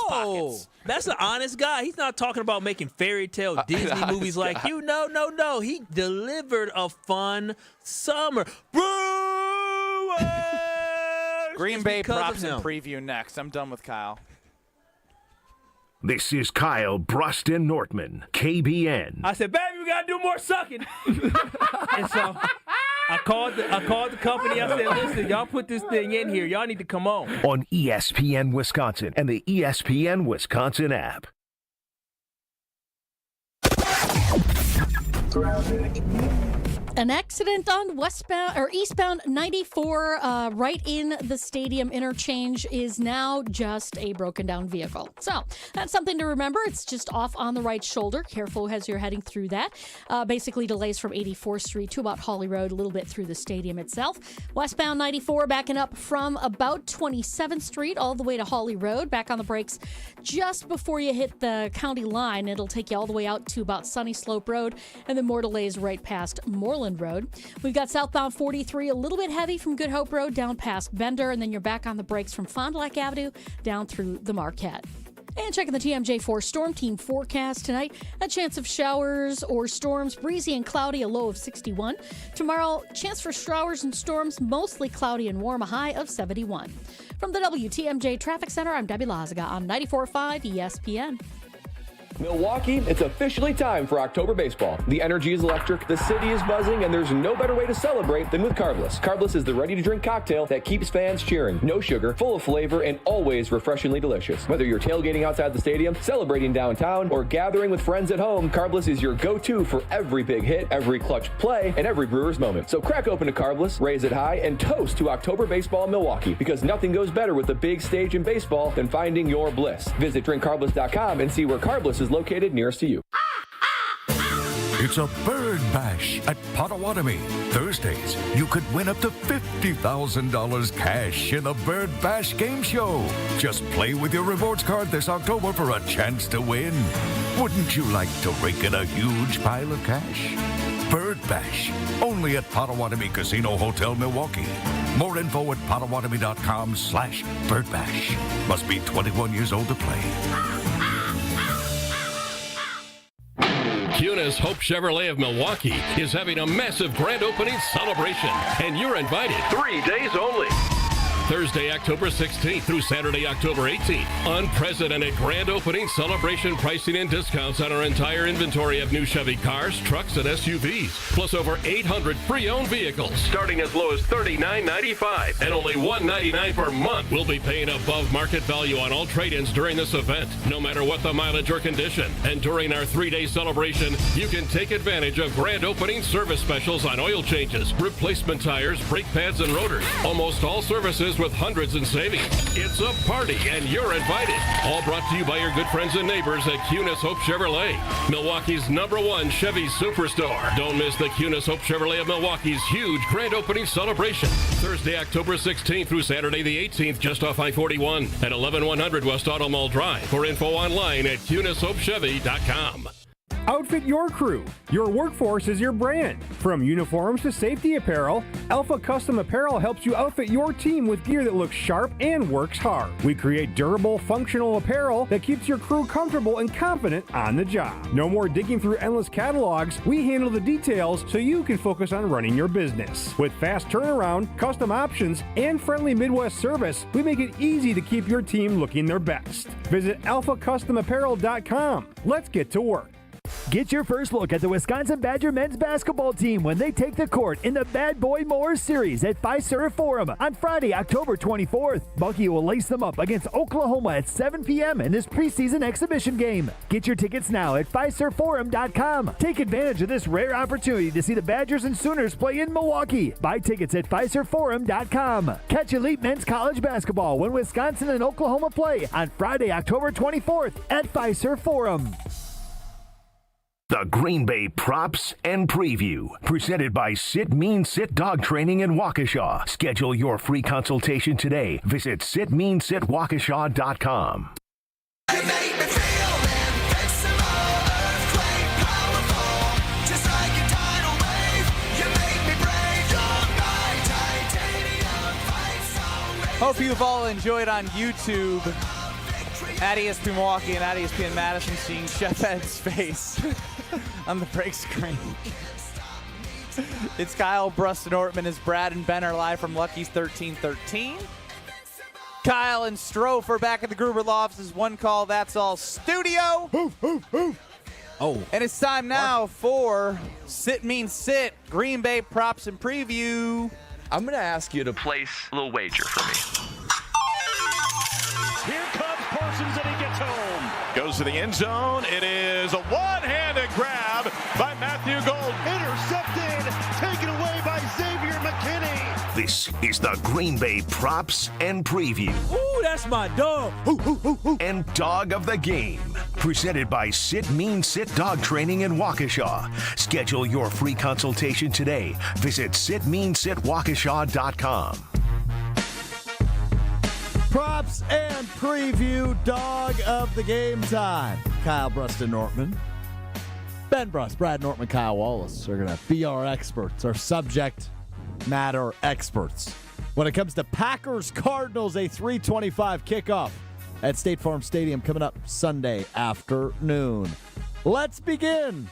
Speaker 2: pockets.
Speaker 4: That's an honest guy. He's not talking about making fairy tale Disney movies like you. No. He delivered a fun summer. Brewers!
Speaker 2: Green Bay props and preview next. I'm done with Kyle.
Speaker 1: This is Kyle Bruston Nortman, KBN.
Speaker 4: I said, baby, we got to do more sucking. And so I called the company. I said, listen, y'all put this thing in here. Y'all need to come on.
Speaker 1: On ESPN Wisconsin and the ESPN Wisconsin app.
Speaker 20: An accident on eastbound 94 right in the stadium interchange is now just a broken down vehicle. So that's something to remember. It's just off on the right shoulder. Careful as you're heading through that. Basically delays from 84th Street to about Holly Road, a little bit through the stadium itself. Westbound 94 backing up from about 27th Street all the way to Holly Road. Back on the brakes just before you hit the county line. It'll take you all the way out to about Sunny Slope Road, and then more delays right past Moreland Road. We've got southbound 43 a little bit heavy from Good Hope Road down past Bender, and then you're back on the brakes from Fond du Lac Avenue down through the Marquette. And checking the TMJ4 Storm Team forecast tonight, a chance of showers or storms, breezy and cloudy, a low of 61. Tomorrow, chance for showers and storms, mostly cloudy and warm, a high of 71. From the WTMJ Traffic Center, I'm Debbie Lazaga on 94.5 ESPN.
Speaker 11: Milwaukee, it's officially time for October baseball. The energy is electric, the city is buzzing, and there's no better way to celebrate than with Carbless. Carbless is the ready-to-drink cocktail that keeps fans cheering. No sugar, full of flavor, and always refreshingly delicious. Whether you're tailgating outside the stadium, celebrating downtown, or gathering with friends at home, Carbless is your go-to for every big hit, every clutch play, and every Brewers moment. So crack open a Carbless, raise it high, and toast to October baseball in Milwaukee, because nothing goes better with the big stage in baseball than finding your bliss. Visit drinkcarbless.com and see where Carbless is located nearest to you.
Speaker 13: It's a bird bash at Potawatomi. Thursdays, you could win up to $50,000 cash in the Bird Bash Game Show. Just play with your rewards card this October for a chance to win. Wouldn't you like to rake in a huge pile of cash? Bird Bash, only at Potawatomi Casino Hotel, Milwaukee. More info at potawatomi.com/birdbash. Must be 21 years old to play.
Speaker 14: Kunis Hope Chevrolet of Milwaukee is having a massive grand opening celebration, and you're invited 3 days only. Thursday, October 16th through Saturday, October 18th. Unprecedented grand opening celebration pricing and discounts on our entire inventory of new Chevy cars, trucks, and SUVs, plus over 800 pre-owned vehicles, starting as low as $39.95 and only $199 per month. We'll be paying above market value on all trade-ins during this event, no matter what the mileage or condition. And during our 3-day celebration, you can take advantage of grand opening service specials on oil changes, replacement tires, brake pads, and rotors. Almost all services with hundreds in savings. It's a party, and you're invited. All brought to you by your good friends and neighbors at Kunis Hope Chevrolet, Milwaukee's #1 Chevy superstore. Don't miss the Kunis Hope Chevrolet of Milwaukee's huge grand opening celebration. Thursday, October 16th through Saturday the 18th, just off I-41 at 11100 West Auto Mall Drive. For info online at KunisHopeChevy.com.
Speaker 15: Outfit your crew. Your workforce is your brand. From uniforms to safety apparel, Alpha Custom Apparel helps you outfit your team with gear that looks sharp and works hard. We create durable, functional apparel that keeps your crew comfortable and confident on the job. No more digging through endless catalogs. We handle the details so you can focus on running your business. With fast turnaround, custom options, and friendly Midwest service, we make it easy to keep your team looking their best. Visit alphacustomapparel.com. Let's get to work.
Speaker 16: Get your first look at the Wisconsin Badger men's basketball team when they take the court in the Bad Boy Mowers Series at Fiserv Forum on Friday, October 24th. Bucky will lace them up against Oklahoma at 7 p.m. in this preseason exhibition game. Get your tickets now at FiservForum.com. Take advantage of this rare opportunity to see the Badgers and Sooners play in Milwaukee. Buy tickets at FiservForum.com. Catch elite men's college basketball when Wisconsin and Oklahoma play on Friday, October 24th at Fiserv Forum.
Speaker 1: The Green Bay Props and Preview, presented by Sit Mean Sit Dog Training in Waukesha. Schedule your free consultation today. Visit sitmeansitwaukesha.com.
Speaker 2: Hope you've all enjoyed on YouTube at ESPN Milwaukee and at ESPN Madison seeing Chef Ed's face on the break screen. It's Kyle, Bruston, Ortman as Brad and Ben are live from Lucky's 1313. Kyle and Strofe are back at the Gruber Law Office's One Call That's All studio.
Speaker 5: Oh.
Speaker 2: And it's time now for Sit Mean Sit, Green Bay Props and Preview.
Speaker 3: I'm going to ask you to place a little wager for me.
Speaker 17: Here comes Parsons and he gets home. Goes to the end zone. It is a one-handed grab by Matthew Gold. Intercepted, taken away by Xavier McKinney.
Speaker 1: This is the Green Bay Props and Preview.
Speaker 4: Ooh, that's my dog.
Speaker 1: And Dog of the Game. Presented by Sit Mean Sit Dog Training in Waukesha. Schedule your free consultation today. Visit sitmeansitwaukesha.com.
Speaker 5: Props and Preview, Dog of the Game time. Kyle, Bruston, Nortman. Ben Brust, Brad Nortman, Kyle Wallace are going to be our experts, our subject matter experts. When it comes to Packers-Cardinals, a 3:25 kickoff at State Farm Stadium coming up Sunday afternoon. Let's begin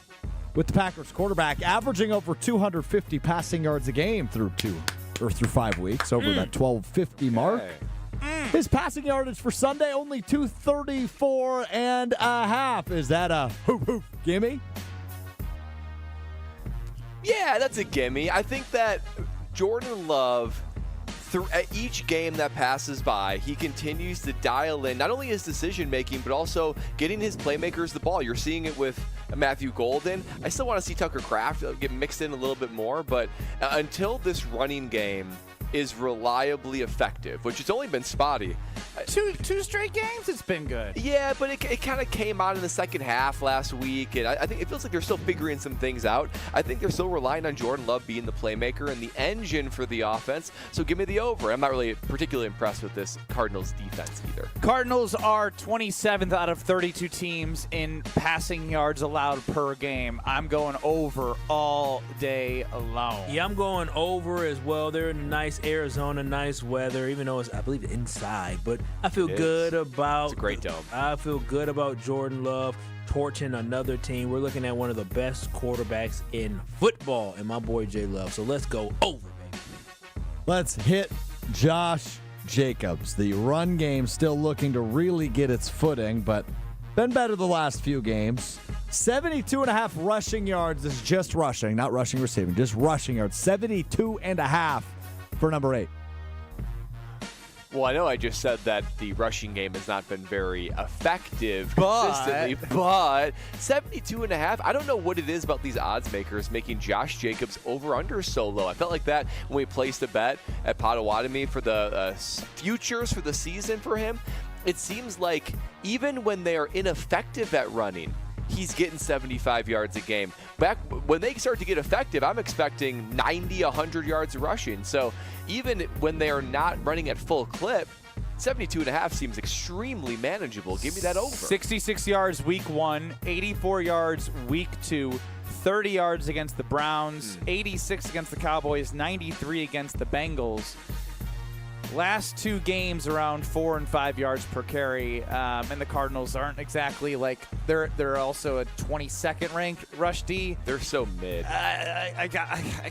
Speaker 5: with the Packers quarterback averaging over 250 passing yards a game through 5 weeks, over that 1,250 mark. His passing yardage for Sunday, only 234 and a half. Is that a gimme?
Speaker 3: Yeah, that's a gimme. I think that Jordan Love, at each game that passes by, he continues to dial in not only his decision-making, but also getting his playmakers the ball. You're seeing it with Matthew Golden. I still want to see Tucker Kraft get mixed in a little bit more, but until this running game is reliably effective, which has only been spotty.
Speaker 2: Two straight games, it's been good.
Speaker 3: Yeah, but it kind of came on in the second half last week, and I think it feels like they're still figuring some things out. I think they're still relying on Jordan Love being the playmaker and the engine for the offense, so give me the over. I'm not really particularly impressed with this Cardinals defense either.
Speaker 2: Cardinals are 27th out of 32 teams in passing yards allowed per game. I'm going over all day long.
Speaker 4: Yeah, I'm going over as well. They're in nice Arizona, nice weather, even though it's, I believe, inside. But I feel good about.
Speaker 3: It's a great dome.
Speaker 4: I feel good about Jordan Love torching another team. We're looking at one of the best quarterbacks in football, and my boy J Love. So let's go over, baby.
Speaker 5: Let's hit Josh Jacobs. The run game still looking to really get its footing, but been better the last few games. 72.5 rushing yards. This is just rushing, not rushing receiving, just rushing yards. 72.5 for number 8.
Speaker 3: Well, I know I just said that the rushing game has not been very effective consistently, but 72.5, I don't know what it is about these odds makers making Josh Jacobs over-under so low. I felt like that when we placed a bet at Potawatomi for the futures for the season for him. It seems like even when they are ineffective at running, he's getting 75 yards a game. Back when they start to get effective, I'm expecting 90, 100 yards rushing. So even when they are not running at full clip, 72.5 seems extremely manageable. Give me that over.
Speaker 2: 66 yards week 1, 84 yards week 2, 30 yards against the Browns, 86 against the Cowboys, 93 against the Bengals. Last 2 games around 4 and 5 yards per carry, and the Cardinals aren't exactly like they're also a 22nd ranked rush D.
Speaker 3: They're so mid.
Speaker 2: I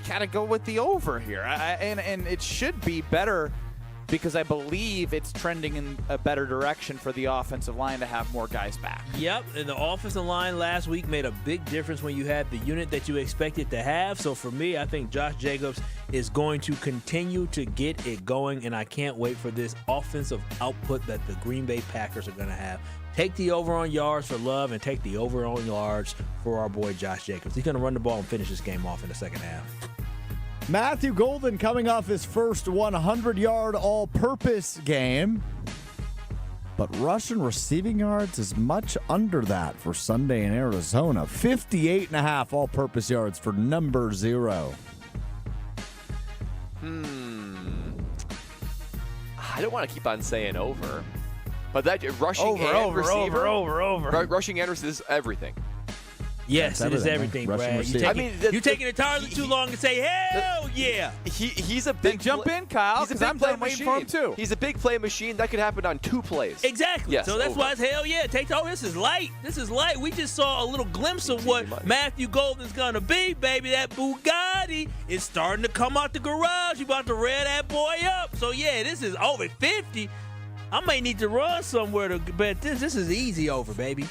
Speaker 2: gotta go with the over here, and it should be better because I believe it's trending in a better direction for the offensive line to have more guys back.
Speaker 4: Yep, and the offensive line last week made a big difference when you had the unit that you expected to have. So for me, I think Josh Jacobs is going to continue to get it going, and I can't wait for this offensive output that the Green Bay Packers are going to have. Take the over on yards for Love and take the over on yards for our boy Josh Jacobs. He's going to run the ball and finish this game off in the second half.
Speaker 5: Matthew Golden coming off his first 100-yard all-purpose game. But rushing receiving yards is much under that for Sunday in Arizona. 58.5 all-purpose yards for number 0.
Speaker 3: I don't want to keep on saying over, but that rushing and receiver,
Speaker 4: over.
Speaker 3: Rushing and receiver is everything.
Speaker 4: Yes, it is everything, Brad. You're taking the tires too long to say, hell yeah.
Speaker 3: He's a big
Speaker 2: jump in, Kyle, because I'm waiting for him too.
Speaker 3: He's a big play machine. That could happen on 2 plays.
Speaker 4: Exactly.
Speaker 3: Yes,
Speaker 4: so that's
Speaker 3: over.
Speaker 4: why it's hell yeah. This is light. This is light. We just saw a little glimpse of what Matthew Golden's going to be, baby. That Bugatti is starting to come out the garage. You about to rev that boy up. So, yeah, this is over 50. I may need to run somewhere to bet this. This is easy over, baby.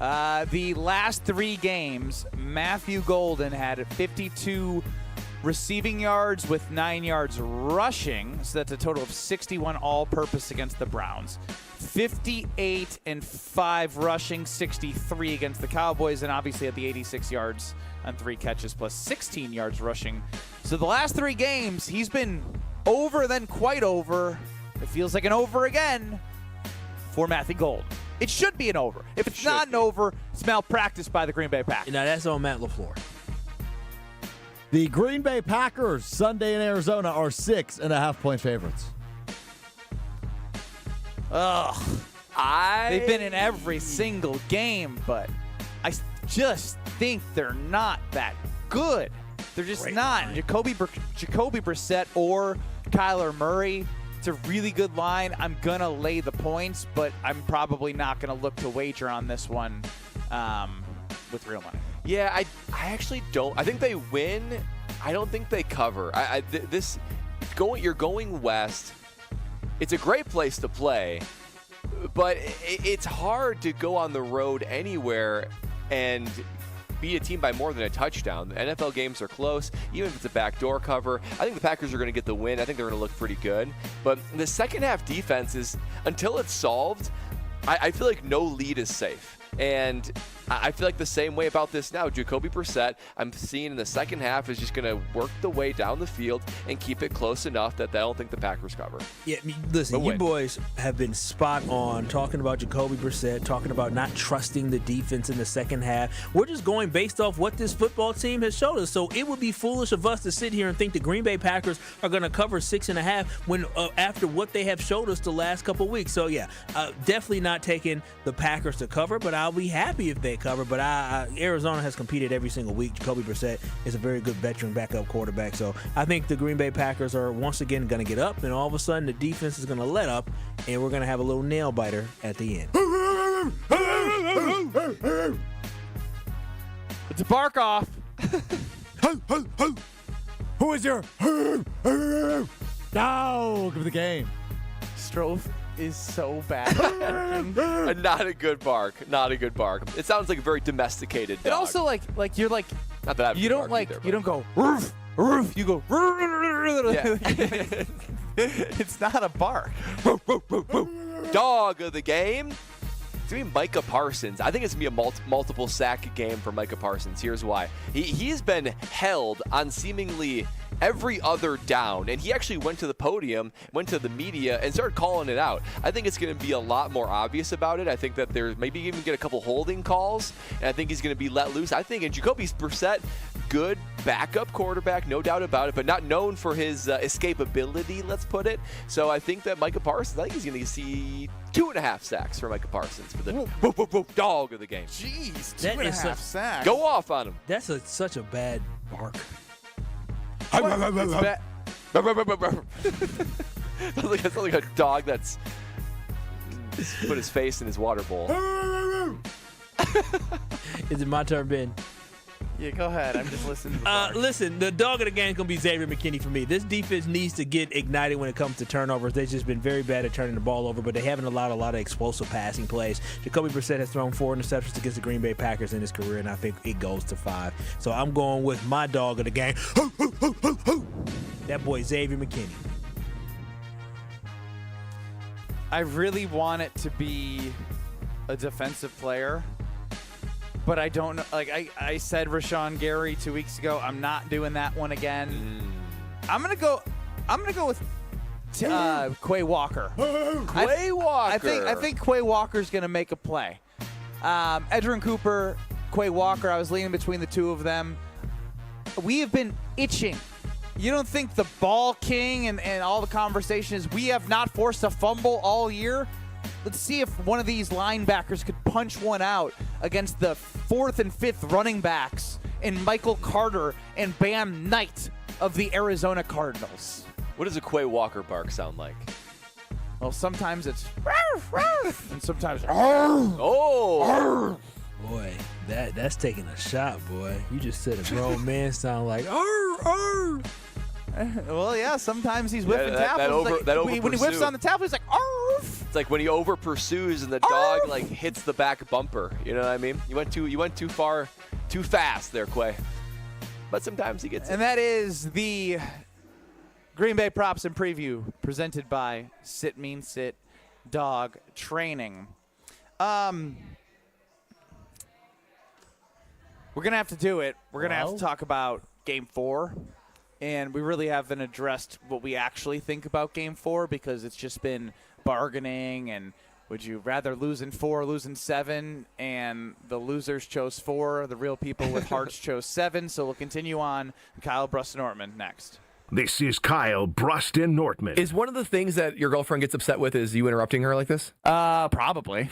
Speaker 2: The last 3 games, Matthew Golden had 52 receiving yards with 9 yards rushing, so that's a total of 61 all-purpose against the Browns. 58 and 5 rushing, 63 against the Cowboys, and obviously had the 86 yards on 3 catches plus 16 yards rushing. So the last 3 games, he's been over then quite over. It feels like an over again for Matthew Golden. It should be an over. If it's not an over, it's malpractice by the Green Bay Packers.
Speaker 4: Now, that's on Matt LaFleur.
Speaker 5: The Green Bay Packers, Sunday in Arizona, are 6.5-point favorites.
Speaker 2: Ugh. They've been in every single game, but I just think they're not that good. They're just not. Jacoby Brissett or Kyler Murray. It's a really good line. I'm going to lay the points, but I'm probably not going to look to wager on this one with real money.
Speaker 3: Yeah, I actually don't. I think they win. I don't think they cover. You're going west. It's a great place to play, but it's hard to go on the road anywhere and beat a team by more than a touchdown. The NFL games are close, even if it's a backdoor cover. I think the Packers are going to get the win. I think they're going to look pretty good. But the second half defense is, until it's solved, I feel like no lead is safe. And I feel like the same way about this now. Jacoby Brissett, I'm seeing in the second half, is just going to work the way down the field and keep it close enough that I don't think the Packers cover.
Speaker 4: Yeah, listen, you boys have been spot on talking about Jacoby Brissett, talking about not trusting the defense in the second half. We're just going based off what this football team has showed us. So it would be foolish of us to sit here and think the Green Bay Packers are going to cover 6.5 when after what they have showed us the last couple weeks. So yeah, definitely not taking the Packers to cover, but I'll be happy if they cover. But Arizona has competed every single week. Jacoby Brissett is a very good veteran backup quarterback. So I think the Green Bay Packers are once again going to get up, and all of a sudden the defense is going to let up, and we're going to have a little nail biter at the end.
Speaker 2: It's a bark off.
Speaker 5: Who is your dog of the game?
Speaker 2: Strofe is so bad.
Speaker 3: Not a good bark. Not a good bark. It sounds like a very domesticated dog.
Speaker 2: It also like you're like
Speaker 3: not that
Speaker 2: you don't like either, you don't go roof roof. You go
Speaker 3: yeah.
Speaker 2: It's not a bark.
Speaker 3: Dog of the game. It's going to be Micah Parsons. I think it's going to be a multiple sack game for Micah Parsons. Here's why. He's been held on seemingly every other down, and he actually went to the podium, went to the media, and started calling it out. I think it's going to be a lot more obvious about it. I think that there's maybe even get a couple holding calls, and I think he's going to be let loose. I think, and Jacoby Brissett, good backup quarterback, no doubt about it, but not known for his escapability, let's put it. So I think that Micah Parsons, I think he's going to see 2.5 sacks for Micah Parsons for the dog of the game.
Speaker 2: Jeez, 2.5 sacks.
Speaker 3: Go off on him.
Speaker 4: That's such a bad bark.
Speaker 3: Sounds like a dog that's put his face in his water bowl.
Speaker 4: Is it my turn, Ben?
Speaker 2: Yeah, go ahead. I'm just listening to the
Speaker 4: listen, the dog of the game is going to be Xavier McKinney for me. This defense needs to get ignited when it comes to turnovers. They've just been very bad at turning the ball over, but they haven't allowed a lot of explosive passing plays. Jacoby Brissett has thrown 4 interceptions against the Green Bay Packers in his career, and I think it goes to 5. So I'm going with my dog of the game. That boy, Xavier McKinney.
Speaker 2: I really want it to be a defensive player. But I don't know. Like I said, Rashawn Gary 2 weeks ago. I'm not doing that one again. I'm gonna go with Quay Walker.
Speaker 3: Quay Walker.
Speaker 2: I think Quay Walker's gonna make a play. Edgerrin Cooper, Quay Walker. I was leaning between the two of them. We have been itching. You don't think the ball king and all the conversation is we have not forced a fumble all year? Let's see if one of these linebackers could punch one out against the 4th and 5th running backs in Michael Carter and Bam Knight of the Arizona Cardinals.
Speaker 3: What does a Quay Walker bark sound like?
Speaker 2: Well, sometimes it's and sometimes
Speaker 3: oh.
Speaker 4: Boy, that's taking a shot, boy. You just said a grown man sound like
Speaker 2: Well, yeah, sometimes he's whiffing tackles. When he whiffs on the tackle, he's like, arf!
Speaker 3: It's like when he over pursues and the dog like hits the back bumper. You know what I mean? You went too far, too fast there, Quay. But sometimes he gets it.
Speaker 2: And that is the Green Bay Props and Preview presented by Sit Mean Sit Dog Training. We're going to have to do it. We're going to have to talk about Game 4. And we really haven't addressed what we actually think about Game 4 because it's just been bargaining and would you rather lose in 4 or lose in 7? And the losers chose 4. The real people with hearts chose 7. So we'll continue on. Kyle Bruston-Nortman next.
Speaker 1: This is Kyle Bruston-Nortman.
Speaker 11: Is one of the things that your girlfriend gets upset with is you interrupting her like this?
Speaker 2: Probably.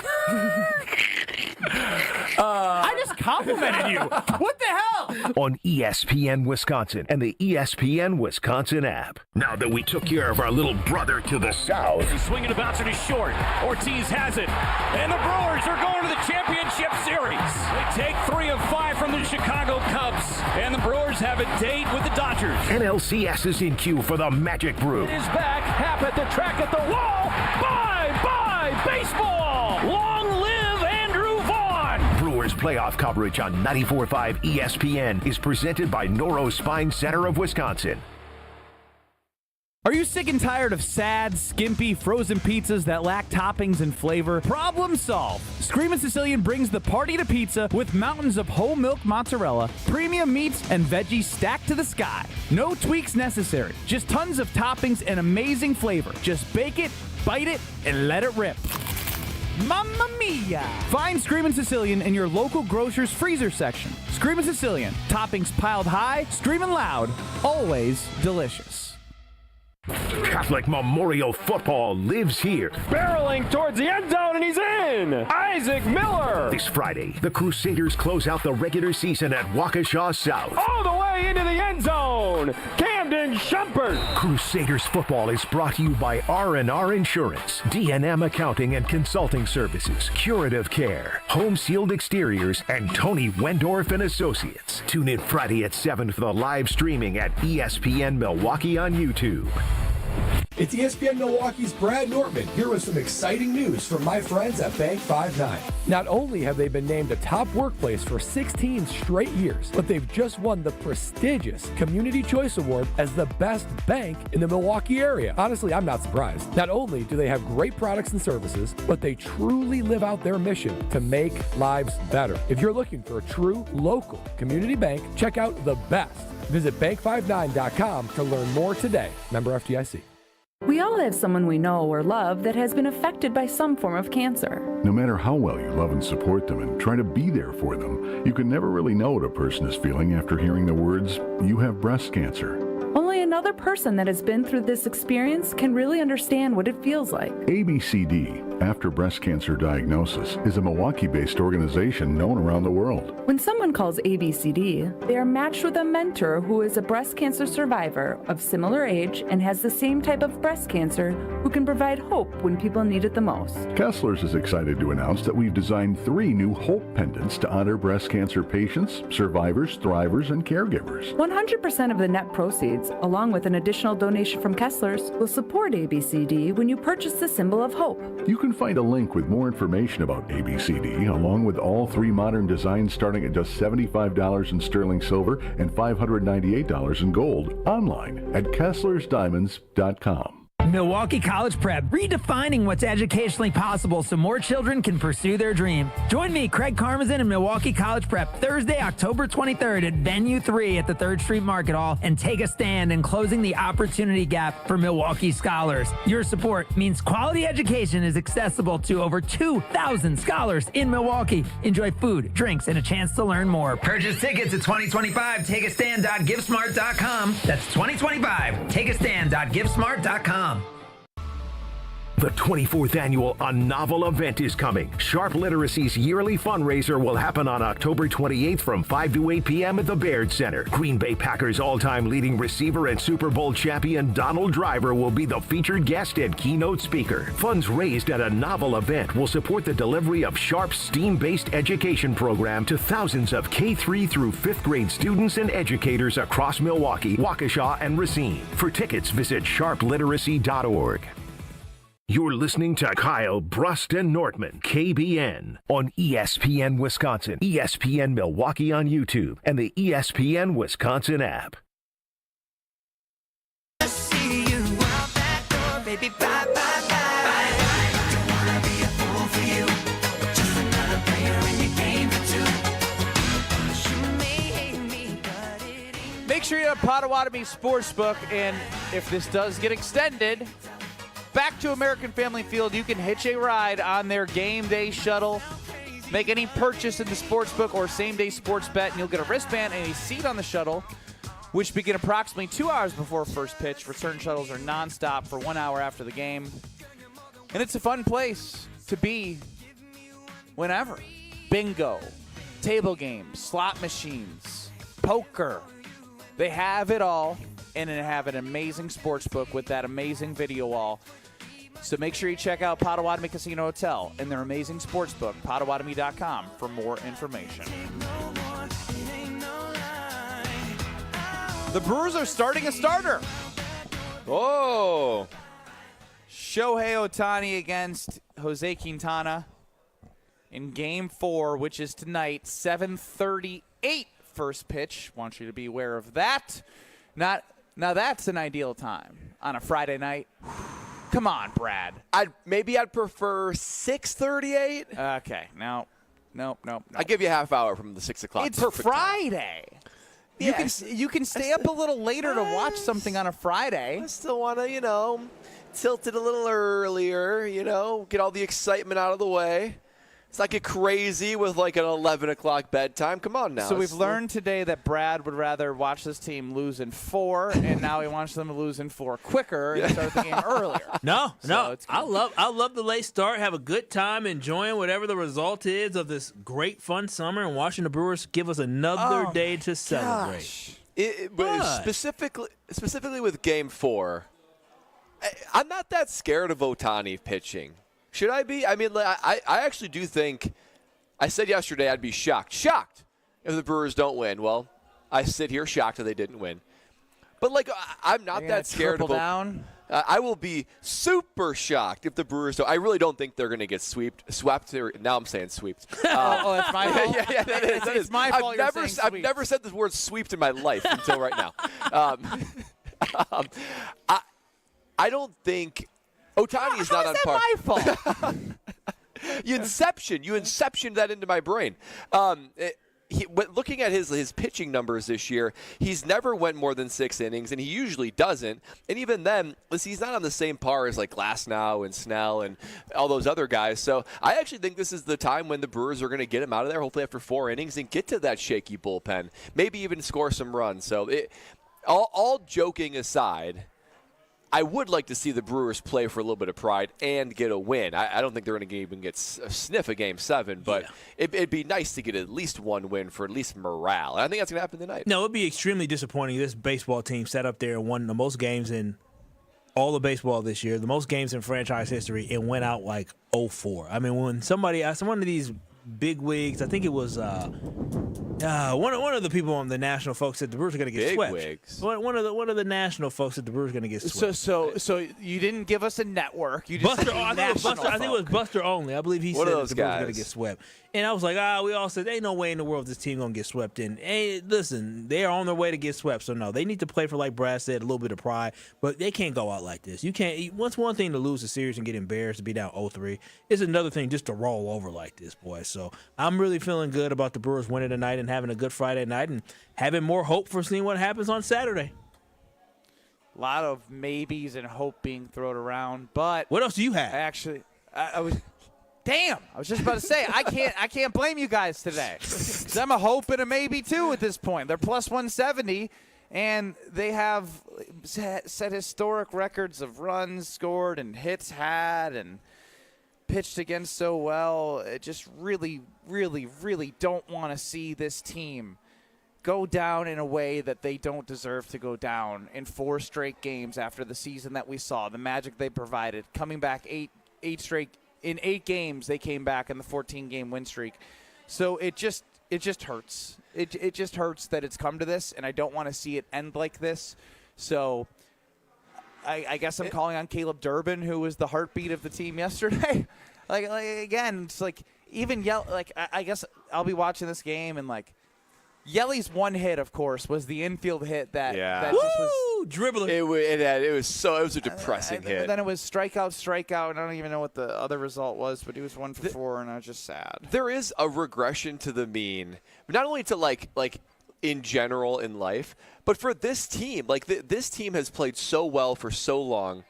Speaker 5: I just complimented you. What the hell?
Speaker 1: On ESPN Wisconsin and the ESPN Wisconsin app. Now that we took care of our little brother to the south.
Speaker 12: He's swinging about and he's short. Ortiz has it. And the Brewers are going to the championship series. They take 3 of 5 from the Chicago Cubs. And the Brewers have a date with the Dodgers.
Speaker 1: NLCS is in queue for the Magic Brew.
Speaker 12: It is back. Hap at the track at the wall. Bye, baseball. Long live Andrew Vaughn.
Speaker 1: Brewers playoff coverage on 94.5 ESPN is presented by Noro Spine Center of Wisconsin.
Speaker 2: Are you sick and tired of sad, skimpy, frozen pizzas that lack toppings and flavor? Problem solved. Screamin' Sicilian brings the party to pizza with mountains of whole milk mozzarella, premium meats, and veggies stacked to the sky. No tweaks necessary. Just tons of toppings and amazing flavor. Just bake it, bite it, and let it rip. Mamma mia! Find Screamin' Sicilian in your local grocer's freezer section. Screamin' Sicilian. Toppings piled high, screaming loud, always delicious.
Speaker 1: Catholic Memorial Football lives here.
Speaker 15: Barreling towards the end zone, and he's in! Isaac Miller!
Speaker 1: This Friday, the Crusaders close out the regular season at Waukesha South.
Speaker 15: All the way into the end zone! Camden Shumpert!
Speaker 1: Crusaders football is brought to you by R&R Insurance, D&M Accounting and Consulting Services, Curative Care, Home Sealed Exteriors, and Tony Wendorf and Associates. Tune in Friday at 7 for the live streaming at ESPN Milwaukee on YouTube.
Speaker 9: It's ESPN Milwaukee's Brad Nortman here with some exciting news from my friends at Bank 5-9. Not only have they been named a top workplace for 16 straight years, but they've just won the prestigious Community Choice Award as the best bank in the Milwaukee area. Honestly, I'm not surprised. Not only do they have great products and services, but they truly live out their mission to make lives better. If you're looking for a true local community bank, check out the best. Visit bank59.com to learn more today. Member FDIC.
Speaker 18: We all have someone we know or love that has been affected by some form of cancer.
Speaker 19: No matter how well you love and support them and try to be there for them, you can never really know what a person is feeling after hearing the words, "You have breast cancer."
Speaker 18: Only another person that has been through this experience can really understand what it feels like.
Speaker 19: ABCD, After Breast Cancer Diagnosis, is a Milwaukee-based organization known around the world.
Speaker 18: When someone calls ABCD, they are matched with a mentor who is a breast cancer survivor of similar age and has the same type of breast cancer who can provide hope when people need it the most.
Speaker 19: Kessler's is excited to announce that we've designed 3 new Hope pendants to honor breast cancer patients, survivors, thrivers, and caregivers.
Speaker 18: 100% of the net proceeds, along with an additional donation from Kessler's, will support ABCD when you purchase the symbol of hope.
Speaker 19: You can find a link with more information about ABCD, along with all 3 modern designs starting at just $75 in sterling silver and $598 in gold, online at KesslersDiamonds.com.
Speaker 21: Milwaukee College Prep, redefining what's educationally possible so more children can pursue their dream. Join me, Craig Karmazin, and Milwaukee College Prep Thursday, October 23rd at Venue 3 at the 3rd Street Market Hall and take a stand in closing the opportunity gap for Milwaukee scholars. Your support means quality education is accessible to over 2,000 scholars in Milwaukee. Enjoy food, drinks, and a chance to learn more. Purchase tickets at 2025 takeastand.givesmart.com. That's 2025 takeastand.givesmart.com.
Speaker 1: The 24th annual A Novel event is coming. Sharp Literacy's yearly fundraiser will happen on October 28th from 5 to 8 p.m. at the Baird Center. Green Bay Packers all-time leading receiver and Super Bowl champion Donald Driver will be the featured guest and keynote speaker. Funds raised at A Novel event will support the delivery of Sharp's STEAM-based education program to thousands of K-3 through 5th grade students and educators across Milwaukee, Waukesha, and Racine. For tickets, visit sharpliteracy.org. You're listening to Kyle Brust and Nortman, KBN, on ESPN Wisconsin, ESPN Milwaukee on YouTube, and the ESPN Wisconsin app.
Speaker 8: See you out that door, baby, bye, bye, bye. Don't wanna be a fool for you. Just another player in your game for two. You may hate me, but it ain't.
Speaker 2: Make sure you have Potawatomi Sportsbook, and if this does get extended back to American Family Field, you can hitch a ride on their game day shuttle. Make any purchase in the sportsbook or same-day sports bet, and you'll get a wristband and a seat on the shuttle, which begin approximately 2 hours before first pitch. Return shuttles are nonstop for 1 hour after the game. And it's a fun place to be whenever. Bingo, table games, slot machines, poker. They have it all, and they have an amazing sportsbook with that amazing video wall. So make sure you check out Potawatomi Casino Hotel and their amazing sportsbook, Potawatomi.com, for more information. The Brewers are starting a starter.
Speaker 3: Oh.
Speaker 2: Shohei Ohtani against Jose Quintana in Game 4, which is tonight, 7:38 first pitch. Want you to be aware of that. Not Now that's an ideal time on a Friday night. Come on, Brad.
Speaker 3: I'd prefer 6:38.
Speaker 2: Okay, no.
Speaker 3: I give you a half hour from the 6 o'clock.
Speaker 2: It's
Speaker 3: Perfect
Speaker 2: Friday.
Speaker 3: Yes.
Speaker 2: You can stay up a little later to watch something on a Friday.
Speaker 3: I still want to, tilt it a little earlier, get all the excitement out of the way. It's not get crazy with like an 11 o'clock bedtime. Come on now.
Speaker 2: So we've learned today that Brad would rather watch this team lose in 4, and now he wants them to lose in 4 quicker and start the game earlier.
Speaker 4: No. I love the late start. Have a good time enjoying whatever the result is of this great fun summer, and watching the Brewers give us another day to celebrate.
Speaker 3: But specifically with Game 4, I'm not that scared of Ohtani pitching. Should I be? I mean, I actually do think – I said yesterday I'd be shocked if the Brewers don't win. Well, I sit here shocked that they didn't win. But, I'm not that scared of
Speaker 2: down.
Speaker 3: I will be super shocked if the Brewers don't. I really don't think they're going to get swept. Now I'm saying swept.
Speaker 2: That's my fault.
Speaker 3: Yeah, that is.
Speaker 2: It's my fault.
Speaker 3: I've never said the word swept in my life until right now. I don't think – Ohtani is not on par.
Speaker 2: How is that my fault?
Speaker 3: You inceptioned that into my brain. Looking at his pitching numbers this year, he's never went more than 6 innings, and he usually doesn't. And even then, he's not on the same par as like Glasnow and Snell and all those other guys. So I actually think this is the time when the Brewers are going to get him out of there, hopefully after 4 innings, and get to that shaky bullpen, maybe even score some runs. So all joking aside, I would like to see the Brewers play for a little bit of pride and get a win. I don't think they're going to even get a sniff of Game 7, but it'd be nice to get at least one win for at least morale. And I think that's going to happen tonight.
Speaker 4: No, it'd be extremely disappointing. This baseball team sat up there and won the most games in all of baseball this year, the most games in franchise history, and went out like 0-4. I mean, when somebody asked one of these big wigs, I think it was one of the people on the national folks said the Brewers are going to get swept.
Speaker 3: Wigs.
Speaker 4: One of the national folks said the Brewers are going to get swept.
Speaker 2: So you didn't give us a network. You just
Speaker 4: Buster, I think it was Buster only. I believe he said the Brewers were going to get swept. And I was like, we all said, ain't no way in the world this team going to get swept. And hey, listen, they are on their way to get swept. So no, they need to play for, like Brad said, a little bit of pride. But they can't go out like this. You can't. What's one thing to lose a series and get embarrassed to be down 0-3? It's another thing just to roll over like this, boy. So I'm really feeling good about the Brewers winning tonight and having a good Friday night and having more hope for seeing what happens on Saturday.
Speaker 2: A lot of maybes and hope being thrown around, but
Speaker 4: what else do you have?
Speaker 2: Actually, I was. Damn, I was just about to say I can't blame you guys today. 'Cause I'm a hope and a maybe too at this point. They're plus 170, and they have set historic records of runs scored and hits had and pitched against so well. It just really, really, really don't want to see this team go down in a way that they don't deserve to go down in 4 straight games after the season that we saw, the magic they provided, coming back eight straight. In 8 games, they came back in the 14-game win streak. So it just hurts. It just hurts that it's come to this, and I don't want to see it end like this. So I guess I'm calling on Caleb Durbin, who was the heartbeat of the team yesterday. like again, it's like even I guess I'll be watching this game and like Yelly's one hit, of course, was the infield hit that just was
Speaker 4: dribbling.
Speaker 3: It was a depressing hit.
Speaker 2: Then it was strikeout, and I don't even know what the other result was, but he was 1 for 4, and I was just sad.
Speaker 3: There is a regression to the mean, not only to like in general in life, but for this team. This team has played so well for so long.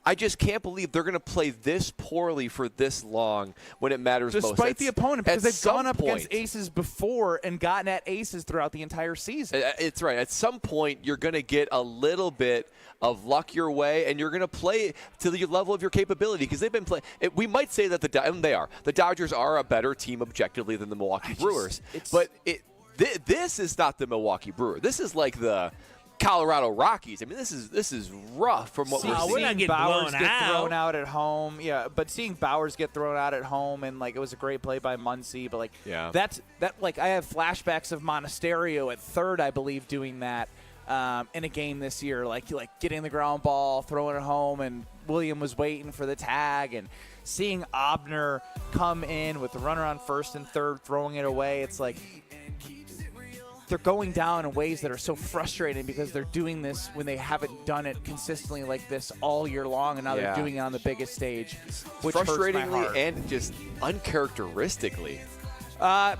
Speaker 3: I just can't believe they're going to play this poorly for this long when it matters most.
Speaker 2: Despite the opponent, because they've gone up against aces before and gotten at aces throughout the entire season.
Speaker 3: It's right. At some point, you're going to get a little bit of luck your way, and you're going to play to the level of your capability because they've been playing. We might say that the Dodgers are a better team objectively than the Milwaukee Brewers, but this is not the Milwaukee Brewers. This is like the Colorado Rockies. I mean, this is rough from what we're seeing.
Speaker 4: We're not getting
Speaker 2: Bowers
Speaker 4: blown
Speaker 2: get thrown out at home. Yeah, but seeing Bowers get thrown out at home and it was a great play by Muncy, but I have flashbacks of Monasterio at third, I believe, doing that in a game this year, like getting the ground ball, throwing it home, and William was waiting for the tag, and seeing Obner come in with the runner on first and third, throwing it away. It's like they're going down in ways that are so frustrating because they're doing this when they haven't done it consistently like this all year long, and now they're doing it on the biggest stage, which
Speaker 3: frustratingly and just uncharacteristically.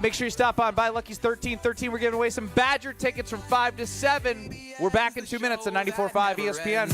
Speaker 2: Make sure you stop on by Lucky's 1313. We're giving away some Badger tickets from 5 to 7. We're back in 2 minutes at 94.5 ESPN.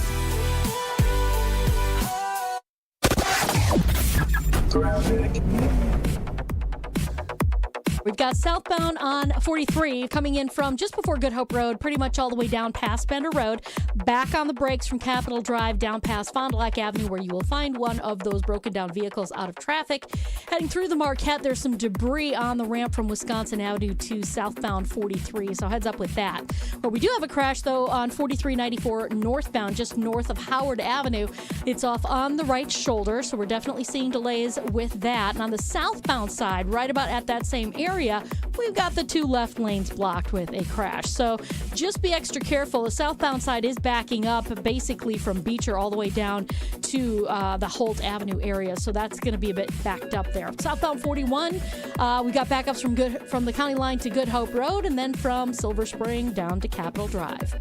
Speaker 20: We've got southbound on 43 coming in from just before Good Hope Road, pretty much all the way down past Bender Road, back on the brakes from Capitol Drive down past Fond du Lac Avenue, where you will find one of those broken down vehicles out of traffic. Heading through the Marquette, there's some debris on the ramp from Wisconsin Avenue to southbound 43, so heads up with that. Where we do have a crash, though, on 4394 northbound, just north of Howard Avenue. It's off on the right shoulder, so we're definitely seeing delays with that. And on the southbound side, right about at that same area, we've got the 2 left lanes blocked with a crash. So just be extra careful. The southbound side is backing up basically from Beecher all the way down to the Holt Avenue area. So that's going to be a bit backed up there. Southbound 41, we got backups from the county line to Good Hope Road, and then from Silver Spring down to Capitol Drive.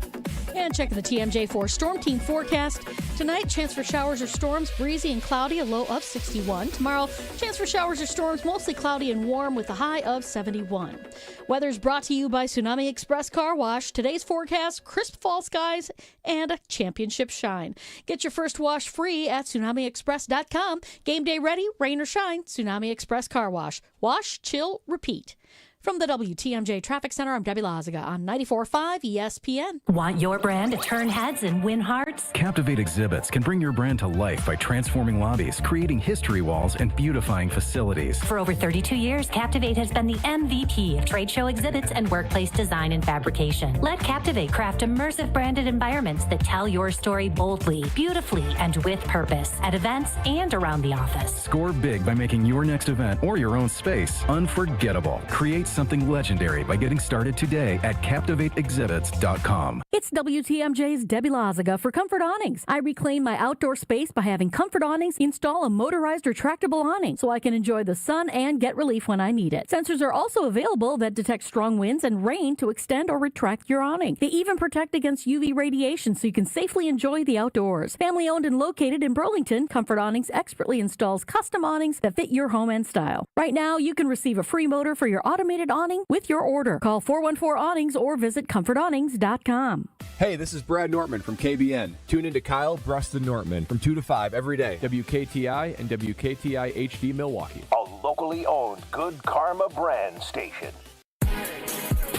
Speaker 20: And checking the TMJ4 Storm Team forecast. Tonight, chance for showers or storms, breezy and cloudy, a low of 61. Tomorrow, chance for showers or storms, mostly cloudy and warm with a high of 71. Weather's brought to you by Tsunami Express Car Wash. Today's forecast, crisp fall skies and a championship shine. Get your first wash free at TsunamiExpress.com. Game day ready, rain or shine, Tsunami Express Car Wash. Wash, chill, repeat. From the WTMJ Traffic Center, I'm Debbie Lazaga on 94.5 ESPN.
Speaker 7: Want your brand to turn heads and win hearts?
Speaker 22: Captivate Exhibits can bring your brand to life by transforming lobbies, creating history walls, and beautifying facilities.
Speaker 7: For over 32 years, Captivate has been the MVP of trade show exhibits and workplace design and fabrication. Let Captivate craft immersive branded environments that tell your story boldly, beautifully, and with purpose at events and around the office.
Speaker 22: Score big by making your next event or your own space unforgettable. Create something legendary by getting started today at CaptivateExhibits.com.
Speaker 23: It's WTMJ's Debbie Lazaga for Comfort Awnings. I reclaim my outdoor space by having Comfort Awnings install a motorized retractable awning so I can enjoy the sun and get relief when I need it. Sensors are also available that detect strong winds and rain to extend or retract your awning. They even protect against UV radiation so you can safely enjoy the outdoors. Family owned and located in Burlington, Comfort Awnings expertly installs custom awnings that fit your home and style. Right now, you can receive a free motor for your automated awning with your order. Call 414-Awnings or visit ComfortAwnings.com.
Speaker 24: Hey, this is Brad Nortman from KBN. Tune in to Kyle Bruston Nortman from 2 to 5 every day. WKTI and WKTI HD Milwaukee.
Speaker 1: A locally owned Good Karma brand station.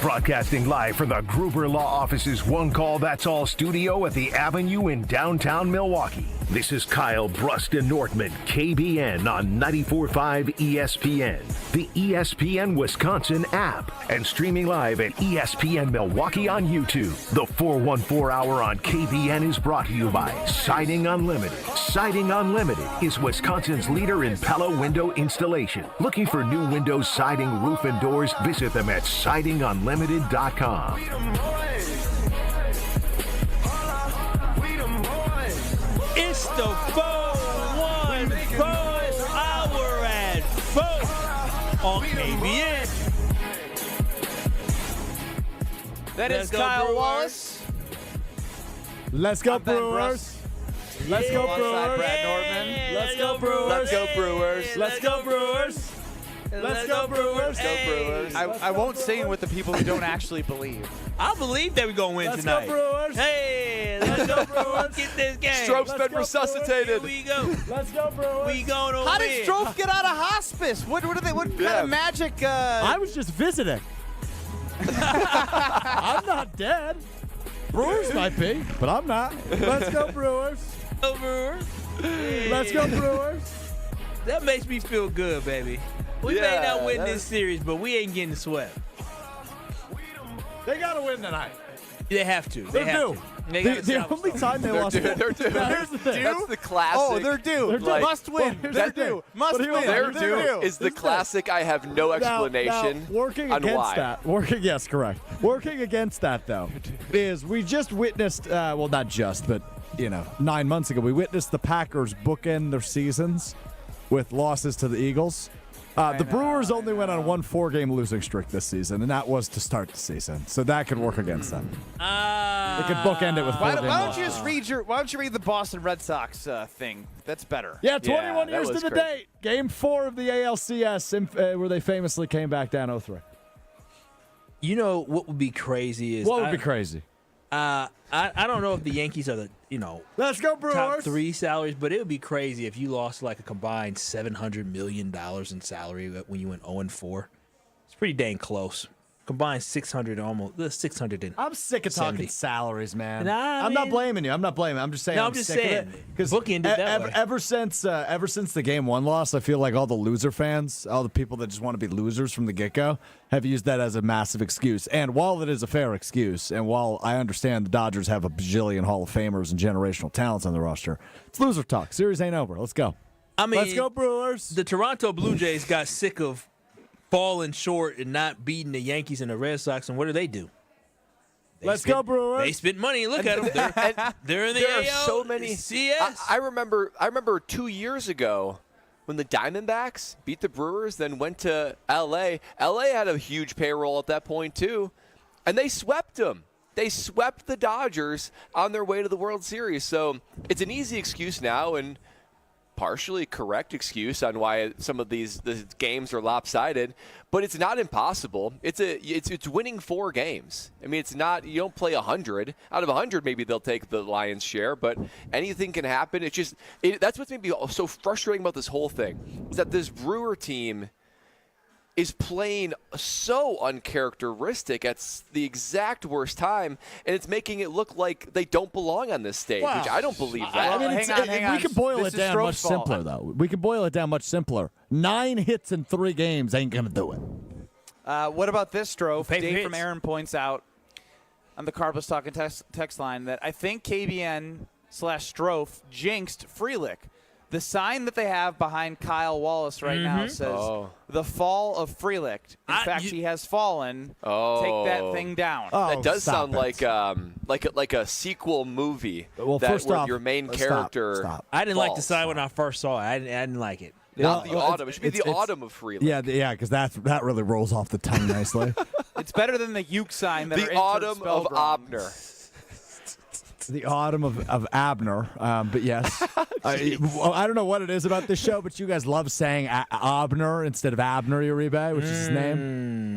Speaker 1: Broadcasting live from the Gruber Law Office's One Call That's All studio at the Avenue in downtown Milwaukee. This is Kyle Bruston Nortman, KBN on 94.5 ESPN, the ESPN Wisconsin app, and streaming live at ESPN Milwaukee on YouTube. The 414 Hour on KBN is brought to you by Siding Unlimited. Siding Unlimited is Wisconsin's leader in Pella window installation. Looking for new windows, siding, roof, and doors? Visit them at sidingunlimited.com.
Speaker 4: It's the 414 Hour at 4 on KBN.
Speaker 2: That is Kyle Wallace.
Speaker 5: Let's go, Brewers. Let's go, Brewers.
Speaker 2: Brad Nortman.
Speaker 5: Let's go, Brewers.
Speaker 3: Let's go, Brewers.
Speaker 5: Let's go, Brewers. Let's go, Brewers.
Speaker 3: Let's go, Brewers.
Speaker 2: I won't sing with the people who don't actually believe.
Speaker 4: I believe that we're going to win tonight.
Speaker 5: Let's go, Brewers.
Speaker 4: Hey, let's go, Brewers. Get this game.
Speaker 3: Strope's been resuscitated.
Speaker 4: Here we go.
Speaker 5: Let's go, Brewers.
Speaker 4: We going to win.
Speaker 2: How did Strope get out of hospice? What kind of magic?
Speaker 5: I was just visiting. I'm not dead. Brewers might be, but I'm not. Let's go, Brewers.
Speaker 4: Go, Brewers.
Speaker 5: Let's go, Brewers.
Speaker 4: That makes me feel good, baby. We may not win this series, but we ain't getting swept.
Speaker 5: They got to win tonight.
Speaker 4: They have to.
Speaker 5: They're due. The only time they lost.
Speaker 3: They're due.
Speaker 5: Now, here's the thing.
Speaker 3: That's the classic.
Speaker 2: Oh, they're due.
Speaker 3: Must
Speaker 2: win.
Speaker 3: They're due.
Speaker 2: Must win.
Speaker 3: They're due is the classic. I have no explanation
Speaker 5: now, working
Speaker 3: on
Speaker 5: against
Speaker 3: why.
Speaker 5: that. Yes, correct. Working against that, though, is we just witnessed, well, not just, but, 9 months ago, we witnessed the Packers bookend their seasons with losses to the Eagles. The Brewers only went on one 4-game losing streak this season, and that was to start the season. So that could work against them. They could bookend it with 4 games.
Speaker 2: Why don't you just read the Boston Red Sox thing? That's better.
Speaker 5: Yeah, 21 years to the date. Game 4 of the ALCS, where they famously came back down 0-3.
Speaker 4: You know what would be crazy is
Speaker 5: what would be crazy?
Speaker 4: I don't know if the Yankees are the
Speaker 5: let's go Brewers
Speaker 4: top 3 salaries, but it would be crazy if you lost like a combined $700 million in salary when you went 0-4. It's pretty dang close. Combined 600, almost 600.
Speaker 5: I'm sick of talking salaries, man.
Speaker 4: Nah,
Speaker 5: I'm not blaming you. I'm just saying.
Speaker 4: No,
Speaker 5: I'm
Speaker 4: just
Speaker 5: sick
Speaker 4: saying.
Speaker 5: of it. Because
Speaker 4: Bookend it that way.
Speaker 5: ever since the Game 1 loss, I feel like all the loser fans, all the people that just want to be losers from the get-go, have used that as a massive excuse. And while it is a fair excuse, and while I understand the Dodgers have a bajillion Hall of Famers and generational talents on the roster, it's loser talk. Series ain't over. Let's go. Let's go Brewers.
Speaker 4: The Toronto Blue Jays got sick of falling short and not beating the Yankees and the Red Sox, and what do?
Speaker 5: Let's go Brewers.
Speaker 4: They spent money. Look at them. They're in the
Speaker 3: there
Speaker 4: AL.
Speaker 3: are so many.
Speaker 4: CS.
Speaker 3: I remember 2 years ago when the Diamondbacks beat the Brewers, then went to L.A. L.A. had a huge payroll at that point too, and they swept them. They swept the Dodgers on their way to the World Series. So it's an easy excuse now, and partially correct excuse on why some of the games are lopsided, but it's not impossible. It's winning 4 games. I mean, it's not, you don't play 100. Out of 100, maybe they'll take the lion's share, but anything can happen. That's what's made me so frustrating about this whole thing, is that this Brewer team is playing so uncharacteristic at the exact worst time, and it's making it look like they don't belong on this stage, which I don't believe that.
Speaker 5: Hang on. We can boil it down much simpler, though. We can boil it down much simpler. 9 hits in 3 games ain't going to do it.
Speaker 2: What about this, Strofe? Dave
Speaker 4: hits.
Speaker 2: from Aaron points out on the Carbus Talking text line that I think KBN/Strofe jinxed Frelick. The sign that they have behind Kyle Wallace right now says the fall of Frelick. In fact, he has fallen. Take that thing down.
Speaker 3: That does sound like a sequel movie.
Speaker 5: Well,
Speaker 3: where
Speaker 5: first off,
Speaker 3: your main character.
Speaker 5: Stop.
Speaker 4: I didn't like the sign when I first saw it. I didn't like it.
Speaker 3: Not the autumn. It should be the autumn of Frelick.
Speaker 5: Yeah, because that really rolls off the tongue nicely.
Speaker 2: It's better than the uke sign. That
Speaker 3: The autumn of Abner.
Speaker 5: The autumn of Abner, but yes. I don't know what it is about this show, but you guys love saying Abner instead of Abner Uribe, which is his name.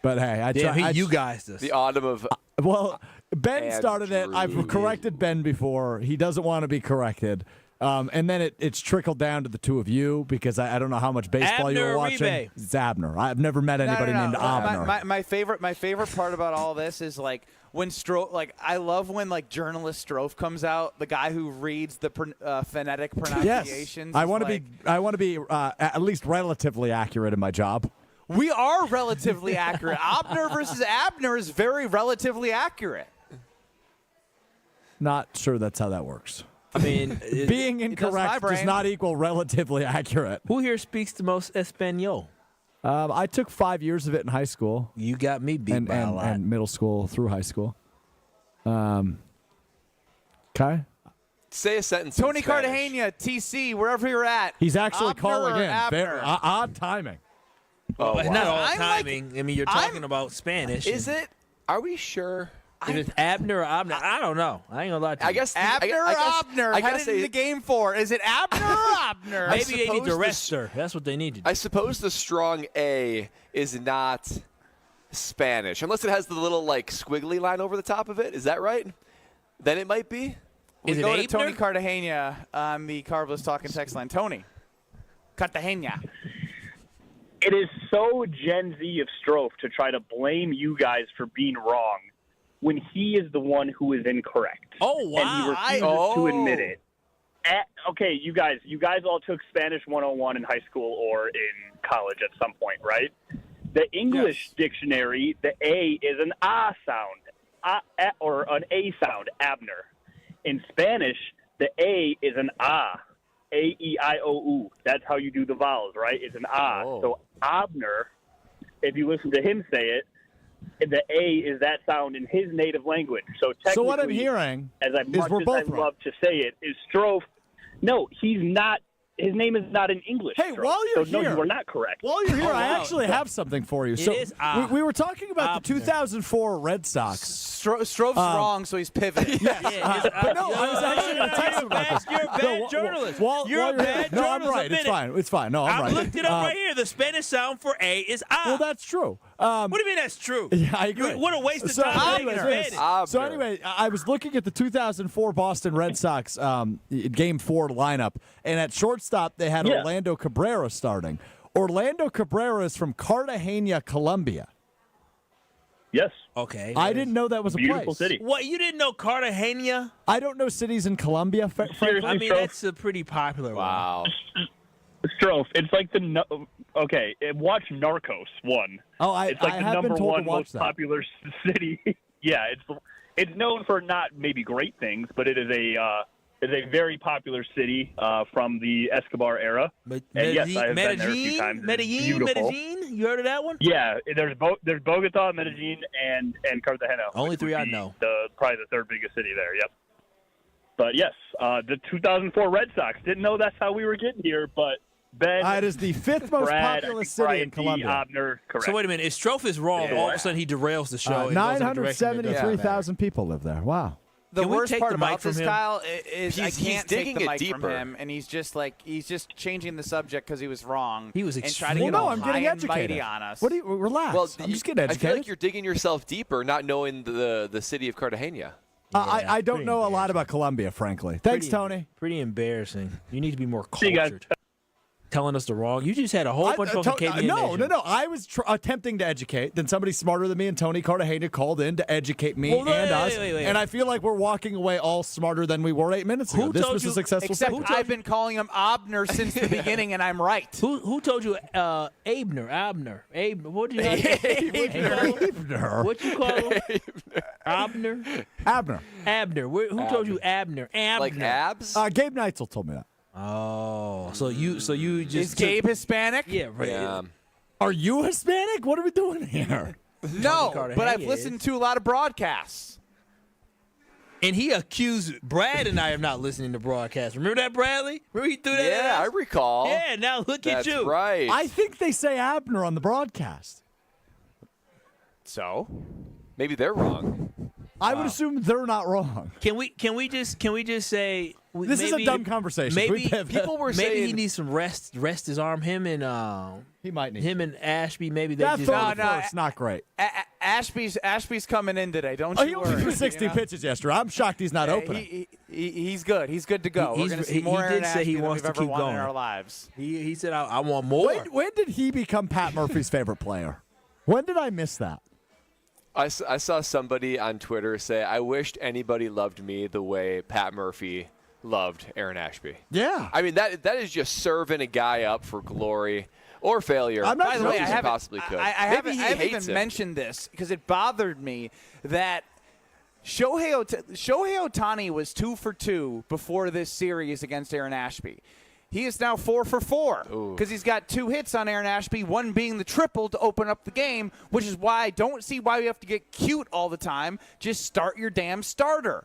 Speaker 5: But hey, I try.
Speaker 4: You guys this.
Speaker 3: The autumn of.
Speaker 5: Well, Ben started it. I've corrected Ben before. He doesn't want to be corrected. And then it's trickled down to the two of you because I don't know how much baseball
Speaker 4: Abner
Speaker 5: you were watching.
Speaker 4: Uribe.
Speaker 5: It's Abner. I've never met anybody named Abner.
Speaker 2: My favorite part about all this is like when Strofe, like I love when like journalist Strofe comes out, the guy who reads the phonetic pronunciations.
Speaker 5: Yes, I want to be at least relatively accurate in my job.
Speaker 2: We are relatively accurate. Abner versus Abner is very relatively accurate.
Speaker 5: Not sure that's how that works.
Speaker 4: I mean,
Speaker 5: being incorrect does not equal relatively accurate.
Speaker 4: Who here speaks the most Espanol?
Speaker 5: I took 5 years of it in high school.
Speaker 4: You got me beat by a lot.
Speaker 5: And middle school through high school. Okay.
Speaker 3: Say a sentence.
Speaker 2: Tony
Speaker 3: in Spanish.
Speaker 2: Cartagena, TC, wherever you're at.
Speaker 5: He's actually
Speaker 2: Abner
Speaker 5: calling
Speaker 2: or
Speaker 5: in.
Speaker 2: Abner?
Speaker 5: Odd timing.
Speaker 3: Oh,
Speaker 4: But
Speaker 3: wow.
Speaker 4: not all timing. I mean, you're talking about Spanish.
Speaker 3: Is it? Are we sure?
Speaker 4: If it's Abner or Abner, I don't know. I ain't gonna lie to you.
Speaker 3: I guess
Speaker 2: Abner or Abner?
Speaker 3: I gotta
Speaker 2: Headed
Speaker 3: say,
Speaker 2: into game 4. Is it Abner or Abner?
Speaker 4: Maybe they need to
Speaker 3: suppose
Speaker 4: rest her. That's what they need to do.
Speaker 3: I suppose the strong A is not Spanish, unless it has the little like squiggly line over the top of it. Is that right? Then it might be.
Speaker 2: We
Speaker 4: Is it
Speaker 2: go to
Speaker 4: Abner?
Speaker 2: Tony Cartagena on the Carlos Talking text line. Tony Cartagena.
Speaker 6: It is so Gen Z of Strofe to try to blame you guys for being wrong when he is the one who is incorrect.
Speaker 4: Oh, wow.
Speaker 6: And he refuses to admit it. Okay, you guys all took Spanish 101 in high school or in college at some point, right? The English dictionary, the A is an A sound, or an A sound, Abner. In Spanish, the A is an A, A-E-I-O-U. That's how you do the vowels, right? It's an A.
Speaker 3: Oh.
Speaker 6: So Abner, if you listen to him say it, the A is that sound in his native language. So technically,
Speaker 5: So what I'm hearing
Speaker 6: as
Speaker 5: is
Speaker 6: much
Speaker 5: we're
Speaker 6: as
Speaker 5: both
Speaker 6: I
Speaker 5: wrong.
Speaker 6: love to say it, is Strofe. No, he's not his name is not in English.
Speaker 5: Hey,
Speaker 6: Stroh.
Speaker 5: while you're
Speaker 6: so,
Speaker 5: here,
Speaker 6: no, you are not correct.
Speaker 5: While you're here,
Speaker 4: Oh,
Speaker 5: I
Speaker 4: wow.
Speaker 5: actually have something for you.
Speaker 4: It
Speaker 5: So
Speaker 4: is
Speaker 5: we were talking about the 2004 Red Sox.
Speaker 2: Strove's wrong, so he's pivoting.
Speaker 5: Yes. But no, I was actually going to text him about this.
Speaker 4: You're a bad journalist. You're a bad
Speaker 5: No, I'm
Speaker 4: journalist.
Speaker 5: right. It's fine. It's fine. No, I'm
Speaker 4: I
Speaker 5: right.
Speaker 4: looked it up right here. The Spanish sound for A is A.
Speaker 5: Well, that's true.
Speaker 4: What do you mean that's true?
Speaker 5: Yeah, I agree.
Speaker 4: What a waste of time.
Speaker 5: So anyway, I was looking at the 2004 Boston Red Sox Game 4 lineup, and at shortstop they had Orlando Cabrera starting. Orlando Cabrera is from Cartagena, Colombia.
Speaker 6: Yes.
Speaker 4: Okay.
Speaker 5: I didn't know that was a
Speaker 6: beautiful
Speaker 5: place.
Speaker 6: city.
Speaker 4: What, you didn't know Cartagena?
Speaker 5: I don't know cities in Colombia, frankly.
Speaker 4: I mean, that's a pretty popular
Speaker 3: Wow.
Speaker 6: Strofe, it's like okay. Watch Narcos 1.
Speaker 5: Oh,
Speaker 6: it's like
Speaker 5: I
Speaker 6: the
Speaker 5: have
Speaker 6: number
Speaker 5: been told
Speaker 6: one
Speaker 5: to watch
Speaker 6: most
Speaker 5: that.
Speaker 6: popular city. Yeah, it's known for not maybe great things, but it is a very popular city from the Escobar era. And yes, I have been there a few times. It's beautiful.
Speaker 4: Medellin. You heard of that one?
Speaker 6: Yeah, there's Bogota, Medellin, and Cartagena.
Speaker 4: Only
Speaker 6: which
Speaker 4: three
Speaker 6: would
Speaker 4: I
Speaker 6: be
Speaker 4: know.
Speaker 6: Probably the third biggest city there. Yep. But yes, the 2004 Red Sox. Didn't know that's how we were getting here, but Ben.
Speaker 5: It is the fifth most
Speaker 6: Brad,
Speaker 5: populous
Speaker 6: Brian
Speaker 5: city in
Speaker 6: D.
Speaker 5: Colombia.
Speaker 6: Abner, correct.
Speaker 4: So wait a minute. If Strofe is wrong, all of a sudden he derails the show. and goes in a direction that doesn't
Speaker 5: 973,000 people live there. Wow.
Speaker 2: The
Speaker 4: Can we
Speaker 2: worst
Speaker 4: take
Speaker 2: part
Speaker 4: the mic
Speaker 2: about
Speaker 4: from
Speaker 2: this,
Speaker 4: him?
Speaker 2: Kyle, is I
Speaker 3: He's
Speaker 2: can't
Speaker 3: digging
Speaker 2: take the
Speaker 3: it
Speaker 2: mic
Speaker 3: deeper.
Speaker 2: from him, and he's just changing the subject because he was wrong.
Speaker 4: He was
Speaker 2: and trying to
Speaker 5: Well,
Speaker 2: get
Speaker 5: no,
Speaker 2: all
Speaker 5: I'm
Speaker 2: high
Speaker 5: getting
Speaker 2: and
Speaker 5: educated.
Speaker 2: mighty on us.
Speaker 5: What do you relax?
Speaker 3: Well,
Speaker 5: I'm just getting
Speaker 3: I feel
Speaker 5: educated.
Speaker 3: like you're digging yourself deeper, not knowing the city of Cartagena.
Speaker 5: I don't know a lot about Colombia, frankly. Thanks, Tony.
Speaker 4: Pretty embarrassing. You need to be more
Speaker 6: See you guys.
Speaker 4: cultured. Telling us the wrong. You just had a whole bunch of folks on KBN
Speaker 5: No.
Speaker 4: Nation.
Speaker 5: I was attempting to educate. Then somebody smarter than me and Tony Cartagena called in to educate me
Speaker 4: Well,
Speaker 5: and us.
Speaker 4: wait.
Speaker 5: And I feel like we're walking away all smarter than we were 8 minutes ago.
Speaker 4: Who
Speaker 5: This
Speaker 4: told
Speaker 5: was
Speaker 4: you-
Speaker 5: a successful
Speaker 2: Except
Speaker 5: segment.
Speaker 2: I've been calling him Abner since the beginning, and I'm right.
Speaker 4: Who told you Abner? Abner. What did you
Speaker 5: Abner.
Speaker 4: What you call him? Abner?
Speaker 5: Abner.
Speaker 4: Abner. Who told you Abner? Abner.
Speaker 3: Like abs?
Speaker 5: Gabe Neitzel told me that.
Speaker 4: Oh, so you just
Speaker 2: Is Gabe Hispanic?
Speaker 4: Yeah, right.
Speaker 3: Yeah.
Speaker 5: Are you Hispanic? What are we doing here?
Speaker 2: No,
Speaker 4: Cartagena
Speaker 2: but I've
Speaker 4: is.
Speaker 2: listened to a lot of broadcasts.
Speaker 4: And he accused Brad and I of not listening to broadcasts. Remember that, Bradley? Remember he threw that at
Speaker 3: Yeah, I
Speaker 4: us?
Speaker 3: recall.
Speaker 4: Yeah, now look
Speaker 3: That's
Speaker 4: at you.
Speaker 3: right.
Speaker 5: I think they say Abner on the broadcast.
Speaker 2: So?
Speaker 3: Maybe they're wrong.
Speaker 5: I would assume they're not wrong.
Speaker 4: Can we just say
Speaker 5: This is a dumb conversation.
Speaker 4: Maybe
Speaker 3: People were
Speaker 4: maybe he
Speaker 3: saying
Speaker 4: needs some rest his arm. Him and
Speaker 5: he might need
Speaker 4: him and Ashby. Maybe they
Speaker 5: that
Speaker 4: just
Speaker 5: throw first, not great.
Speaker 2: Ashby's coming in today. Don't
Speaker 5: He
Speaker 2: you
Speaker 5: only
Speaker 2: worry.
Speaker 5: threw 60 pitches yesterday. I'm shocked he's not opening.
Speaker 2: He's good. He's good to go. We're going to see more
Speaker 4: he did
Speaker 2: Aaron
Speaker 4: say he
Speaker 2: Ashby than
Speaker 4: wants
Speaker 2: we've
Speaker 4: to
Speaker 2: ever
Speaker 4: keep
Speaker 2: won
Speaker 4: going
Speaker 2: in our lives.
Speaker 4: He said I want more.
Speaker 5: When did he become Pat Murphy's favorite player? When did I miss that?
Speaker 3: I saw somebody on Twitter say, I wished anybody loved me the way Pat Murphy loved Aaron Ashby.
Speaker 5: Yeah.
Speaker 3: I mean, that is just serving a guy up for glory or failure.
Speaker 5: I'm not
Speaker 2: By the way, I
Speaker 3: As he
Speaker 2: haven't,
Speaker 3: possibly could.
Speaker 2: I
Speaker 3: Maybe he
Speaker 2: haven't
Speaker 3: hates
Speaker 2: even
Speaker 3: him.
Speaker 2: mentioned this because it bothered me that Shohei Ohtani was 2 for 2 before this series against Aaron Ashby. He is now 4 for 4 because he's got 2 hits on Aaron Ashby, one being the triple to open up the game, which is why I don't see why we have to get cute all the time. Just start your damn starter.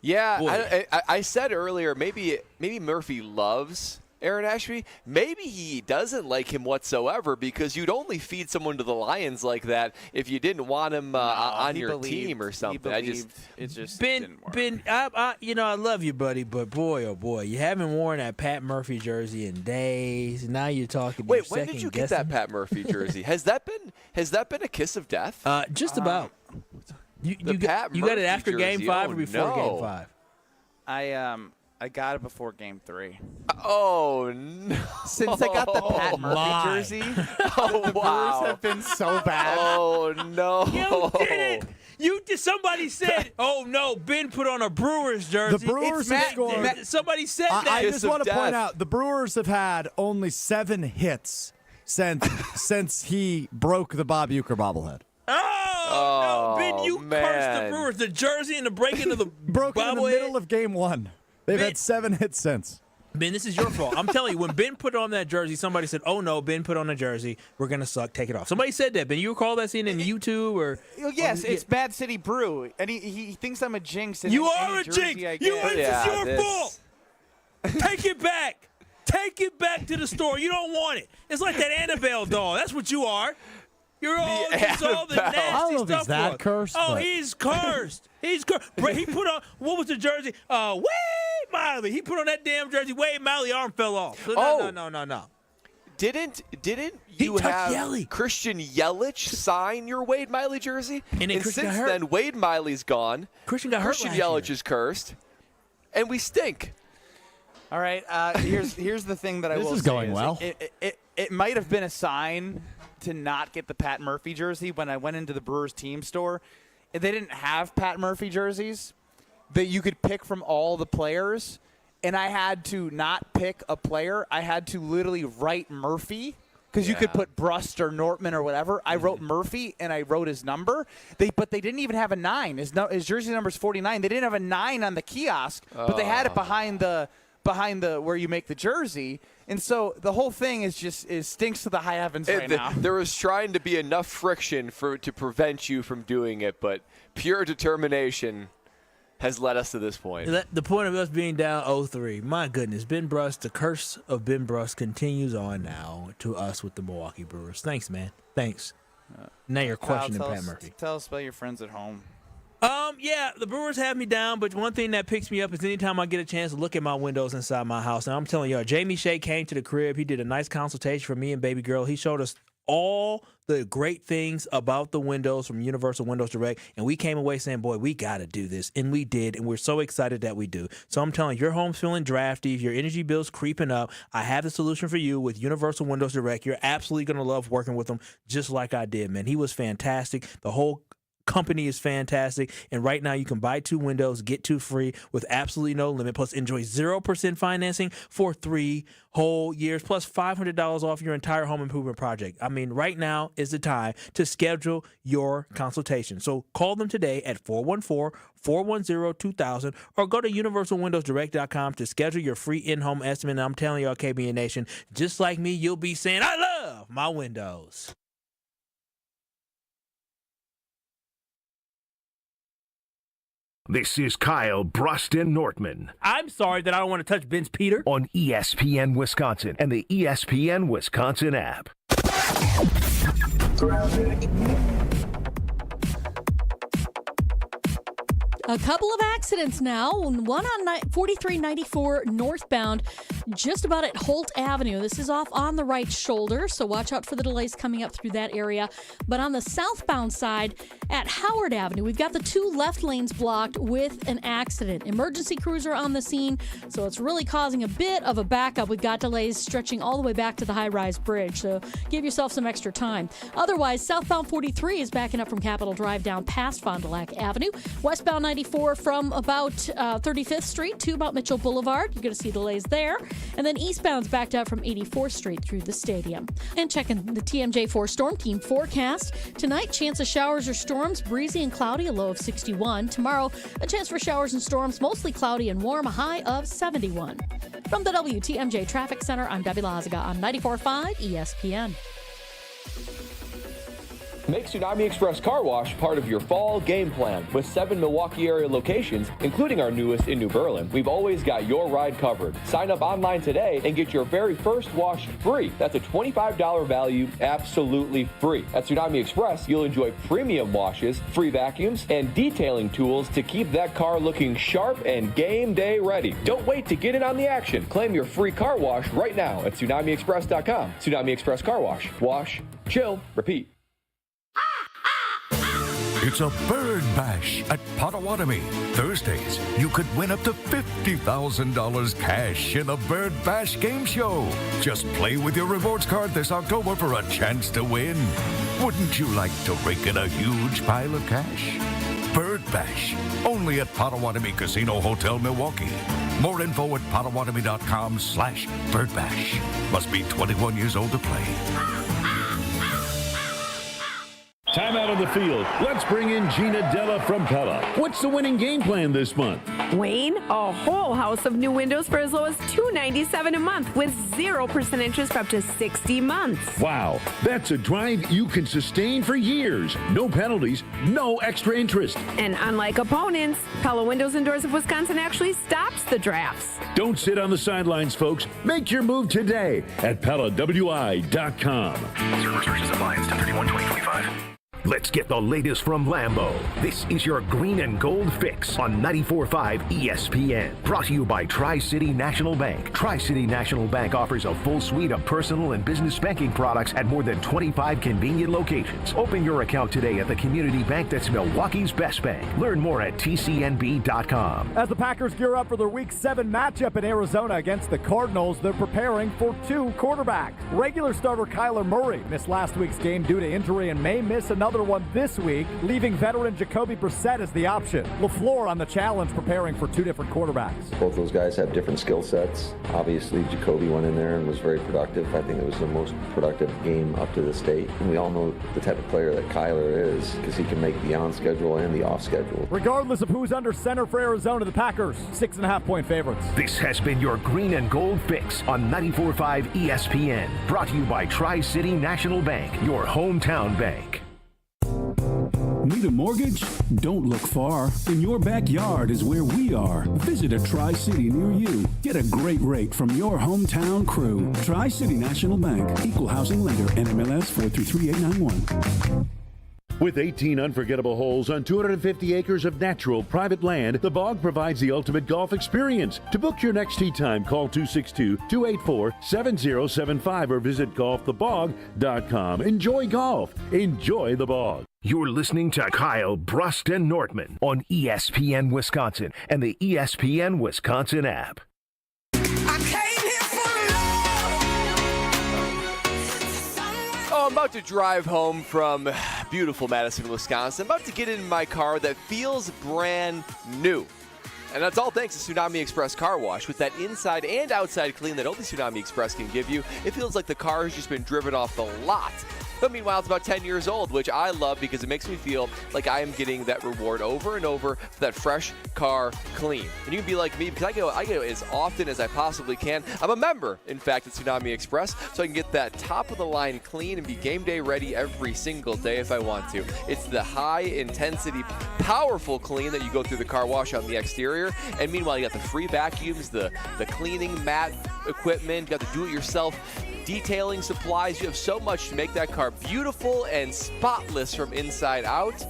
Speaker 3: Yeah, I said earlier, maybe Murphy loves Aaron Ashby. Maybe he doesn't like him whatsoever because you'd only feed someone to the Lions like that if you didn't want him on your team or something.
Speaker 2: It just
Speaker 4: Ben,
Speaker 2: didn't work.
Speaker 4: I love you, buddy, but boy, oh boy, you haven't worn that Pat Murphy jersey in days. Now you're talking.
Speaker 3: Wait, when did you get that Pat Murphy jersey? Has that been a kiss of death?
Speaker 4: Just about. You got it
Speaker 3: Murphy
Speaker 4: after Game
Speaker 3: jersey,
Speaker 4: 5
Speaker 3: oh,
Speaker 4: or before
Speaker 3: no.
Speaker 4: Game 5?
Speaker 2: I got it before Game 3.
Speaker 3: Oh no!
Speaker 2: Since I got the Pat Murphy jersey, the Brewers have been so bad.
Speaker 3: Oh no!
Speaker 4: You did it. Somebody said, "Oh no, Ben put on a Brewers jersey."
Speaker 5: The Brewers have scored.
Speaker 4: Somebody said that.
Speaker 5: I just want to point out the Brewers have had only 7 hits since he broke the Bob Uecker bobblehead.
Speaker 4: Oh, no, Ben, you
Speaker 3: man.
Speaker 4: cursed the Brewers. The jersey and the breaking of the
Speaker 5: broken in the middle of Game 1. They've had 7 hits since.
Speaker 4: Ben, this is your fault. I'm telling you, when Ben put on that jersey, somebody said, "Oh no, Ben put on a jersey. We're gonna suck. Take it off." Somebody said that. Ben, you recall that scene in YouTube or?
Speaker 2: Yes, it's Bad City Brew, and he thinks I'm a jinx.
Speaker 4: You are a jinx. It's your fault. Take it back. Take it back to the store. You don't want it. It's like that Annabelle doll. That's what you are. You're all just all the nasty
Speaker 5: I don't know if
Speaker 4: stuff.
Speaker 5: he's that cursed.
Speaker 4: Oh,
Speaker 5: but-
Speaker 4: he's cursed. He's cursed. He put on, what was the jersey? Wade Miley. He put on that damn jersey. Wade Miley arm fell off. So no.
Speaker 3: Didn't you have Christian Yelich sign your Wade Miley jersey?
Speaker 4: And
Speaker 3: since then, Wade Miley's gone.
Speaker 4: Christian got hurt
Speaker 3: Christian
Speaker 4: last
Speaker 3: Yelich
Speaker 4: year.
Speaker 3: is cursed. And we stink.
Speaker 2: All right, here's the thing that I will say.
Speaker 5: This is going well.
Speaker 2: It might have been a sign to not get the Pat Murphy jersey when I went into the Brewers team store. They didn't have Pat Murphy jerseys that you could pick from all the players, and I had to not pick a player. I had to literally write Murphy because you could put Brust or Nortman or whatever. I wrote Murphy, and I wrote his number. But they didn't even have a 9. His jersey number is 49. They didn't have a 9 on the kiosk, but they had it behind the where you make the jersey. And so the whole thing is stinks to the high heavens right now.
Speaker 3: There was trying to be enough friction to prevent you from doing it, but pure determination has led us to this point.
Speaker 4: The point of us being down 0-3, my goodness, Ben Brust, the curse of Ben Brust continues on now to us with the Milwaukee Brewers. Thanks, man. Thanks. Now you're questioning Pat Murphy.
Speaker 2: Tell us about your friends at home.
Speaker 4: Yeah, the Brewers have me down, but one thing that picks me up is anytime I get a chance to look at my windows inside my house. Now, I'm telling y'all, Jamie Shea came to the crib. He did a nice consultation for me and baby girl. He showed us all the great things about the windows from Universal Windows Direct, and we came away saying, boy, we got to do this, and we did, and we're so excited that we do. So I'm telling you, your home's feeling drafty, if your energy bill's creeping up, I have the solution for you with Universal Windows Direct. You're absolutely going to love working with him just like I did, man. He was fantastic. The whole company is fantastic, and right now you can buy 2 windows, get 2 free with absolutely no limit, plus enjoy 0% financing for 3 whole years, plus $500 off your entire home improvement project. I mean, right now is the time to schedule your consultation. So call them today at 414-410-2000 or go to universalwindowsdirect.com to schedule your free in-home estimate. And I'm telling y'all, KBN Nation, just like me, you'll be saying, I love my windows.
Speaker 1: This is Kyle Brust and Nortman
Speaker 4: I'm sorry that I don't want to touch Ben's Peter.
Speaker 1: on ESPN Wisconsin and the ESPN Wisconsin app.
Speaker 20: A couple of accidents now. One on 4394 northbound, just about at Holt Avenue. This is off on the right shoulder, so watch out for the delays coming up through that area. But on the southbound side at Howard Avenue, we've got the 2 left lanes blocked with an accident. Emergency crews are on the scene, so it's really causing a bit of a backup. We've got delays stretching all the way back to the high-rise bridge, so give yourself some extra time. Otherwise, southbound 43 is backing up from Capitol Drive down past Fond du Lac Avenue. Westbound 94 from about 35th Street to about Mitchell Boulevard. You're going to see delays there. And then eastbound's backed up from 84th Street through the stadium. And checking the TMJ4 Storm Team forecast. Tonight, chance of showers or storms, breezy and cloudy, a low of 61. Tomorrow, a chance for showers and storms, mostly cloudy and warm, a high of 71. From the WTMJ Traffic Center, I'm Debbie Lazaga on 94.5 ESPN.
Speaker 11: Make Tsunami Express Car Wash part of your fall game plan. With 7 Milwaukee area locations, including our newest in New Berlin, we've always got your ride covered. Sign up online today and get your very first wash free. That's a $25 value, absolutely free. At Tsunami Express, you'll enjoy premium washes, free vacuums, and detailing tools to keep that car looking sharp and game day ready. Don't wait to get in on the action. Claim your free car wash right now at TsunamiExpress.com. Tsunami Express Car Wash. Wash, chill, repeat.
Speaker 10: It's a bird bash at Potawatomi. Thursdays, you could win up to $50,000 cash in the Bird Bash game show. Just play with your rewards card this October for a chance to win. Wouldn't you like to rake in a huge pile of cash? Bird Bash, only at Potawatomi Casino Hotel, Milwaukee. More info at potawatomi.com/birdbash. Must be 21 years old to play.
Speaker 13: Time out on the field. Let's bring in Gina Della from Pella. What's the winning game plan this month?
Speaker 14: Wayne, a whole house of new windows for as low as $297 a month with 0% interest for up to 60 months.
Speaker 13: Wow, that's a drive you can sustain for years. No penalties, no extra interest.
Speaker 14: And unlike opponents, Pella Windows and Doors of Wisconsin actually stops the drafts.
Speaker 13: Don't sit on the sidelines, folks. Make your move today at PellaWI.com.
Speaker 1: Zero restrictions apply. It's 10/31/2025. Let's get the latest from Lambeau. This is your green and gold fix on 94.5 ESPN. Brought to you by Tri-City National Bank. Tri-City National Bank offers a full suite of personal and business banking products at more than 25 convenient locations. Open your account today at the community bank that's Milwaukee's best bank. Learn more at tcnb.com.
Speaker 5: As the Packers gear up for their Week 7 matchup in Arizona against the Cardinals, they're preparing for 2 quarterbacks. Regular starter Kyler Murray missed last week's game due to injury and may miss another one this week, leaving veteran Jacoby Brissett as the option. LaFleur on the challenge, preparing for 2 different quarterbacks.
Speaker 16: Both those guys have different skill sets. Obviously, Jacoby went in there and was very productive. I think it was the most productive game up to this date. And we all know the type of player that Kyler is because he can make the on-schedule and the off-schedule.
Speaker 5: Regardless of who's under center for Arizona, the Packers, 6.5-point favorites.
Speaker 1: This has been your green and gold fix on 94.5 ESPN. Brought to you by Tri-City National Bank, your hometown bank.
Speaker 17: Need a mortgage? Don't look far. In your backyard is where we are. Visit a Tri-City near you. Get a great rate from your hometown crew. Tri-City National Bank. Equal housing lender. NMLS 4333891.
Speaker 13: With 18 unforgettable holes on 250 acres of natural private land, the Bog provides the ultimate golf experience. To book your next tee time, call 262-284-7075 or visit golfthebog.com. Enjoy golf. Enjoy the Bog.
Speaker 1: You're listening to Kyle Brust and Nortman on ESPN Wisconsin and the ESPN Wisconsin app.
Speaker 3: Oh, I'm about to drive home from beautiful Madison, Wisconsin. I'm about to get in my car that feels brand new. And that's all thanks to Tsunami Express Car Wash. With that inside and outside clean that only Tsunami Express can give you, it feels like the car has just been driven off the lot. But meanwhile, it's about 10 years old, which I love because it makes me feel like I am getting that reward over and over for that fresh car clean. And you can be like me because I go as often as I possibly can. I'm a member, in fact, at Tsunami Express, so I can get that top-of-the-line clean and be game day ready every single day if I want to. It's the high-intensity, powerful clean that you go through the car wash on the exterior. And meanwhile, you got the free vacuums, the cleaning mat equipment, you got the do-it-yourself detailing supplies. You have so much to make that car beautiful and spotless from inside out.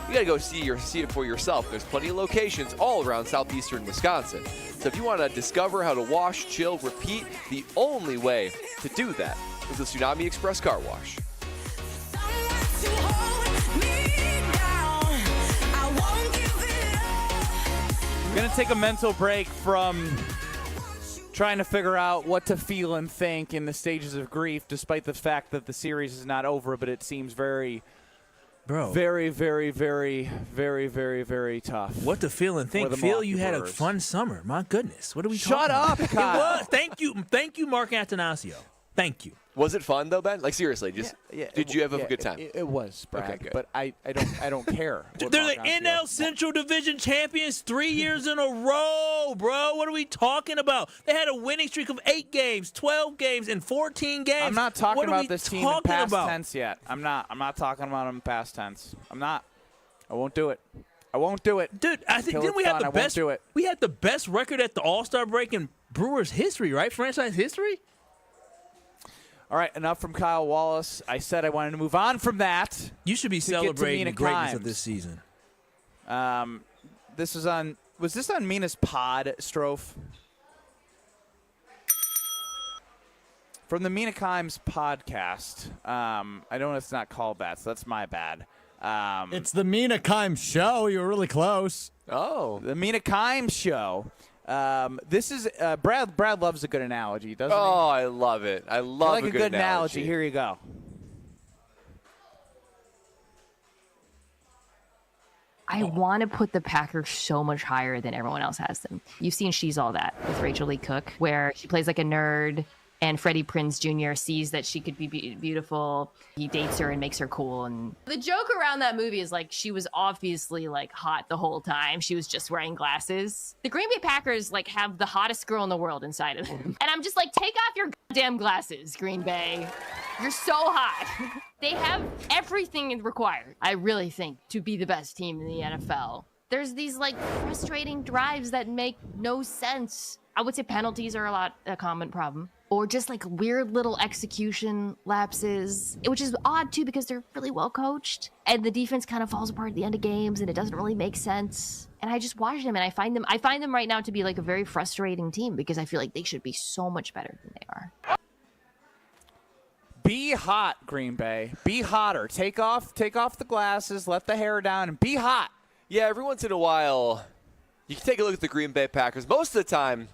Speaker 3: You got to go see it for yourself. There's plenty of locations all around southeastern Wisconsin. So if you want to discover how to wash, chill, repeat, the only way to do that is the Tsunami Express Car Wash.
Speaker 2: We're going to take a mental break from trying to figure out what to feel and think in the stages of grief, despite the fact that the series is not over, but it seems very, very, very, very, very, very, very tough.
Speaker 4: What to feel and think. Phil, you had a fun summer. My goodness. What are we talking
Speaker 2: about?
Speaker 4: Shut up, Kyle. It was. Thank you, Mark Antanasio. Thank you.
Speaker 3: Was it fun though, Ben? Like seriously, did you have a good time?
Speaker 2: It was, Brad.
Speaker 3: Okay, good.
Speaker 2: But I don't care.
Speaker 4: They're the NL Central Division champions 3 years in a row, bro. What are we talking about? They had a winning streak of 8 games, 12 games, and 14 games.
Speaker 2: I'm not talking about this team in past tense yet. I'm not talking about them in past tense. I'm not. I won't do it.
Speaker 4: Dude, I think didn't we have the best? We had the best record at the All-Star break in Brewers history, right? Franchise history.
Speaker 2: All right, enough from Kyle Wallace. I said I wanted to move on from that.
Speaker 4: You should be celebrating the greatness of this season.
Speaker 2: Was this on Mina's pod, Strofe? From the Mina Kimes podcast. I know it's not called that, so that's my bad.
Speaker 5: It's the Mina Kimes show. You were really close.
Speaker 2: Oh, the Mina Kimes show. This is Brad. Brad loves a good analogy, doesn't he?
Speaker 3: Oh, I love it. I love
Speaker 2: a good analogy. Here you go.
Speaker 25: I want to put the Packers so much higher than everyone else has them. You've seen She's All That with Rachel Lee Cook, where she plays like a nerd, And Freddie Prinze Jr. sees that she could be beautiful. He dates her and makes her cool. And the joke around that movie is like she was obviously like hot the whole time. She was just wearing glasses. The Green Bay Packers like have the hottest girl in the world inside of them. And I'm just like, take off your goddamn glasses, Green Bay. You're so hot. They have everything required, I really think, to be the best team in the NFL. There's these like frustrating drives that make no sense. I would say penalties are a common problem. Or just like weird little execution lapses, which is odd too because they're really well coached and the defense kind of falls apart at the end of games and it doesn't really make sense. And I just watch them and I find them right now to be like a very frustrating team because I feel like they should be so much better than they are.
Speaker 2: Be hot, Green Bay. Be hotter. Take off the glasses, let the hair down, and be hot.
Speaker 3: Yeah, every once in a while, you can take a look at the Green Bay Packers. Most of the time,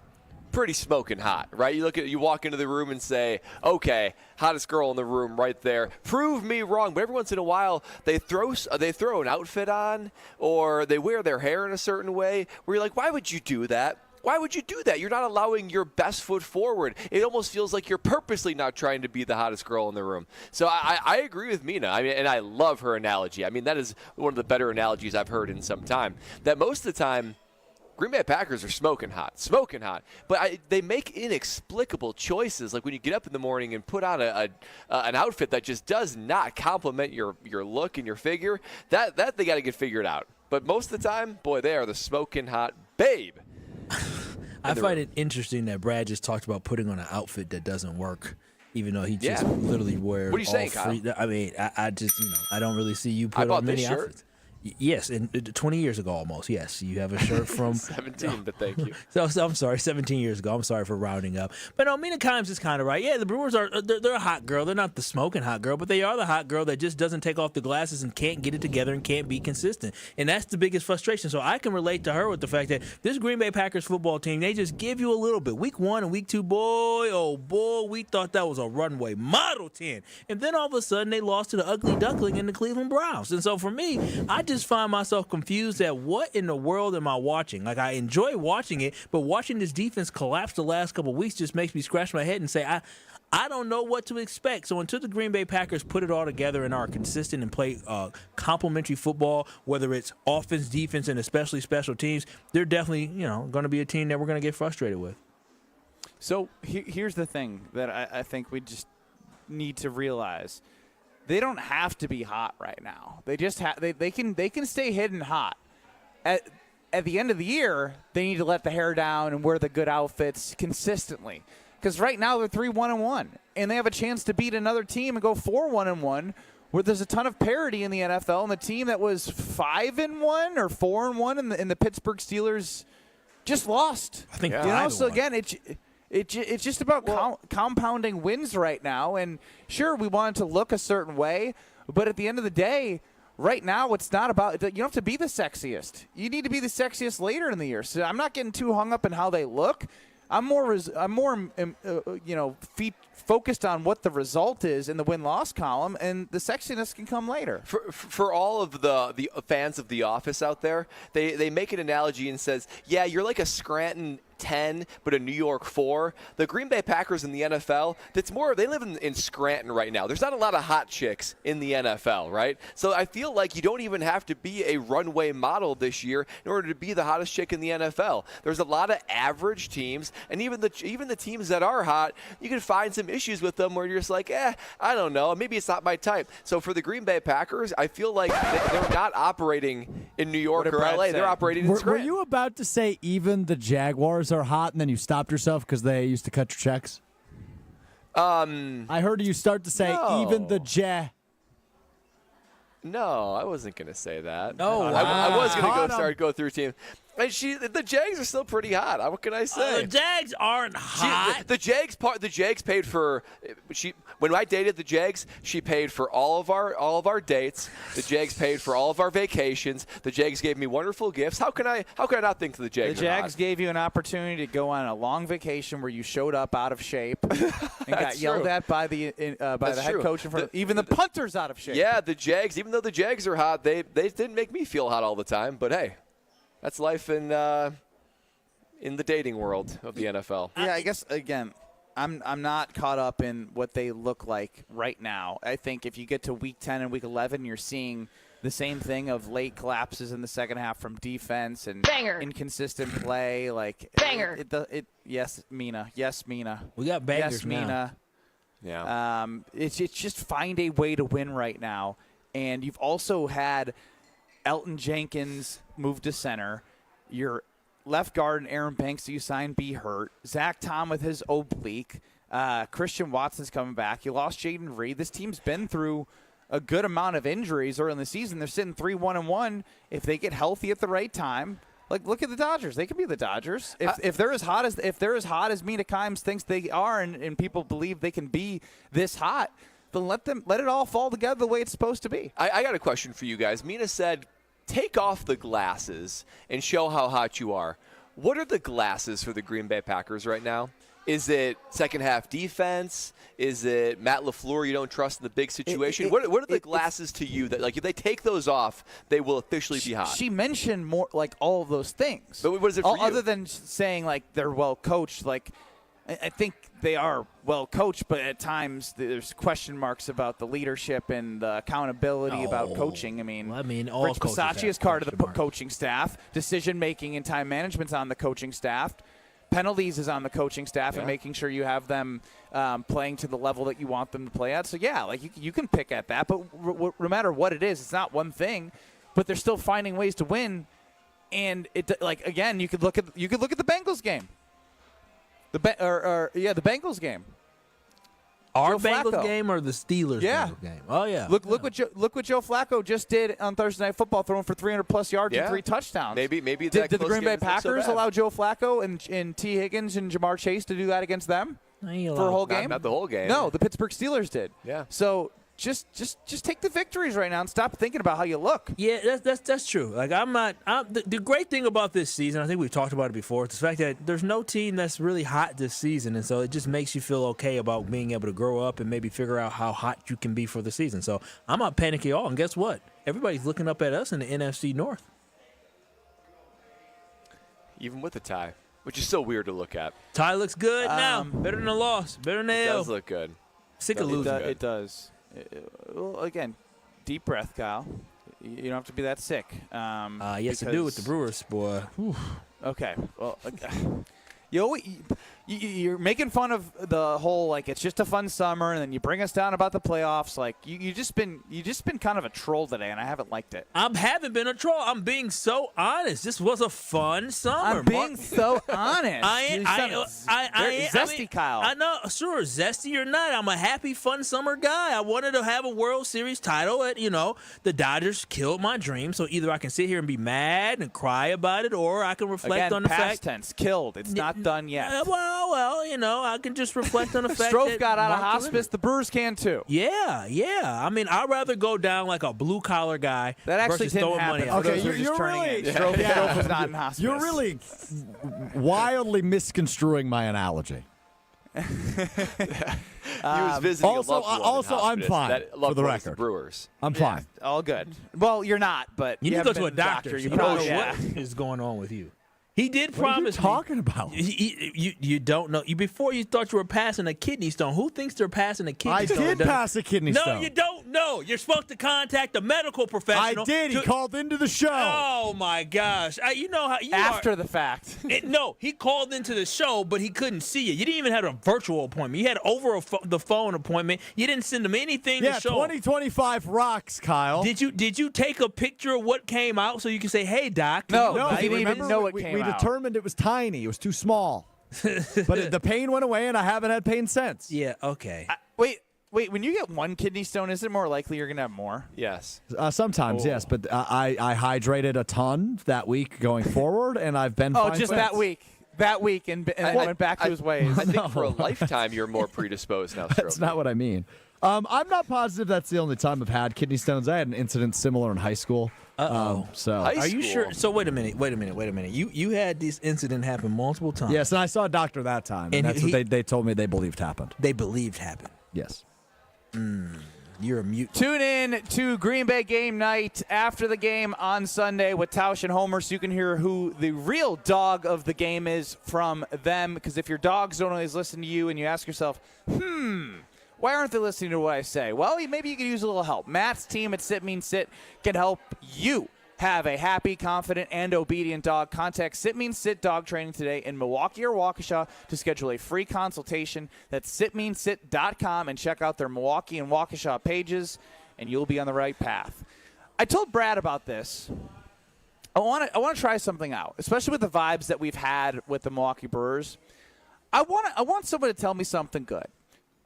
Speaker 3: pretty smoking hot, right? You walk into the room and say, okay, hottest girl in the room right there. Prove me wrong. But every once in a while, they throw an outfit on or they wear their hair in a certain way where you're like, why would you do that? Why would you do that? You're not allowing your best foot forward. It almost feels like you're purposely not trying to be the hottest girl in the room. So I agree with Mina. I mean, and I love her analogy. I mean, that is one of the better analogies I've heard in some time. That most of the time, Green Bay Packers are smoking hot. But they make inexplicable choices. Like when you get up in the morning and put on an outfit that just does not complement your look and your figure, that they got to get figured out. But most of the time, boy, they are the smoking hot babe.
Speaker 4: I find it interesting that Brad just talked about putting on an outfit that doesn't work, even though he just literally wears.
Speaker 3: What are you saying, Kyle?
Speaker 4: I mean, I just, I don't really see you put on many outfits. Yes, and 20 years ago almost. Yes, you have a shirt from
Speaker 3: 17, but thank you.
Speaker 4: So I'm sorry, 17 years ago. I'm sorry for rounding up. But no, Mina Kimes is kind of right. Yeah, the Brewers they're a hot girl. They're not the smoking hot girl, but they are the hot girl that just doesn't take off the glasses and can't get it together and can't be consistent. And that's the biggest frustration. So I can relate to her with the fact that this Green Bay Packers football team, they just give you a little bit. Week 1 and week 2, boy, oh boy, we thought that was a runway Model 10. And then all of a sudden they lost to the ugly duckling in the Cleveland Browns. And so for me, I just find myself confused at what in the world am I watching? Like, I enjoy watching it, but watching this defense collapse the last couple of weeks just makes me scratch my head and say, I don't know what to expect. So until the Green Bay Packers put it all together and are consistent and play complementary football, whether it's offense, defense, and especially special teams, they're definitely, going to be a team that we're going to get frustrated with.
Speaker 2: So here's the thing that I think we just need to realize. They don't have to be hot right now. They just they can stay hidden hot. At the end of the year, they need to let the hair down and wear the good outfits consistently. Because right now they're 3-1-1, and they have a chance to beat another team and go 4-1-1, where there's a ton of parity in the NFL. And the team that was 5-1 or 4-1 in the Pittsburgh Steelers just lost.
Speaker 4: I think
Speaker 2: so again, It's just about compounding wins right now. And sure, we want it to look a certain way, but at the end of the day, right now, it's not about – you don't have to be the sexiest. You need to be the sexiest later in the year. So I'm not getting too hung up in how they look. I'm more focused on what the result is in the win-loss column, and the sexiness can come later.
Speaker 3: For all of the fans of The Office out there, they make an analogy and says, yeah, you're like a Scranton 10, but a New York 4. The Green Bay Packers in the NFL, they live in Scranton right now. There's not a lot of hot chicks in the NFL, right? So I feel like you don't even have to be a runway model this year in order to be the hottest chick in the NFL. There's a lot of average teams, and even the teams that are hot, you can find some issues with them where you're just like, I don't know, maybe it's not my type. So for the Green Bay Packers, I feel like they're not operating in New York or LA. They're operating in Scranton.
Speaker 5: Were you about to say even the Jaguars are hot, and then you stopped yourself because they used to cut your checks? I heard you start to say even the
Speaker 3: No, I wasn't going to say that.
Speaker 4: Oh, wow.
Speaker 3: I was going to go through teams. And the Jags are still pretty hot. What can I say?
Speaker 4: The Jags aren't hot.
Speaker 3: The Jags paid for. When I dated the Jags, she paid for all of our dates. The Jags paid for all of our vacations. The Jags gave me wonderful gifts. How can I not think the Jags?
Speaker 2: The Jags gave you an opportunity to go on a long vacation where you showed up out of shape and got yelled at by the head coach in front of even the punter's out of shape.
Speaker 3: Yeah, the Jags. Even though the Jags are hot, they didn't make me feel hot all the time. But hey. That's life in the dating world of the NFL.
Speaker 2: Yeah, I guess, again, I'm not caught up in what they look like right now. I think if you get to week 10 and week 11, you're seeing the same thing of late collapses in the second half from defense and inconsistent play. Like
Speaker 25: Banger.
Speaker 2: Yes, Mina. Yes, Mina.
Speaker 4: We got bangers
Speaker 2: yes, Mina.
Speaker 3: Yeah.
Speaker 2: It's just find a way to win right now. And you've also had Elton Jenkins move to center. Your left guard and Aaron Banks that you signed be hurt. Zach Tom with his oblique. Christian Watson's coming back. You lost Jaden Reed. This team's been through a good amount of injuries early in the season. They're sitting 3-1-1. If they get healthy at the right time, like look at the Dodgers. They could be the Dodgers. If they're as hot as Mina Kimes thinks they are, and people believe they can be this hot, then let it all fall together the way it's supposed to be.
Speaker 3: I got a question for you guys. Mina said, take off the glasses and show how hot you are. What are the glasses for the Green Bay Packers right now? Is it second half defense? Is it Matt LaFleur you don't trust in the big situation? What are the glasses to you that, like, if they take those off, they will officially be hot?
Speaker 2: She mentioned more like all of those things.
Speaker 3: But what is it for you?
Speaker 2: Other than saying like they're well coached, like I think they are well coached, but at times there's question marks about the leadership and the accountability about coaching. I mean,
Speaker 4: all
Speaker 2: Rich
Speaker 4: coaches
Speaker 2: Bisaccia
Speaker 4: have
Speaker 2: is part of the
Speaker 4: question
Speaker 2: coaching staff. Decision making and time management's on the coaching staff. Penalties is on the coaching staff and making sure you have them playing to the level that you want them to play at. So, yeah, like you can pick at that. But no matter what it is, it's not one thing. But they're still finding ways to win. And, again, you could look at the Bengals game. The Bengals game.
Speaker 4: Our
Speaker 2: Joe
Speaker 4: Bengals
Speaker 2: Flacco.
Speaker 4: game or the Steelers Bengals game? Oh, yeah.
Speaker 2: Look what Joe Flacco just did on Thursday Night Football, throwing for 300-plus yards and 3 touchdowns.
Speaker 3: Maybe
Speaker 2: did the Green Bay Packers allow Joe Flacco and T. Higgins and Jamar Chase to do that against them for a whole game?
Speaker 3: Not the whole game.
Speaker 2: No, the Pittsburgh Steelers did.
Speaker 3: Yeah.
Speaker 2: So just take the victories right now and stop thinking about how you look.
Speaker 4: Yeah, that's true. Like the great thing about this season, I think we've talked about it before, is the fact that there's no team that's really hot this season, and so it just makes you feel okay about being able to grow up and maybe figure out how hot you can be for the season. So I'm not panicking at all. And guess what? Everybody's looking up at us in the NFC North.
Speaker 3: Even with the tie, which is so weird to look at.
Speaker 4: Tie looks good now. Better than a loss. Better than
Speaker 3: It
Speaker 4: L.
Speaker 3: does look good.
Speaker 4: Sick of losing.
Speaker 2: It does. Well, again, deep breath, Kyle. You don't have to be that sick.
Speaker 4: Yes, I do with the Brewers, boy. Whew.
Speaker 2: Okay. Well, you're making fun of the whole, like, it's just a fun summer, and then you bring us down about the playoffs. Like, you just been kind of a troll today, and I haven't liked it.
Speaker 4: I haven't been a troll. I'm being so honest. This was a fun summer.
Speaker 2: I'm being so honest.
Speaker 4: Zesty,
Speaker 2: Kyle.
Speaker 4: I know, sure, zesty or not, I'm a happy, fun summer guy. I wanted to have a World Series title. The Dodgers killed my dream. So either I can sit here and be mad and cry about it, or I can reflect on the
Speaker 2: past
Speaker 4: fact.
Speaker 2: tense, killed. It's not done yet.
Speaker 4: Well, I can just reflect on the fact
Speaker 2: Strofe
Speaker 4: that
Speaker 2: got out of
Speaker 4: Mark
Speaker 2: hospice. The Brewers can too.
Speaker 4: Yeah. I mean, I'd rather go down like a blue collar guy.
Speaker 2: That actually
Speaker 4: versus
Speaker 2: didn't
Speaker 4: throwing
Speaker 2: happen.
Speaker 4: money out.
Speaker 5: Okay,
Speaker 2: You're really
Speaker 5: Strofe
Speaker 2: was not in hospice.
Speaker 5: You're really wildly misconstruing my analogy.
Speaker 3: He was visiting a loved one in
Speaker 5: I'm
Speaker 3: hospice.
Speaker 5: fine,
Speaker 3: That loved
Speaker 5: for the
Speaker 3: one is
Speaker 5: record.
Speaker 3: Brewers.
Speaker 5: I'm fine.
Speaker 2: All good. Well, you're not, but
Speaker 4: You need to
Speaker 2: haven't
Speaker 4: go to a
Speaker 2: been
Speaker 4: doctor.
Speaker 2: You
Speaker 4: You
Speaker 2: probably
Speaker 4: know
Speaker 2: yeah.
Speaker 4: what is going on with you. He did
Speaker 5: What are you
Speaker 4: promise
Speaker 5: talking about?
Speaker 4: You don't know. Before you thought you were passing a kidney stone. Who thinks they're passing a kidney
Speaker 5: I
Speaker 4: stone?
Speaker 5: did pass a kidney stone.
Speaker 4: No, you don't know. You're supposed to contact a medical professional.
Speaker 5: I did. He called into the show.
Speaker 4: Oh, my gosh. You know how you
Speaker 2: After the fact.
Speaker 4: No, he called into the show, but he couldn't see you. You didn't even have a virtual appointment. You had over the phone appointment. You didn't send him anything to show.
Speaker 5: 2025 rocks, Kyle.
Speaker 4: Did you take a picture of what came out so you can say, hey, Doc?
Speaker 2: No,
Speaker 5: I
Speaker 2: he didn't even know it came
Speaker 5: we
Speaker 2: out.
Speaker 5: determined it was tiny. It was too small. But the pain went away, and I haven't had pain since.
Speaker 4: Yeah, okay.
Speaker 2: Wait. When you get one kidney stone, is it more likely you're going to have more?
Speaker 3: Yes.
Speaker 5: Sometimes, yes. But I hydrated a ton that week going forward, and I've been fine
Speaker 2: just
Speaker 5: since.
Speaker 2: that week. That week, and went back to his ways.
Speaker 3: I think for a lifetime, you're more predisposed now,
Speaker 5: That's not what I mean. I'm not positive that's the only time I've had kidney stones. I had an incident similar in high school. So
Speaker 4: Are you sure? So wait a minute. You had this incident happen multiple times.
Speaker 5: Yes, and I saw a doctor that time, and that's what they told me they believed happened.
Speaker 4: They believed happened.
Speaker 5: Yes. You're a mute.
Speaker 2: Tune in to Green Bay game night after the game on Sunday with Tausch and Homer so you can hear who the real dog of the game is from them. Because if your dogs don't always listen to you and you ask yourself, why aren't they listening to what I say? Well, maybe you could use a little help. Matt's team at Sit Means Sit can help you have a happy, confident, and obedient dog. Contact Sit Means Sit Dog Training today in Milwaukee or Waukesha to schedule a free consultation. That's sitmeansit.com and check out their Milwaukee and Waukesha pages, and you'll be on the right path. I told Brad about this. I want to try something out, especially with the vibes that we've had with the Milwaukee Brewers. I want somebody to tell me something good.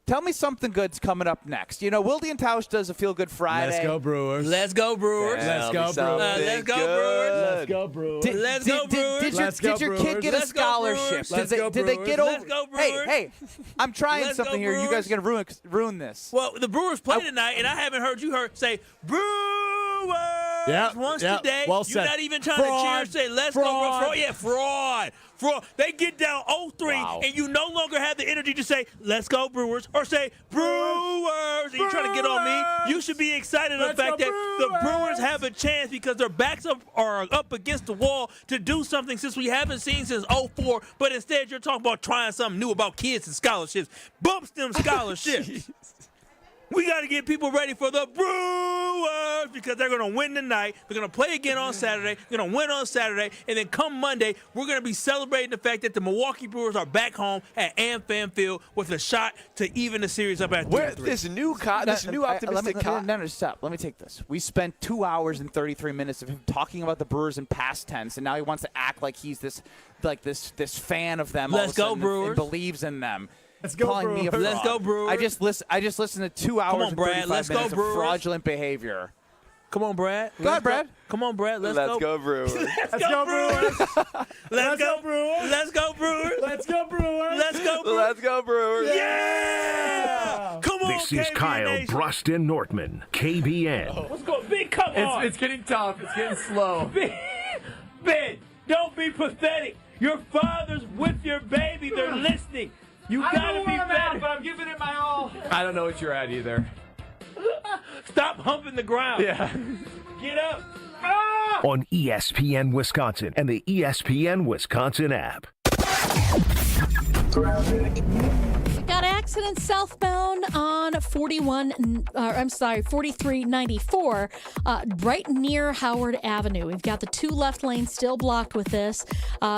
Speaker 2: Tell me something good's coming up next. You know, Wildy and Tausch does a Feel Good Friday.
Speaker 5: Let's go Brewers.
Speaker 4: Let's go Brewers.
Speaker 5: Let's go Brewers.
Speaker 4: Let's go Brewers.
Speaker 5: Let's go Brewers.
Speaker 4: Let's go Brewers.
Speaker 2: Did your kid get a scholarship? Did they get over?
Speaker 4: Let's go Brewers.
Speaker 2: Hey, I'm trying something here. You guys are going to ruin this.
Speaker 4: Well, the Brewers play tonight, and I haven't heard you say Brewers once today.
Speaker 5: Well
Speaker 4: You're not even trying to cheer and say, let's go. Fraud. Yeah, fraud. They get down 0-3, and you no longer have the energy to say, let's go Brewers, or say, Brewers, and you're trying to get on me. You should be excited about the fact that the Brewers have a chance because their backs are up against the wall to do something since we haven't seen since 2004, but instead you're talking about trying something new about kids and scholarships. Bumps them scholarships. We got to get people ready for the Brewers because they're going to win tonight. They're going to play again on Saturday. They're going to win on Saturday. And then come Monday, we're going to be celebrating the fact that the Milwaukee Brewers are back home at AmFam Field with a shot to even the series up at 3-3.
Speaker 3: This new optimistic
Speaker 2: No, stop. Let me take this. We spent 2 hours and 33 minutes of him talking about the Brewers in past tense, and now he wants to act like he's this fan of them.
Speaker 4: Let's go Brewers.
Speaker 2: And believes in them.
Speaker 5: Let's go
Speaker 2: calling
Speaker 5: Brewers.
Speaker 2: Me a fraud.
Speaker 4: Let's go Brewers.
Speaker 2: I just listened to 2 hours and 35
Speaker 4: Let's
Speaker 2: minutes
Speaker 4: go Brewers.
Speaker 2: of fraudulent behavior.
Speaker 4: Come on, Brad.
Speaker 2: Go ahead, Brad.
Speaker 4: Come on, Brad. Let's
Speaker 3: go Brewers.
Speaker 4: Let's go Brewers. Let's go Brewers. Let's go Brewers.
Speaker 5: Let's go Brewers.
Speaker 4: Let's go Brewers.
Speaker 3: Let's go Brewers.
Speaker 4: Yeah! Come on,
Speaker 1: This is
Speaker 4: KBN
Speaker 1: Kyle
Speaker 4: Nation.
Speaker 1: Bruston Nortman, KBN.
Speaker 4: Let's go. Big, come on.
Speaker 24: It's getting tough. It's getting slow.
Speaker 4: Ben, don't be pathetic. Your father's with your baby. They're listening. You gotta be better.
Speaker 24: But I'm giving it my all. I don't know what you're at either.
Speaker 4: Stop humping the ground.
Speaker 24: Yeah.
Speaker 4: Get up.
Speaker 1: On ESPN Wisconsin and the ESPN Wisconsin app.
Speaker 20: Got accident southbound on 4394, right near Howard Avenue. We've got the 2 left lanes still blocked with this.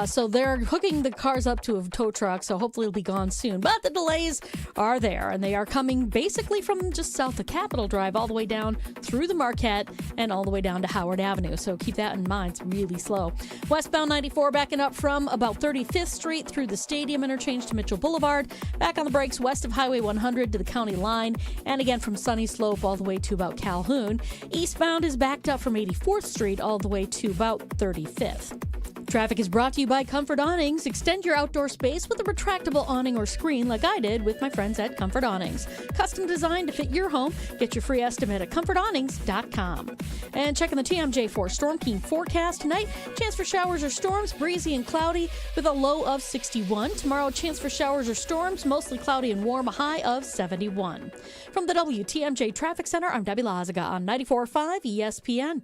Speaker 20: So they're hooking the cars up to a tow truck, so hopefully it'll be gone soon. But the delays are there, and they are coming basically from just south of Capitol Drive all the way down through the Marquette and all the way down to Howard Avenue. So keep that in mind. It's really slow. Westbound 94 backing up from about 35th Street through the Stadium interchange to Mitchell Boulevard. Back on the brakes west of Highway 100 to the county line, and again from Sunny Slope all the way to about Calhoun. Eastbound is backed up from 84th Street all the way to about 35th. Traffic is brought to you by Comfort Awnings. Extend your outdoor space with a retractable awning or screen like I did with my friends at Comfort Awnings. Custom designed to fit your home. Get your free estimate at comfortawnings.com. And checking the TMJ4 Storm King forecast tonight. Chance for showers or storms, breezy and cloudy with a low of 61. Tomorrow, chance for showers or storms, mostly cloudy and warm, a high of 71. From the WTMJ Traffic Center, I'm Debbie Lazaga on 94.5 ESPN.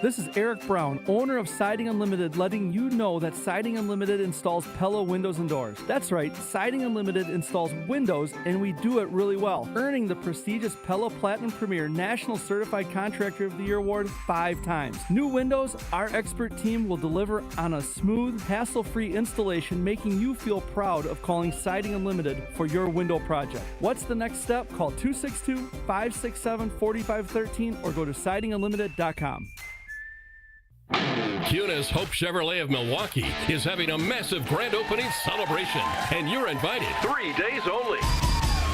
Speaker 9: This is Eric Brown, owner of Siding Unlimited, letting you know that Siding Unlimited installs Pella windows and doors. That's right, Siding Unlimited installs windows, and we do it really well, earning the prestigious Pella Platinum Premier National Certified Contractor of the Year award 5 times. New windows, our expert team will deliver on a smooth, hassle-free installation, making you feel proud of calling Siding Unlimited for your window project. What's the next step? Call 262-567-4513 or go to sidingunlimited.com.
Speaker 12: Kunis Hope Chevrolet of Milwaukee is having a massive grand opening celebration, and you're invited. 3 days only.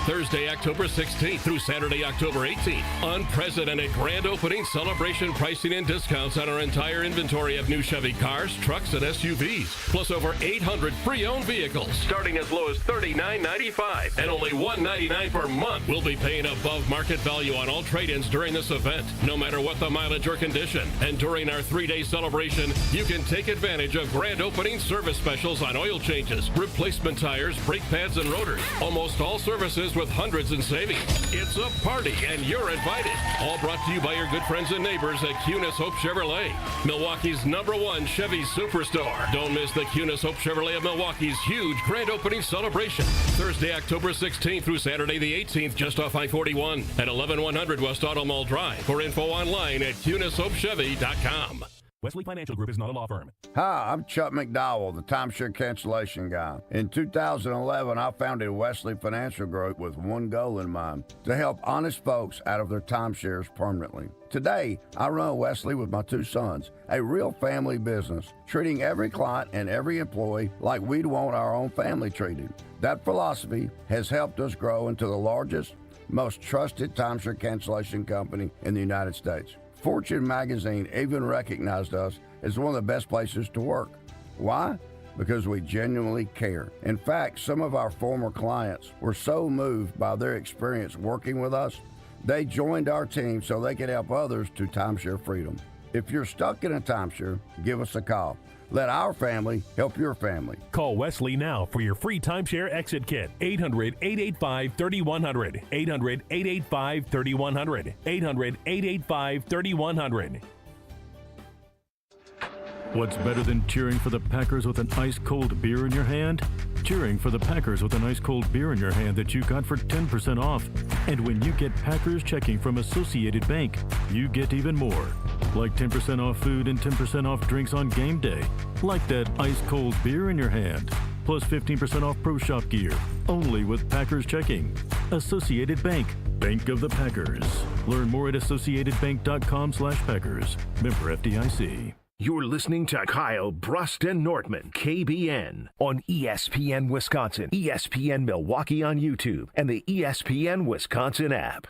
Speaker 12: Thursday, October 16th through Saturday, October 18th. Unprecedented grand opening celebration pricing and discounts on our entire inventory of new Chevy cars, trucks, and SUVs, plus over 800 pre-owned vehicles, starting as low as $39.95 and only $199 per month. We'll be paying above market value on all trade-ins during this event, no matter what the mileage or condition. And during our 3-day celebration, you can take advantage of grand opening service specials on oil changes, replacement tires, brake pads, and rotors. Almost all services Breakfast with hundreds in savings. It's a party, and you're invited. All brought to you by your good friends and neighbors at Cunis Hope Chevrolet, Milwaukee's #1 Chevy superstore. Don't miss the Cunis Hope Chevrolet of Milwaukee's huge grand opening celebration. Thursday, October 16th through Saturday the 18th, just off I-41 at 11100 West Auto Mall Drive. For info online at CunisHopeChevy.com.
Speaker 8: Wesley Financial Group is not a law firm.
Speaker 15: Hi, I'm Chuck McDowell, the timeshare cancellation guy. In 2011, I founded Wesley Financial Group with one goal in mind, to help honest folks out of their timeshares permanently. Today, I run Wesley with my two sons, a real family business, treating every client and every employee like we'd want our own family treated. That philosophy has helped us grow into the largest, most trusted timeshare cancellation company in the United States. Fortune magazine even recognized us as one of the best places to work. Why? Because we genuinely care. In fact, some of our former clients were so moved by their experience working with us, they joined our team so they could help others to timeshare freedom. If you're stuck in a timeshare, give us a call. Let our family help your family.
Speaker 8: Call Wesley now for your free timeshare exit kit. 800-885-3100. 800-885-3100. 800-885-3100.
Speaker 18: What's better than cheering for the Packers with an ice-cold beer in your hand? Cheering for the Packers with an ice-cold beer in your hand that you got for 10% off. And when you get Packers checking from Associated Bank, you get even more. Like 10% off food and 10% off drinks on game day. Like that ice-cold beer in your hand. Plus 15% off Pro Shop gear. Only with Packers checking. Associated Bank. Bank of the Packers. Learn more at associatedbank.com/Packers. Member FDIC.
Speaker 1: You're listening to Kyle Brust and Nortman, KBN, on ESPN Wisconsin, ESPN Milwaukee on YouTube, and the ESPN Wisconsin app.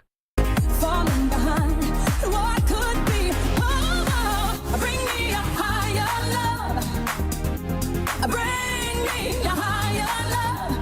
Speaker 19: Falling behind what could be. Bring me a higher love. Bring me a higher love.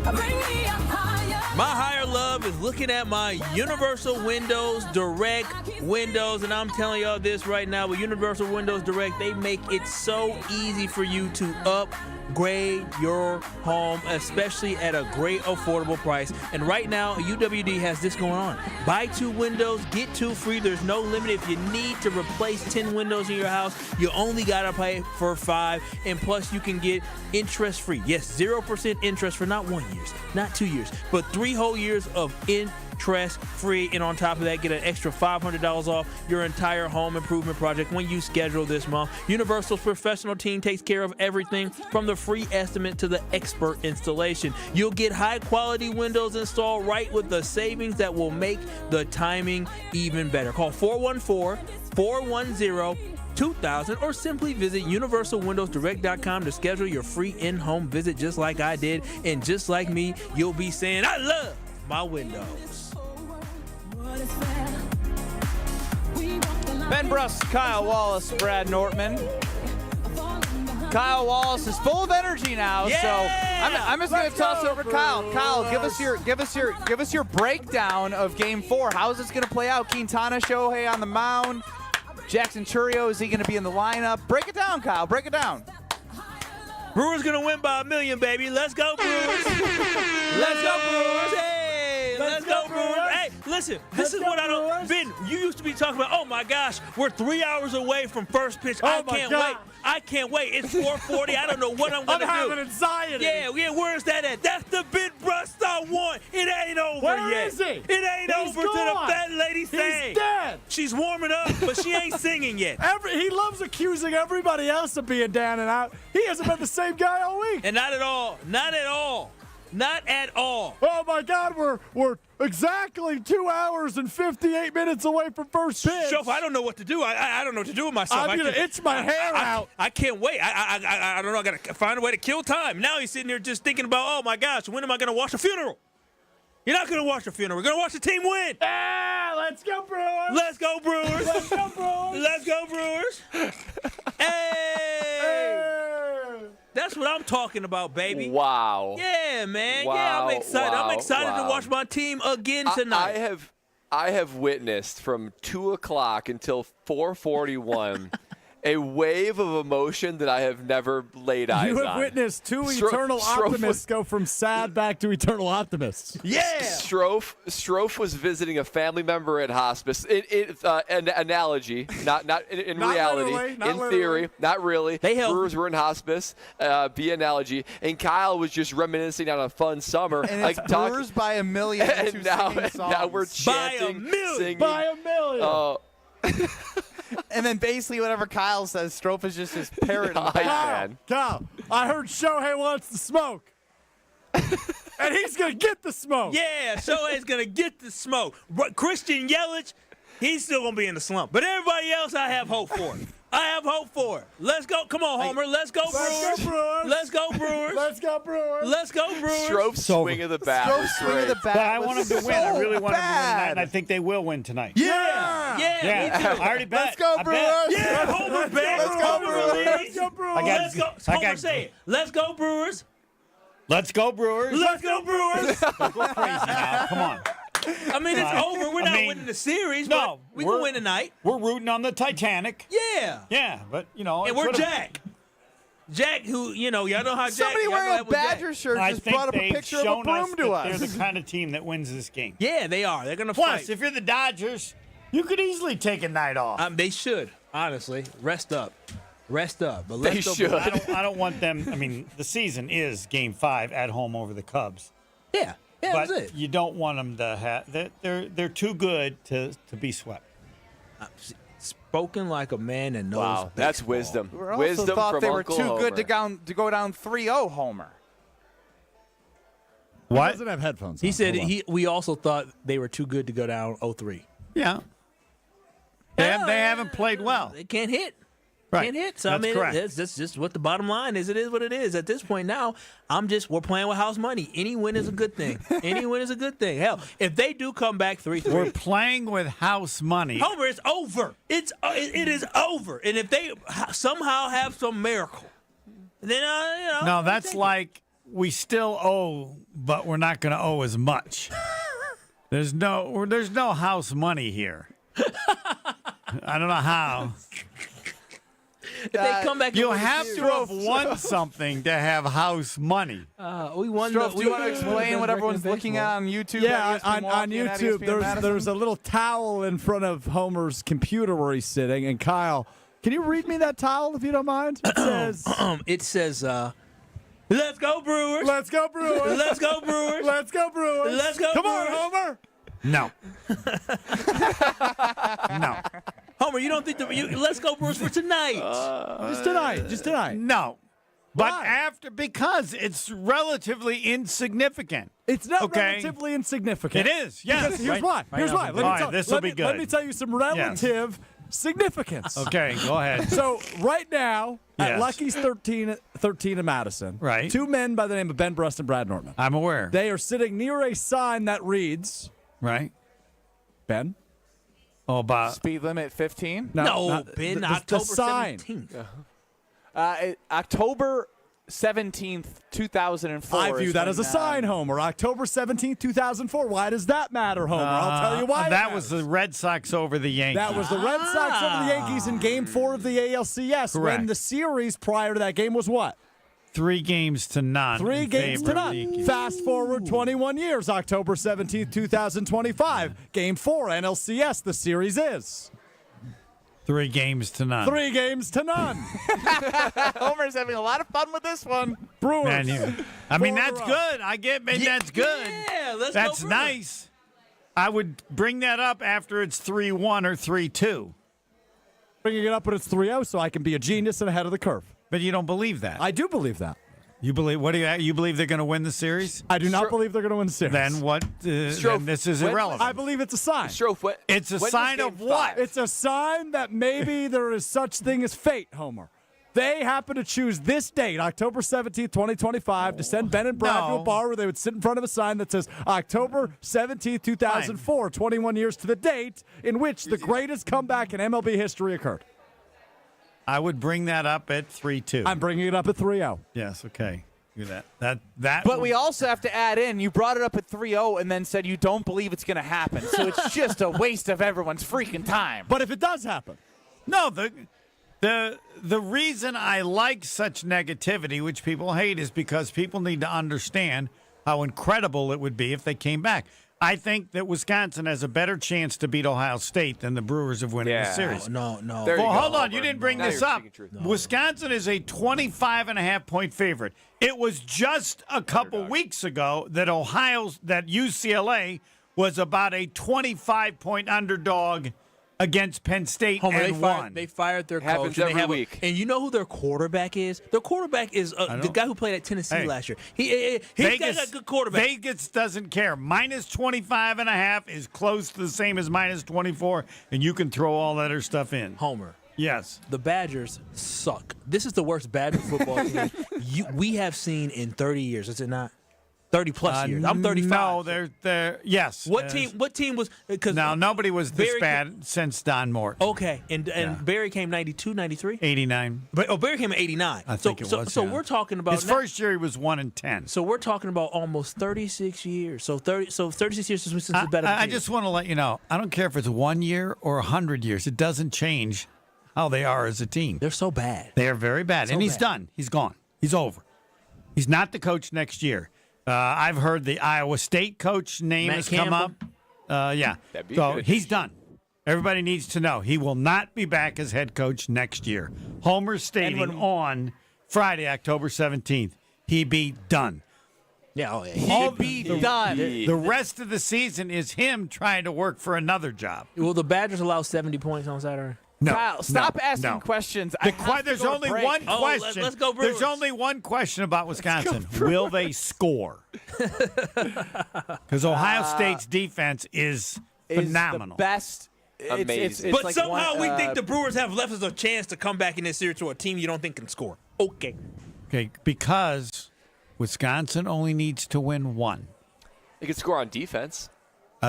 Speaker 19: Bring me a higher.
Speaker 4: My higher love is looking at my Universal Windows Direct windows, and I'm telling y'all this right now, with Universal Windows Direct, they make it so easy for you to upgrade your home, especially at a great affordable price. And right now, UWD has this going on. Buy 2 windows, get 2 free. There's no limit. If you need to replace 10 windows in your house, you only got to pay for 5. And plus, you can get interest-free. Yes, 0% interest for not 1 year, not 2 years, but 3 whole years of interest-free. And on top of that, get an extra $500 off your entire home improvement project when you schedule this month. Universal's professional team takes care of everything from the free estimate to the expert installation. You'll get high-quality windows installed right with the savings that will make the timing even better. Call 414-410-2000 or simply visit universalwindowsdirect.com to schedule your free in-home visit just like I did. And just like me, you'll be saying, I love my windows.
Speaker 2: Ben Brust, Kyle Wallace, Brad Nortman. Kyle Wallace is full of energy now, so I'm just going to toss it over to Kyle. Kyle, give us your breakdown of Game 4. How is this going to play out? Quintana, Shohei on the mound. Jackson Churio, is he going to be in the lineup? Break it down, Kyle. Break it down.
Speaker 4: Brewers going to win by 1 million, baby. Let's go, Brewers. Let's go, Brewers. Hey, let's go, Brewers. Hey, listen, this is what I don't. Ben, you used to be talking about, oh my gosh, we're 3 hours away from first pitch. I can't wait. I can't wait. It's 4:40. I don't know what I'm going to do.
Speaker 5: I'm having anxiety.
Speaker 4: Yeah, where's that at? That's the Ben Brust I want. It ain't over yet.
Speaker 5: Where is he?
Speaker 4: It ain't over till the fat lady sings.
Speaker 5: He's dead.
Speaker 4: She's warming up, but she ain't singing yet.
Speaker 5: He loves accusing everybody else of being down and out. He hasn't been the same guy all week.
Speaker 4: And not at all. Not at all. Not at all.
Speaker 5: Oh, my God, we're exactly 2 hours and 58 minutes away from first pitch.
Speaker 4: Shof, I don't know what to do. I don't know what to do with myself.
Speaker 5: I'm going to itch my hair out.
Speaker 4: I can't wait. I don't know. I got to find a way to kill time. Now he's sitting there just thinking about, oh, my gosh, when am I going to watch a funeral? You're not going to watch a funeral. We're going to watch the team win.
Speaker 5: Yeah, let's go, Brewers.
Speaker 4: Let's go, Brewers.
Speaker 5: Let's go, Brewers.
Speaker 4: Let's go, Brewers. Hey. That's what I'm talking about, baby.
Speaker 3: Wow.
Speaker 4: Yeah, man.
Speaker 3: Wow,
Speaker 4: yeah, I'm excited.
Speaker 3: wow,
Speaker 4: I'm excited to watch my team again tonight.
Speaker 3: I have witnessed from 2 o'clock until 4:41 a wave of emotion that I have never laid eyes on.
Speaker 5: You have witnessed two eternal optimists go from sad back to eternal optimists.
Speaker 3: Yeah. Strofe was visiting a family member at hospice. An analogy, not in
Speaker 5: Not
Speaker 3: reality,
Speaker 5: literally, not
Speaker 3: in
Speaker 5: literally.
Speaker 3: theory, not really.
Speaker 4: They help.
Speaker 3: Brewers were in hospice. Be analogy, and Kyle was just reminiscing on a fun summer.
Speaker 2: And
Speaker 3: like
Speaker 2: it's Brewers by a million.
Speaker 3: And now we're chanting, singing.
Speaker 5: By a million.
Speaker 3: Oh.
Speaker 2: And then basically whatever Kyle says, Strofe is just his parrot in the background.
Speaker 5: Kyle, I heard Shohei wants to smoke. And he's going to get the smoke.
Speaker 4: Yeah, Shohei's going to get the smoke. Christian Yelich, he's still going to be in the slump. But everybody else I have hope for. I have hope for. Let's go. Come on, Homer. Let's go, Brewers. Let's go, Brewers.
Speaker 5: Let's go, Brewers.
Speaker 4: Let's go, Brewers.
Speaker 3: Strofe's swing of the bat.
Speaker 2: Strofe swing of the bat.
Speaker 6: But I want them to win. I really want them to win tonight,
Speaker 2: bad.
Speaker 6: and I think they will win tonight.
Speaker 4: Yeah.
Speaker 6: Yeah. I already bet.
Speaker 2: Let's go,
Speaker 6: I
Speaker 2: Brewers.
Speaker 6: bet.
Speaker 4: Yeah, Homer, bet.
Speaker 2: Let's go,
Speaker 4: Homer
Speaker 2: Brewers.
Speaker 4: believes.
Speaker 5: Let's go, Brewers.
Speaker 4: Let's go. Homer, say it. Let's go, Brewers.
Speaker 6: Let's go, Brewers.
Speaker 4: Let's go, Brewers.
Speaker 6: Don't go crazy now. Come on.
Speaker 4: I mean, it's over. We're not winning the series, but we can win tonight.
Speaker 6: We're rooting on the Titanic.
Speaker 4: Yeah.
Speaker 6: Yeah, but, you know.
Speaker 4: And we're Jack. Jack, who, y'all know how Jack.
Speaker 2: Somebody wearing a Badger shirt
Speaker 6: I
Speaker 2: just
Speaker 6: think
Speaker 2: brought up a
Speaker 6: they've
Speaker 2: picture of a
Speaker 6: shown
Speaker 2: broom to
Speaker 6: that
Speaker 2: us.
Speaker 6: They're the kind of team that wins this game.
Speaker 4: Yeah, they are. They're going to
Speaker 6: Plus,
Speaker 4: fight.
Speaker 6: if you're the Dodgers, you could easily take a night off.
Speaker 4: They should, honestly. Rest up. But let's
Speaker 3: They
Speaker 4: go
Speaker 3: should.
Speaker 4: Brewers.
Speaker 6: I don't want them. I mean, the season is Game 5 at home over the Cubs.
Speaker 4: Yeah,
Speaker 6: but
Speaker 4: that's it.
Speaker 6: you don't want them to have. They're too good to be swept.
Speaker 4: Spoken like a man that knows.
Speaker 3: Wow, that's
Speaker 4: baseball.
Speaker 3: wisdom.
Speaker 2: We also
Speaker 3: Wisdom
Speaker 2: thought
Speaker 3: from
Speaker 2: they were
Speaker 3: Uncle
Speaker 2: too
Speaker 3: Homer.
Speaker 2: good to go down 3-0, Homer.
Speaker 5: He doesn't have headphones on.
Speaker 4: He said
Speaker 5: Hold on.
Speaker 4: we also thought they were too good to go down 0-3.
Speaker 6: Yeah. They haven't played well.
Speaker 4: They can't hit.
Speaker 6: Right.
Speaker 4: Can't hit. So
Speaker 6: That's
Speaker 4: I mean,
Speaker 6: correct.
Speaker 4: that's just what the bottom line is. It is what it is. At this point now, we're playing with house money. Any win is a good thing. Any win is a good thing. Hell, if they do come back 3-3,
Speaker 6: We're playing with house money.
Speaker 4: Homer, it's over. It is over. And if they somehow have some miracle, then
Speaker 6: No, that's like we still owe, but we're not going to owe as much. There's no house money here. I don't know how.
Speaker 4: If they come back,
Speaker 6: You
Speaker 4: and win the
Speaker 6: have
Speaker 4: series-
Speaker 6: to have won something to have house money.
Speaker 4: We won.
Speaker 2: Strofe, do you want to explain what everyone's looking at on YouTube?
Speaker 5: Yeah,
Speaker 2: at ESPN
Speaker 5: on
Speaker 2: Milwaukee and at
Speaker 5: YouTube,
Speaker 2: ESPN Madison?
Speaker 5: there's a little towel in front of Homer's computer where he's sitting. And Kyle, can you read me that towel if you don't mind? It says,
Speaker 4: "Let's go Brewers!
Speaker 5: Let's go Brewers!
Speaker 4: Let's go Brewers!
Speaker 5: Let's go Brewers!
Speaker 4: Let's go
Speaker 5: Come
Speaker 4: Brewers!
Speaker 5: on, Homer!
Speaker 6: No. No.
Speaker 4: Homer, you don't think let's go Brewers for tonight?
Speaker 5: Just tonight.
Speaker 6: No. But because it's relatively insignificant.
Speaker 5: It's not
Speaker 6: Okay.
Speaker 5: relatively insignificant.
Speaker 6: It is, yes.
Speaker 5: Because here's why.
Speaker 6: Right
Speaker 5: Here's
Speaker 6: now,
Speaker 5: why.
Speaker 6: all right, this will be good.
Speaker 5: Let me tell you some relative significance.
Speaker 6: Okay, go ahead.
Speaker 5: So right now at
Speaker 6: Yes.
Speaker 5: Lucky's 13 in Madison,
Speaker 6: Right.
Speaker 5: two men by the name of Ben Brust and Brad Nortman.
Speaker 6: I'm aware.
Speaker 5: They are sitting near a sign that reads,
Speaker 6: Right.
Speaker 5: Ben?
Speaker 6: Oh, about
Speaker 2: Speed limit 15?
Speaker 4: No, Ben, October
Speaker 5: the sign.
Speaker 4: 17th.
Speaker 2: October 17th, 2004.
Speaker 5: I view
Speaker 2: is
Speaker 5: that
Speaker 2: when,
Speaker 5: as a sign, Homer. October 17th, 2004. Why does that matter, Homer? I'll tell you why.
Speaker 6: That was the Red Sox over the Yankees.
Speaker 5: That was the Red Sox over the Yankees in Game 4 of the ALCS.
Speaker 6: Correct.
Speaker 5: When the series prior to that game was what?
Speaker 6: 3 games to none.
Speaker 5: 3
Speaker 6: in
Speaker 5: games
Speaker 6: favor
Speaker 5: to
Speaker 6: of the
Speaker 5: none.
Speaker 6: Yankees.
Speaker 5: Fast forward 21 years, October 17th, 2025. Game 4, NLCS, the series is
Speaker 6: 3 games to none.
Speaker 5: 3 games to none.
Speaker 2: Homer's having a lot of fun with this one.
Speaker 5: Brewers.
Speaker 6: Man, that's good. I get that's good.
Speaker 4: Yeah, let's
Speaker 6: That's
Speaker 4: go Brewers.
Speaker 6: nice. I would bring that up after it's 3-1 or 3-2.
Speaker 5: Bringing it up when it's 3-0 so I can be a genius and ahead of the curve.
Speaker 6: But you don't believe that.
Speaker 5: I do believe that.
Speaker 6: You believe what? You believe they're going to win the series?
Speaker 5: I do not believe they're going to win the series.
Speaker 6: Then what? Then this is irrelevant.
Speaker 5: I believe it's a sign.
Speaker 3: Strofe,
Speaker 6: It's a
Speaker 3: when
Speaker 6: sign
Speaker 3: does
Speaker 6: of
Speaker 3: Game
Speaker 6: what?
Speaker 3: 5?
Speaker 5: It's a sign that maybe there is such thing as fate, Homer. They happen to choose this date, October 17th, 2025, to send Ben and Brad to a bar where they would sit in front of a sign that says October 17th, 2004, 21 years to the date in which the greatest comeback in MLB history occurred.
Speaker 6: I would bring that up at 3-2.
Speaker 5: I'm bringing it up at 3-0.
Speaker 6: Yes. Okay. Do that. That.
Speaker 2: But we also have to add in, you brought it up at 3-0 and then said you don't believe it's going to happen. So it's just a waste of everyone's freaking time.
Speaker 5: But if it does happen.
Speaker 6: No, The reason I like such negativity, which people hate, is because people need to understand how incredible it would be if they came back. I think that Wisconsin has a better chance to beat Ohio State than the Brewers of winning the series.
Speaker 4: No.
Speaker 6: Well, hold on. You didn't bring this up. Wisconsin is a 25.5-point favorite. It was just a couple weeks ago that UCLA was about a 25-point underdog against Penn State and won.
Speaker 4: They fired their
Speaker 3: Happens
Speaker 4: coach. And
Speaker 3: every week.
Speaker 4: And you know who their quarterback is? Their quarterback is the guy who played at Tennessee last year. He's got a good quarterback.
Speaker 6: Vegas doesn't care. Minus 25.5 is close to the same as minus 24, and you can throw all that other stuff in.
Speaker 4: Homer.
Speaker 6: Yes.
Speaker 4: The Badgers suck. This is the worst Badger football team we have seen in 30 years, is it not? 30-plus years. I'm 35.
Speaker 6: No, they're yes.
Speaker 4: What team was – because
Speaker 6: now, nobody was this bad since Don Morton.
Speaker 4: Okay, and Barry came 92, 93?
Speaker 6: 89.
Speaker 4: But Barry came in 89.
Speaker 6: I think it was.
Speaker 4: So we're talking about
Speaker 6: his first year he was 1-10.
Speaker 4: So we're talking about almost 36 years. So 36 years since the better.
Speaker 6: I just want to let you know, I don't care if it's 1 year or 100 years. It doesn't change how they are as a team.
Speaker 4: They're so bad.
Speaker 6: They are very bad. And he's done. He's gone. He's over. He's not the coach next year. I've heard the Iowa State coach name
Speaker 4: Matt
Speaker 6: has
Speaker 4: Campbell?
Speaker 6: come up. Yeah.
Speaker 3: So
Speaker 6: he's done. Everybody needs to know he will not be back as head coach next year. Homer's stating on Friday, October 17th, he be done.
Speaker 4: Yeah,
Speaker 2: He'll be done.
Speaker 6: The rest of the season is him trying to work for another job.
Speaker 4: Will the Badgers allow 70 points on Saturday?
Speaker 6: No,
Speaker 2: Kyle, stop asking questions.
Speaker 6: There's only one question.
Speaker 4: Let's go Brewers.
Speaker 6: There's only one question about Wisconsin. Will they score? Because Ohio State's defense is phenomenal.
Speaker 2: The best.
Speaker 3: Amazing.
Speaker 4: But
Speaker 2: like
Speaker 4: somehow we think the Brewers have left us a chance to come back in this series to a team you don't think can score. Okay,
Speaker 6: because Wisconsin only needs to win one.
Speaker 3: They could score on defense.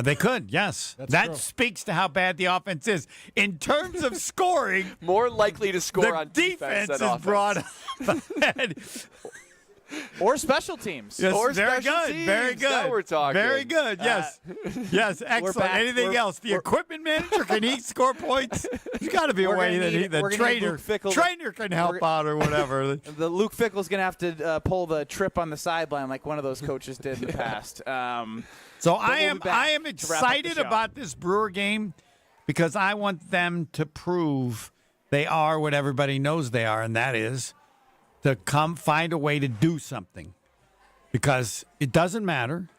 Speaker 6: They could, yes. That speaks to how bad the offense is. In terms of scoring,
Speaker 3: more likely to score
Speaker 6: the
Speaker 3: on defense than
Speaker 6: is
Speaker 3: offense.
Speaker 6: brought up ahead.
Speaker 2: Or special teams.
Speaker 6: Yes,
Speaker 3: Or
Speaker 6: very
Speaker 3: special
Speaker 6: good.
Speaker 3: teams.
Speaker 6: Very good.
Speaker 3: Now we're talking.
Speaker 6: Very good. Yes. Yes, excellent.
Speaker 2: back.
Speaker 6: Anything else? The equipment manager, can he score points? There's got to be a way that the trainer can help out or whatever.
Speaker 2: The Luke Fickell's going to have to pull the trip on the sideline like one of those coaches did in the past.
Speaker 6: So I am excited about this Brewer game because I want them to prove they are what everybody knows they are, and that is to come find a way to do something. Because it doesn't matter,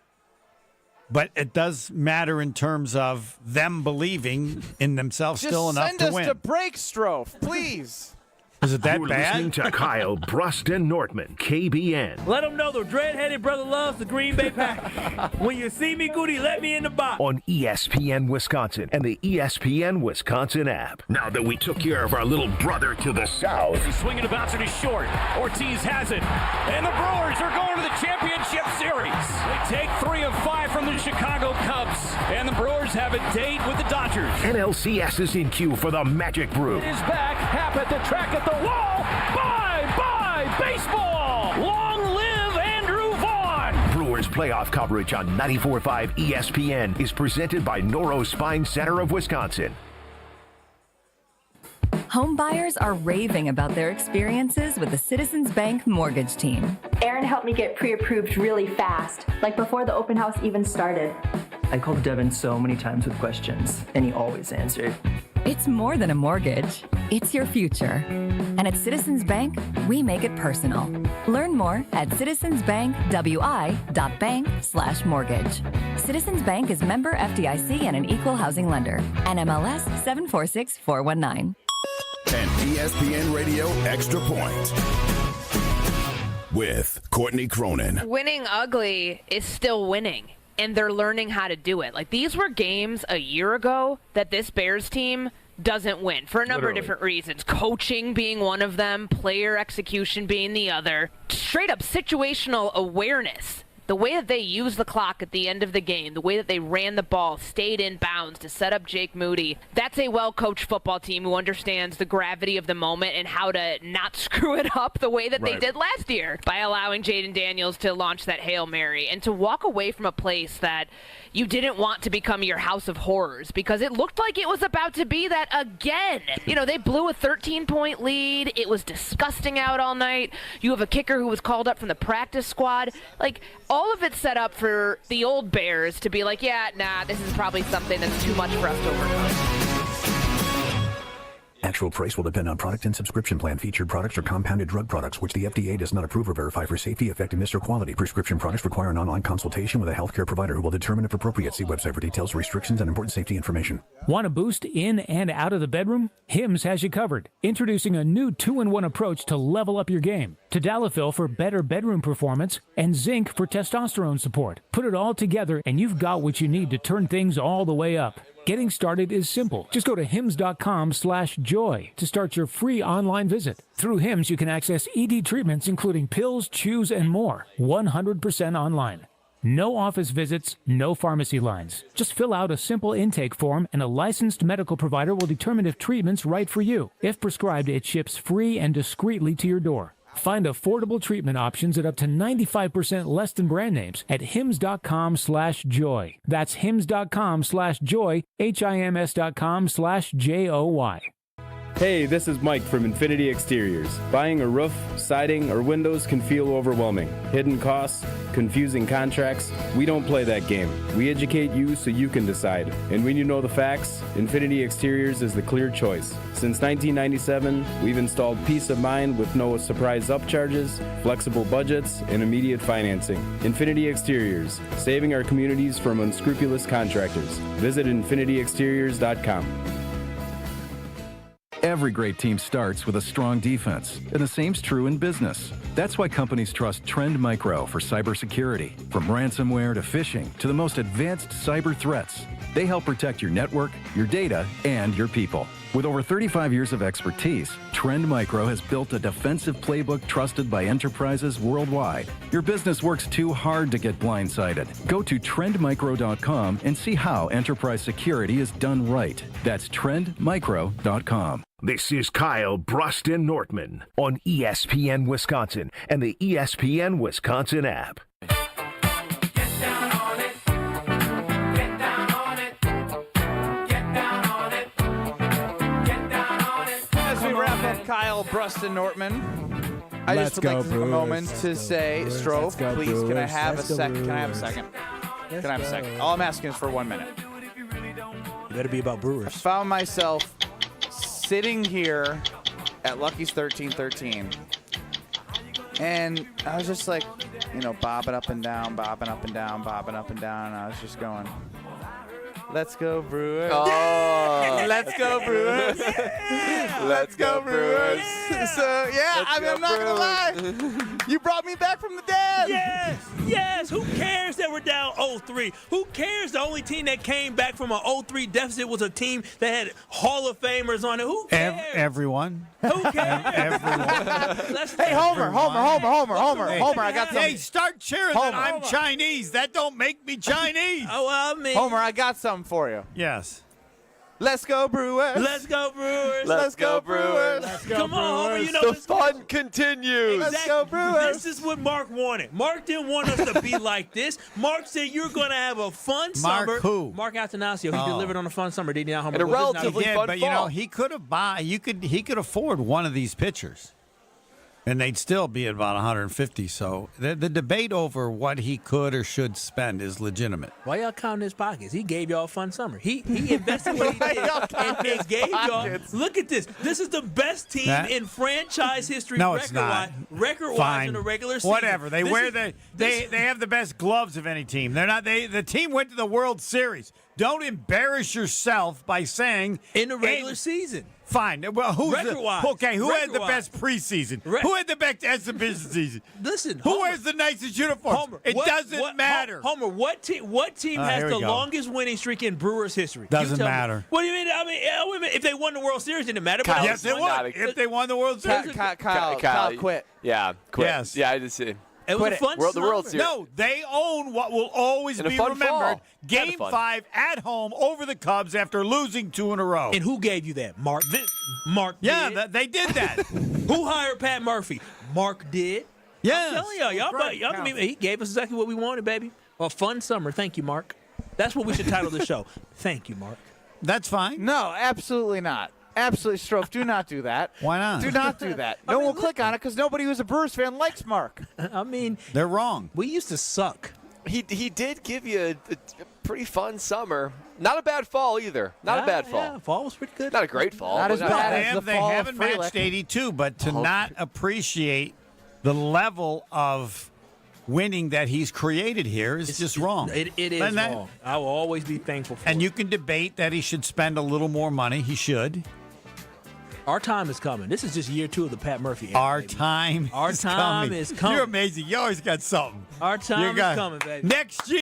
Speaker 6: but it does matter in terms of them believing in themselves still enough to win.
Speaker 2: Just send us to break, Strofe, please.
Speaker 6: Is it that
Speaker 1: You're
Speaker 6: bad?
Speaker 1: listening to Kyle Brust and Nortman, KBN.
Speaker 9: Let them know the dread-headed brother loves the Green Bay Packers. When you see me, Goody, let me in the box.
Speaker 1: On ESPN Wisconsin and the ESPN Wisconsin app. Now that we took care of our little brother to the south.
Speaker 18: He's swinging a bouncer to short. Ortiz has it. And the Brewers are going to the championship series. They take 3 of 5 from the Chicago Cubs. And the Brewers have a date with the Dodgers.
Speaker 1: NLCS is in queue for the Magic Brew.
Speaker 18: It is back. Hap at the track at the wall. Bye baseball. Long live Andrew Vaughn.
Speaker 1: Brewers playoff coverage on 94.5 ESPN is presented by Noro Spine Center of Wisconsin.
Speaker 7: Home buyers are raving about their experiences with the Citizens Bank mortgage team.
Speaker 11: Aaron helped me get pre-approved really fast, like before the open house even started.
Speaker 21: I called Devin so many times with questions, and he always answered.
Speaker 7: It's more than a mortgage. It's your future. And at Citizens Bank, we make it personal. Learn more at citizensbankwi.bank/mortgage. Citizens Bank is member FDIC and an equal housing lender. NMLS 746419.
Speaker 22: An ESPN Radio Extra Point with Courtney Cronin.
Speaker 23: Winning ugly is still winning, and they're learning how to do it. Like, these were games a year ago that this Bears team doesn't win for a number of different reasons. Coaching being one of them, player execution being the other. Straight up situational awareness The way that they used the clock at the end of the game, the way that they ran the ball, stayed in bounds to set up Jake Moody, that's a well-coached football team who understands the gravity of the moment and how to not screw it up the way that they did last year by allowing Jaden Daniels to launch that Hail Mary and to walk away from a place that you didn't want to become your house of horrors because it looked like it was about to be that again. You know, they blew a 13-point lead. It was disgusting out all night. You have a kicker who was called up from the practice squad. Like, all of it set up for the old Bears to be like, yeah, nah, this is probably something that's too much for us to overcome.
Speaker 10: Actual price will depend on product and subscription plan. Featured products are compounded drug products, which the FDA does not approve or verify for safety, effectiveness, or quality. Prescription products require an online consultation with a healthcare provider who will determine if appropriate. See website for details, restrictions, and important safety information.
Speaker 13: Want a boost in and out of the bedroom? Hims has you covered. Introducing a new 2-in-1 approach to level up your game. Tadalafil for better bedroom performance and zinc for testosterone support. Put it all together and you've got what you need to turn things all the way up. Getting started is simple. Just go to hims.com/joy to start your free online visit. Through Hims, you can access ED treatments including pills, chews, and more. 100% online. No office visits, no pharmacy lines. Just fill out a simple intake form and a licensed medical provider will determine if treatment's right for you. If prescribed, it ships free and discreetly to your door. Find affordable treatment options at up to 95% less than brand names at hims.com/joy. That's hims.com/joy, hims.com/joy.
Speaker 14: Hey, this is Mike from Infinity Exteriors. Buying a roof, siding, or windows can feel overwhelming. Hidden costs, confusing contracts. We don't play that game. We educate you so you can decide. And when you know the facts, Infinity Exteriors is the clear choice. Since 1997, we've installed peace of mind with no surprise upcharges, flexible budgets, and immediate financing. Infinity Exteriors, saving our communities from unscrupulous contractors. Visit infinityexteriors.com.
Speaker 16: Every great team starts with a strong defense, and the same's true in business. That's why companies trust Trend Micro for cybersecurity. From ransomware to phishing to the most advanced cyber threats, they help protect your network, your data, and your people. With over 35 years of expertise, Trend Micro has built a defensive playbook trusted by enterprises worldwide. Your business works too hard to get blindsided. Go to trendmicro.com and see how enterprise security is done right. That's trendmicro.com.
Speaker 1: This is Kyle Bruston Nortman on ESPN Wisconsin and the ESPN Wisconsin app.
Speaker 2: Kyle Bruston Nortman. I just would like to take a moment to say, Strofe, please, can I have a second? Can I have a second? Can I have a second? All I'm asking is for 1 minute.
Speaker 4: You better be about Brewers.
Speaker 2: I found myself sitting here at Lucky's 1313, and I was just like, you know, bobbing up and down, bobbing up and down, bobbing up and down, and I was just going, let's go Brewers.
Speaker 3: Oh.
Speaker 2: Let's go Brewers.
Speaker 3: Yeah. Let's go Brewers.
Speaker 2: So, yeah, I'm not going to lie. You brought me back from the dead.
Speaker 4: Yes. Who cares that we're down 0-3? Who cares the only team that came back from an 0-3 deficit was a team that had Hall of Famers on it? Who cares?
Speaker 6: Everyone.
Speaker 4: Who cares?
Speaker 2: Hey, Homer, I got something.
Speaker 6: Hey, start cheering that I'm Chinese. That don't make me Chinese.
Speaker 4: Oh, well, I mean.
Speaker 2: Homer, I got something for you.
Speaker 6: Yes.
Speaker 2: Let's go Brewers.
Speaker 4: Let's go Brewers.
Speaker 2: Let's go Brewers.
Speaker 4: Come on, Homer. You know
Speaker 3: the fun continues.
Speaker 2: Let's go Brewers.
Speaker 4: This is what Mark wanted. Mark didn't want us to be like this. Mark said you're going to have a fun summer.
Speaker 6: Mark who?
Speaker 4: Mark Attanasio. He delivered on a fun summer, didn't he?
Speaker 3: And a relatively fun
Speaker 6: but
Speaker 3: fall.
Speaker 6: you know, he could have he could afford one of these pitchers. And they'd still be at about 150. So the debate over what he could or should spend is legitimate.
Speaker 4: Why y'all counting his pockets? He gave y'all a fun summer. He invested what he did and gave y'all. Look at this. This is the best team in franchise history.
Speaker 6: No, it's not.
Speaker 4: Record-wise in the regular season.
Speaker 6: Whatever. They have the best gloves of any team. They're not. The team went to the World Series. Don't embarrass yourself by saying
Speaker 4: in the regular season.
Speaker 6: Fine. Well, who had the best preseason? Who had the best exhibition season?
Speaker 4: Listen,
Speaker 6: who wears the nicest uniforms?
Speaker 4: Homer,
Speaker 6: it doesn't matter.
Speaker 4: Homer, what team has the longest winning streak in Brewers history?
Speaker 6: Doesn't matter.
Speaker 4: What do you mean? I mean, if they won the World Series, didn't matter.
Speaker 6: Kyle, yes, it would. If they won the World Series.
Speaker 2: Kyle, quit.
Speaker 3: Yeah, quit.
Speaker 6: Yes.
Speaker 3: Yeah, I just see.
Speaker 4: It was a fun
Speaker 3: The World
Speaker 4: summer.
Speaker 3: Series.
Speaker 6: No, they own what will always
Speaker 3: And a
Speaker 6: be
Speaker 3: fun
Speaker 6: remembered.
Speaker 3: fall.
Speaker 6: Game 5 at home over the Cubs after losing 2 in a row.
Speaker 4: And who gave you that? Mark. Mark
Speaker 6: Yeah,
Speaker 4: did.
Speaker 6: they did that.
Speaker 4: Who hired Pat Murphy? Mark did.
Speaker 6: Yes.
Speaker 4: I'm telling y'all, he gave us exactly what we wanted, baby. A fun summer. Thank you, Mark. That's what we should title the show. Thank you, Mark.
Speaker 6: That's fine.
Speaker 2: No, absolutely not. Absolutely, Strofe, do not do that.
Speaker 6: Why not?
Speaker 2: Do not do that. No one will click on it because nobody who's a Brewers fan likes Mark.
Speaker 4: I mean,
Speaker 6: they're wrong.
Speaker 4: We used to suck.
Speaker 3: He did give you a pretty fun summer. Not a bad fall either. Not a bad fall.
Speaker 4: Yeah, fall was pretty good.
Speaker 3: Not a great fall.
Speaker 2: Not as
Speaker 3: but
Speaker 2: bad as the
Speaker 6: They
Speaker 2: fall of
Speaker 6: haven't matched
Speaker 2: Frelick.
Speaker 6: 82, but to not appreciate the level of winning that he's created here is just wrong.
Speaker 4: It is
Speaker 6: And that-
Speaker 4: wrong. I will always be thankful for
Speaker 6: And
Speaker 4: it.
Speaker 6: you can debate that he should spend a little more money. He should.
Speaker 4: Our time is coming. This is just year 2 of the Pat Murphy era.
Speaker 6: Our
Speaker 4: baby.
Speaker 6: time
Speaker 4: Our
Speaker 6: is
Speaker 4: time
Speaker 6: coming.
Speaker 4: is coming.
Speaker 6: You're amazing. You always got something.
Speaker 4: Our time
Speaker 6: You got-
Speaker 4: is coming, baby.
Speaker 6: Next year.